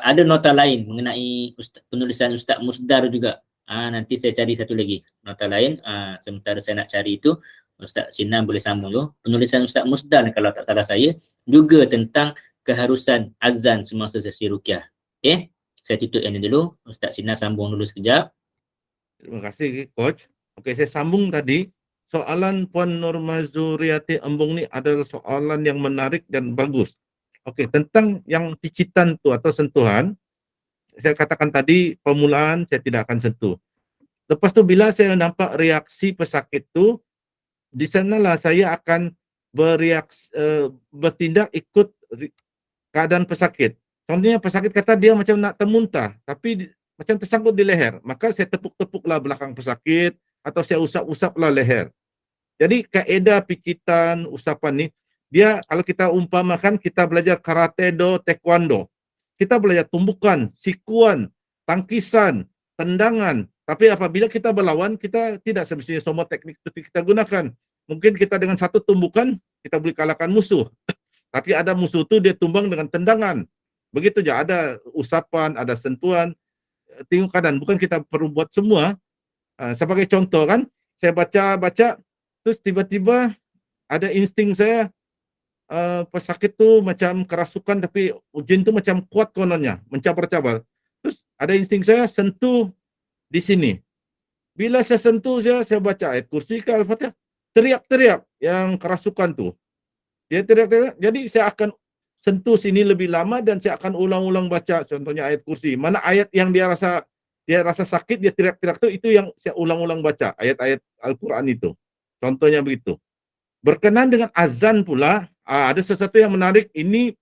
ada nota lain mengenai penulisan Ustaz Musdar juga. Nanti saya cari satu lagi nota lain, sementara saya nak cari itu, Ustaz Sinan boleh sambung dulu. Penulisan Ustaz Musdar kalau tak salah saya juga tentang keharusan azan semasa sesi ruqyah. Okey, saya tutup yang ini dulu. Ustaz Sinan sambung dulu sekejap. Terima kasih Coach. Okey, saya sambung tadi. Soalan Puan Nurmazuriati Embung ni adalah soalan yang menarik dan bagus. Okey, tentang yang picitan tu atau sentuhan, saya katakan tadi permulaan saya tidak akan sentuh. Lepas tu bila saya nampak reaksi pesakit tu, di sanalah saya akan bertindak ikut keadaan pesakit. Contohnya pesakit kata dia macam nak termuntah, tapi macam tersangkut di leher, maka saya tepuk-tepuklah belakang pesakit atau saya usap-usaplah leher. Jadi kaedah picitan, usapan ni, dia kalau kita umpamakan kita belajar karate do, taekwondo. Kita belajar tumbukan, sikuan, tangkisan, tendangan. Tapi apabila kita berlawan, kita tidak semestinya semua teknik itu kita gunakan. Mungkin kita dengan satu tumbukan, kita boleh kalahkan musuh. Tapi ada musuh tu dia tumbang dengan tendangan. Begitu je, ada usapan, ada sentuhan, tengok keadaan. Bukan kita perlu buat semua. Sebagai contoh kan, saya baca-baca, terus tiba-tiba ada insting saya, pesakit tu macam kerasukan tapi jin tu macam kuat kononnya, mencabar-cabar. Terus ada insting saya sentuh di sini. Bila saya sentuh, saya baca ayat kursi ke Al-Fatihah, teriak-teriak yang kerasukan tu. Dia teriak-teriak, jadi saya akan sentuh sini lebih lama dan saya akan ulang-ulang baca contohnya ayat kursi. Mana ayat yang dia rasa sakit, dia teriak-teriak itu yang saya ulang-ulang baca, ayat-ayat Al-Quran itu. Contohnya begitu. Berkenaan dengan azan pula, ada sesuatu yang menarik. Ini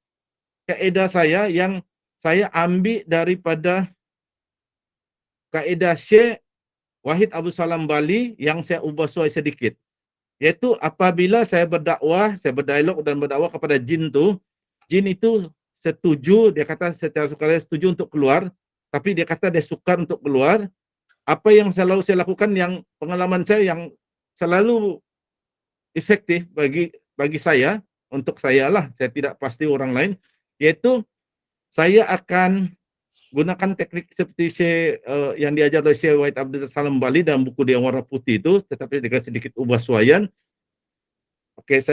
kaedah saya yang saya ambil daripada kaedah Syekh Wahid Abdul Salam Bali yang saya ubah suai sedikit. Yaitu apabila saya berdakwah, saya berdialog dan berdakwah kepada jin itu setuju, dia kata secara sukarela setuju untuk keluar, tapi dia kata dia sukar untuk keluar. Apa yang selalu saya lakukan, yang pengalaman saya yang selalu efektif bagi saya, untuk saya lah, saya tidak pasti orang lain, yaitu saya akan gunakan teknik seperti yang diajar oleh Syekh Wahid Abdul Salam Bali dalam buku dia warna putih itu, tetapi dengan sedikit ubah suaian. Okey,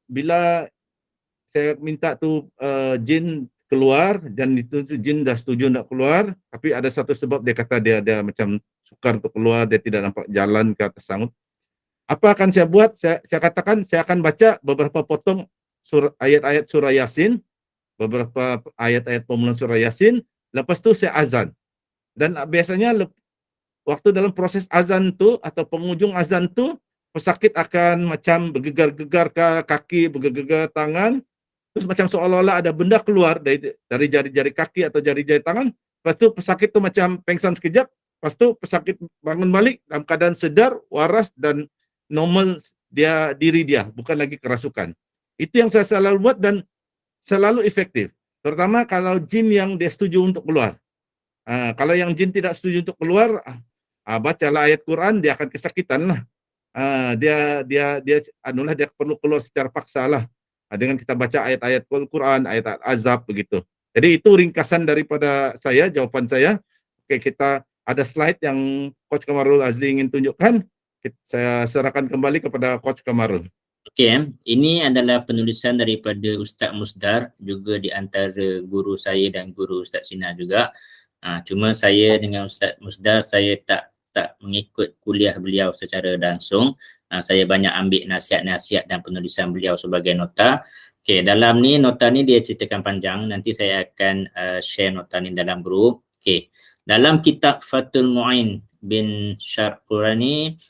bila saya minta tu jin keluar dan itu jin dah setuju nak keluar, tapi ada satu sebab dia kata dia macam sukar untuk keluar, dia tidak nampak jalan ke atas sanggut. Apa akan saya buat? Saya katakan saya akan baca beberapa potong ayat-ayat surah Yasin, beberapa ayat-ayat pemulaan surah Yasin, lepas tu saya azan. Dan biasanya waktu dalam proses azan tu atau penghujung azan tu, pesakit akan macam bergegar-gegar kaki, bergegar-gegar tangan, terus macam seolah-olah ada benda keluar dari jari-jari kaki atau jari-jari tangan. Lepas tu pesakit tu macam pengsan sekejap, lepas tu pesakit bangun balik dalam keadaan sedar, waras dan normal diri dia, bukan lagi kerasukan. Itu yang saya selalu buat dan selalu efektif. Terutama kalau jin yang dia setuju untuk keluar. Kalau yang jin tidak setuju untuk keluar, bacalah ayat Quran, dia akan kesakitan lah. Dia perlu keluar secara paksa lah. Dengan kita baca ayat-ayat Quran, ayat azab begitu. Jadi itu ringkasan daripada saya, jawapan saya. Oke, kita ada slide yang Coach Kamarul Azli ingin tunjukkan. Saya serahkan kembali kepada Coach Kamarul. Okey, ini adalah penulisan daripada Ustaz Musdar, juga di antara guru saya dan guru Ustaz Sinar juga. Cuma saya dengan Ustaz Musdar, saya tak mengikut kuliah beliau secara langsung. Saya banyak ambil nasihat-nasihat dan penulisan beliau sebagai nota. Okey, dalam ni nota ni dia ceritakan panjang, nanti saya akan share nota ni dalam grup. Okey, dalam kitab Fathul Mu'in bin Syarh Qurani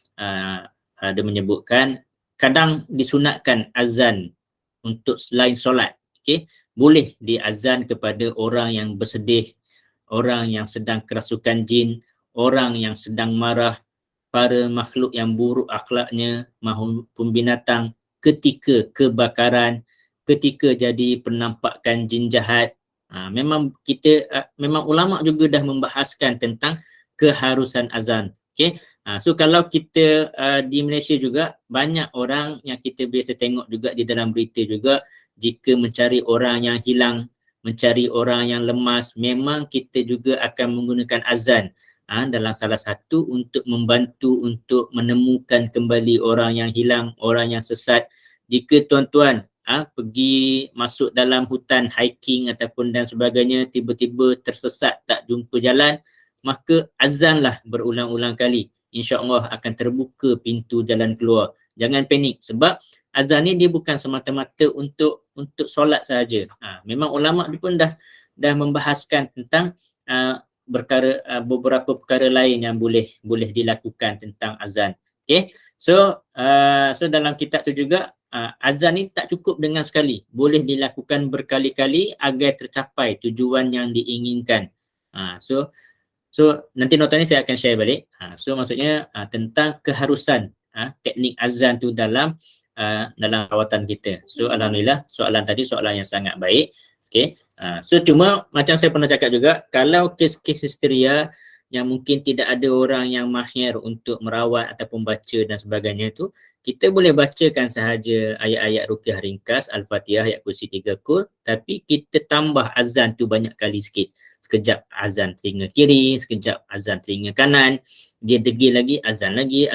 ada menyebutkan kadang disunatkan azan untuk selain solat. Okey, boleh diazan kepada orang yang bersedih, orang yang sedang kerasukan jin, orang yang sedang marah, para makhluk yang buruk akhlaknya maupun binatang, ketika kebakaran, ketika jadi penampakan jin jahat. Memang ulama juga dah membahaskan tentang keharusan azan. Okey. So kalau kita di Malaysia juga, banyak orang yang kita biasa tengok juga di dalam berita juga, jika mencari orang yang hilang, mencari orang yang lemas, memang kita juga akan menggunakan azan dalam salah satu untuk membantu untuk menemukan kembali orang yang hilang, orang yang sesat. Jika tuan-tuan pergi masuk dalam hutan hiking ataupun dan sebagainya, tiba-tiba tersesat tak jumpa jalan, maka azanlah berulang-ulang kali. InsyaAllah akan terbuka pintu jalan keluar. Jangan panik sebab azan ni dia bukan semata-mata untuk solat sahaja. Memang ulama pun dah membahaskan tentang beberapa perkara lain yang boleh dilakukan tentang azan. Okey. So dalam kitab tu juga azan ni tak cukup dengan sekali, boleh dilakukan berkali-kali agar tercapai tujuan yang diinginkan. So nanti nota ni saya akan share balik. So maksudnya tentang keharusan teknik azan tu dalam rawatan kita. So alhamdulillah soalan tadi soalan yang sangat baik. Okey. So cuma macam saya pernah cakap juga, kalau kes-kes histeria yang mungkin tidak ada orang yang mahir untuk merawat ataupun baca dan sebagainya tu, kita boleh bacakan sahaja ayat-ayat ruqyah ringkas, Al-Fatihah, ayat kursi 3 kul, tapi kita tambah azan tu banyak kali sikit. Sekejap azan telinga kiri, sekejap azan telinga kanan, dia degil lagi, azan lagi,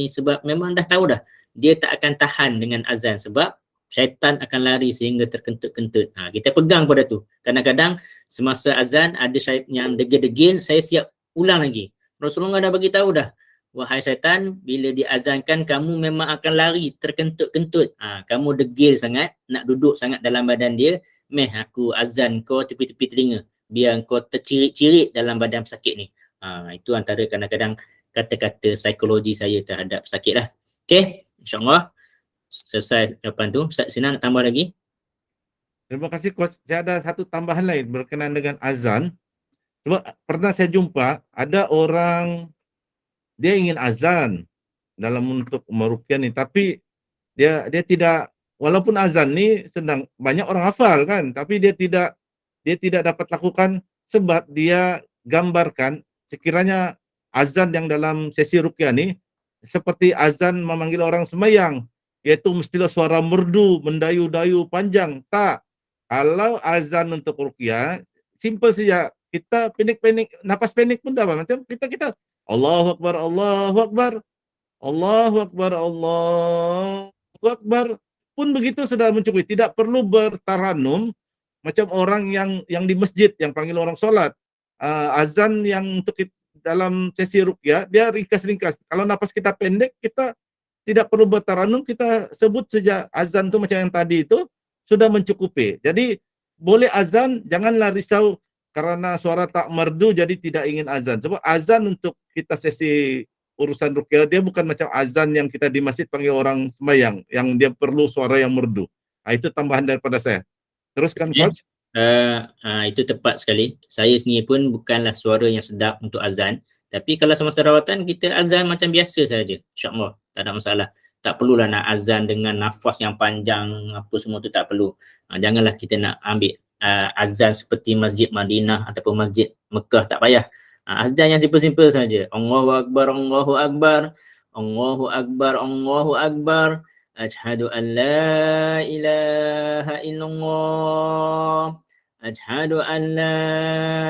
sebab memang dah tahu dah dia tak akan tahan dengan azan sebab syaitan akan lari sehingga terkentut-kentut. Kita pegang pada tu. Kadang-kadang semasa azan ada syaitan yang degil-degil, saya siap ulang lagi. Rasulullah dah bagi tahu dah, wahai syaitan, bila diazankan kamu memang akan lari terkentut-kentut. Kamu degil sangat, nak duduk sangat dalam badan dia, meh aku azan kau tepi-tepi telinga, biar kau tercirit-cirit dalam badan sakit ni. Itu antara kadang-kadang kata-kata psikologi saya terhadap sakit lah. Okay, insyaAllah selesai jawapan tu. Ustaz Sinar nak tambah lagi? Terima kasih Coach. Saya ada satu tambahan lain berkenaan dengan azan. Sebab pernah saya jumpa ada orang dia ingin azan dalam untuk meruqyah ni, tapi dia tidak, walaupun azan ni senang, banyak orang hafal kan, tapi dia tidak dapat lakukan sebab dia gambarkan sekiranya azan yang dalam sesi ruqyah ni seperti azan memanggil orang sembahyang, iaitu mestilah suara merdu, mendayu-dayu panjang. Tak. Kalau azan untuk ruqyah simple saja. Kita pendek-pendek, napas pendek pun tak apa. Macam kita Allahu Akbar, Allahu Akbar, Allahu Akbar, Allahu Akbar pun begitu sudah mencukupi. Tidak perlu bertaranum macam orang yang di masjid yang panggil orang solat. Azan yang untuk dalam sesi ruqyah dia ringkas-ringkas. Kalau napas kita pendek, kita tidak perlu bertaranum, kita sebut saja azan tu macam yang tadi itu sudah mencukupi. Jadi boleh azan, janganlah risau karena suara tak merdu jadi tidak ingin azan. Sebab azan untuk kita sesi urusan ruqyah dia bukan macam azan yang kita di masjid panggil orang sembahyang yang dia perlu suara yang merdu. Itu tambahan daripada saya. Teruskan Coach. Itu tepat sekali. Saya sendiri pun bukanlah suara yang sedap untuk azan, tapi kalau semasa rawatan kita azan macam biasa saja. InsyaAllah tak ada masalah. Tak perlulah nak azan dengan nafas yang panjang apa semua tu, tak perlu. Janganlah kita nak ambil azan seperti Masjid Madinah ataupun Masjid Mekah, tak payah. Azan yang simple-simple saja. Allahu Akbar, Allahu Akbar, Allahu Akbar, Allahu Akbar, Ashhadu an la ilaha illallah, Ashhadu an la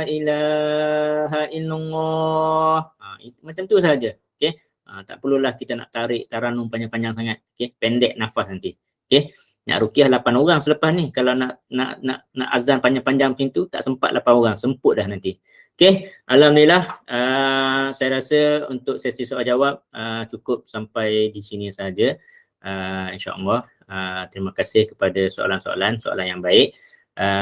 ilaha illallah. Macam tu saja. Okey. Tak perlulah kita nak tarik taranum panjang-panjang sangat. Okey, pendek nafas nanti. Okey. Nak ruqyah 8 orang selepas ni, kalau nak azan panjang-panjang macam tu tak sempat 8 orang, semput dah nanti. Okey, alhamdulillah saya rasa untuk sesi soal jawab cukup sampai di sini saja. InsyaAllah terima kasih kepada soalan yang baik.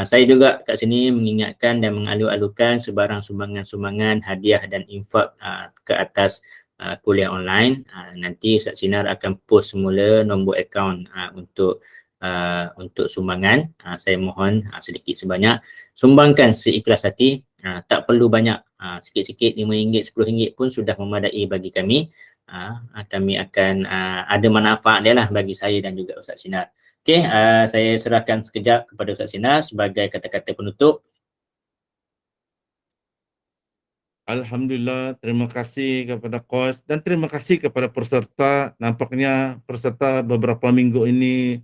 Saya juga kat sini mengingatkan dan mengalu-alukan sebarang sumbangan-sumbangan, hadiah dan infak ke atas kuliah online. Nanti Ustaz Sinar akan post semula nombor akaun untuk sumbangan. Saya mohon sedikit sebanyak sumbangkan seikhlas hati, tak perlu banyak, sikit-sikit RM5, RM10 pun sudah memadai bagi kami. Kami akan ada manfaat dia lah bagi saya dan juga Ustaz Sinar. Okey, saya serahkan sekejap kepada Ustaz Sinar sebagai kata-kata penutup. Alhamdulillah, terima kasih kepada Coach dan terima kasih kepada peserta. Nampaknya peserta beberapa minggu ini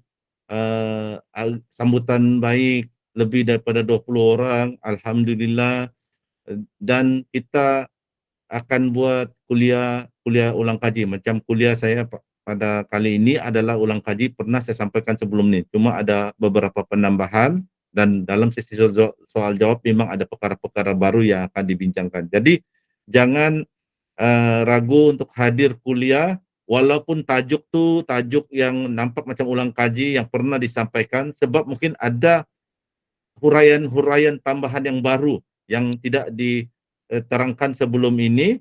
sambutan baik, lebih daripada 20 orang. Alhamdulillah. Dan kita akan buat kuliah ulang kaji. Macam kuliah saya pada kali ini adalah ulang kaji, pernah saya sampaikan sebelum ini. Cuma ada beberapa penambahan dan dalam sesi soal jawab memang ada perkara-perkara baru yang akan dibincangkan. Jadi jangan ragu untuk hadir kuliah walaupun tajuk tu tajuk yang nampak macam ulang kaji yang pernah disampaikan, sebab mungkin ada huraian-huraian tambahan yang baru yang tidak diterangkan sebelum ini,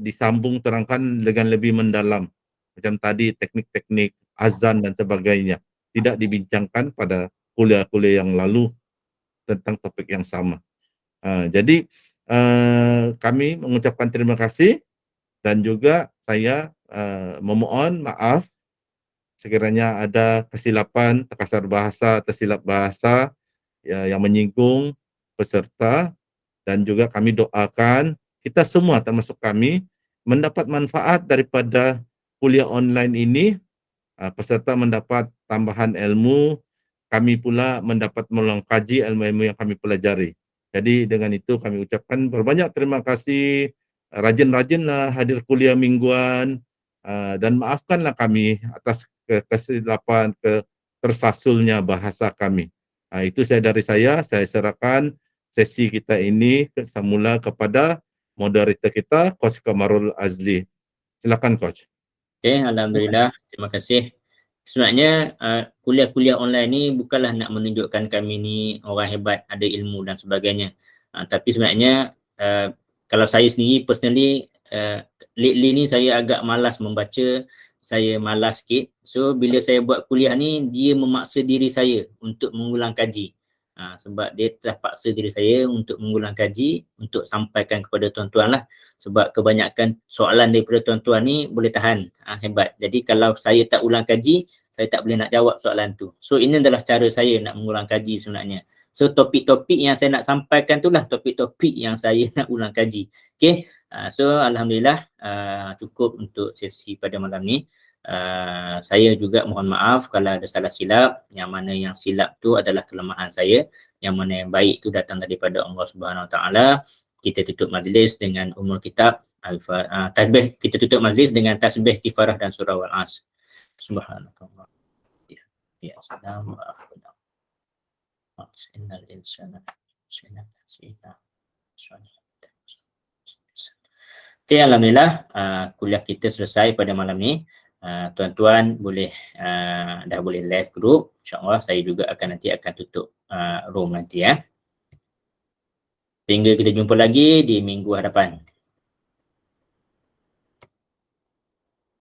disambung terangkan dengan lebih mendalam. Macam tadi teknik-teknik azan dan sebagainya tidak dibincangkan pada kuliah-kuliah yang lalu tentang topik yang sama. Jadi kami mengucapkan terima kasih dan juga saya memohon maaf sekiranya ada kesilapan, terkasar bahasa, tersilap bahasa yang menyinggung peserta, dan juga kami doakan kita semua termasuk kami mendapat manfaat daripada kuliah online ini. Peserta mendapat tambahan ilmu, kami pula mendapat melengkaji ilmu-ilmu yang kami pelajari. Jadi dengan itu kami ucapkan berbanyak terima kasih, rajin-rajinlah hadir kuliah mingguan, dan maafkanlah kami atas kesilapan, tersasulnya bahasa kami. Itu dari saya serahkan sesi kita ini semula kepada moderator kita, Coach Kamarul Azli. Silakan Coach. Okay, alhamdulillah, terima kasih. Sebenarnya kuliah-kuliah online ni bukanlah nak menunjukkan kami ni orang hebat, ada ilmu dan sebagainya. Tapi sebenarnya kalau saya sendiri personally lately ni saya agak malas membaca, saya malas sikit. So bila saya buat kuliah ni, dia memaksa diri saya untuk mengulang kaji. Sebab dia telah paksa diri saya untuk mengulang kaji, untuk sampaikan kepada tuan-tuan lah. Sebab kebanyakan soalan daripada tuan-tuan ni boleh tahan, hebat. Jadi kalau saya tak ulang kaji, saya tak boleh nak jawab soalan tu. So ini adalah cara saya nak mengulang kaji sebenarnya. So topik-topik yang saya nak sampaikan tu lah topik-topik yang saya nak ulang kaji. Okay, so alhamdulillah cukup untuk sesi pada malam ni. Saya juga mohon maaf kalau ada salah silap, yang mana yang silap tu adalah kelemahan saya, yang mana yang baik tu datang daripada Allah Subhanahu Wa Taala. Kita tutup majlis dengan umul kitab tasbih, kita tutup majlis dengan tasbih kifarah dan surah Al-As. Subhanakallah. Ya, salam wa akhbar. Innal insana Okay, alhamdulillah kuliah kita selesai pada malam ni. Tuan-tuan boleh dah boleh live group. InsyaAllah saya juga nanti akan tutup room nanti ya. Sehingga kita jumpa lagi di minggu hadapan.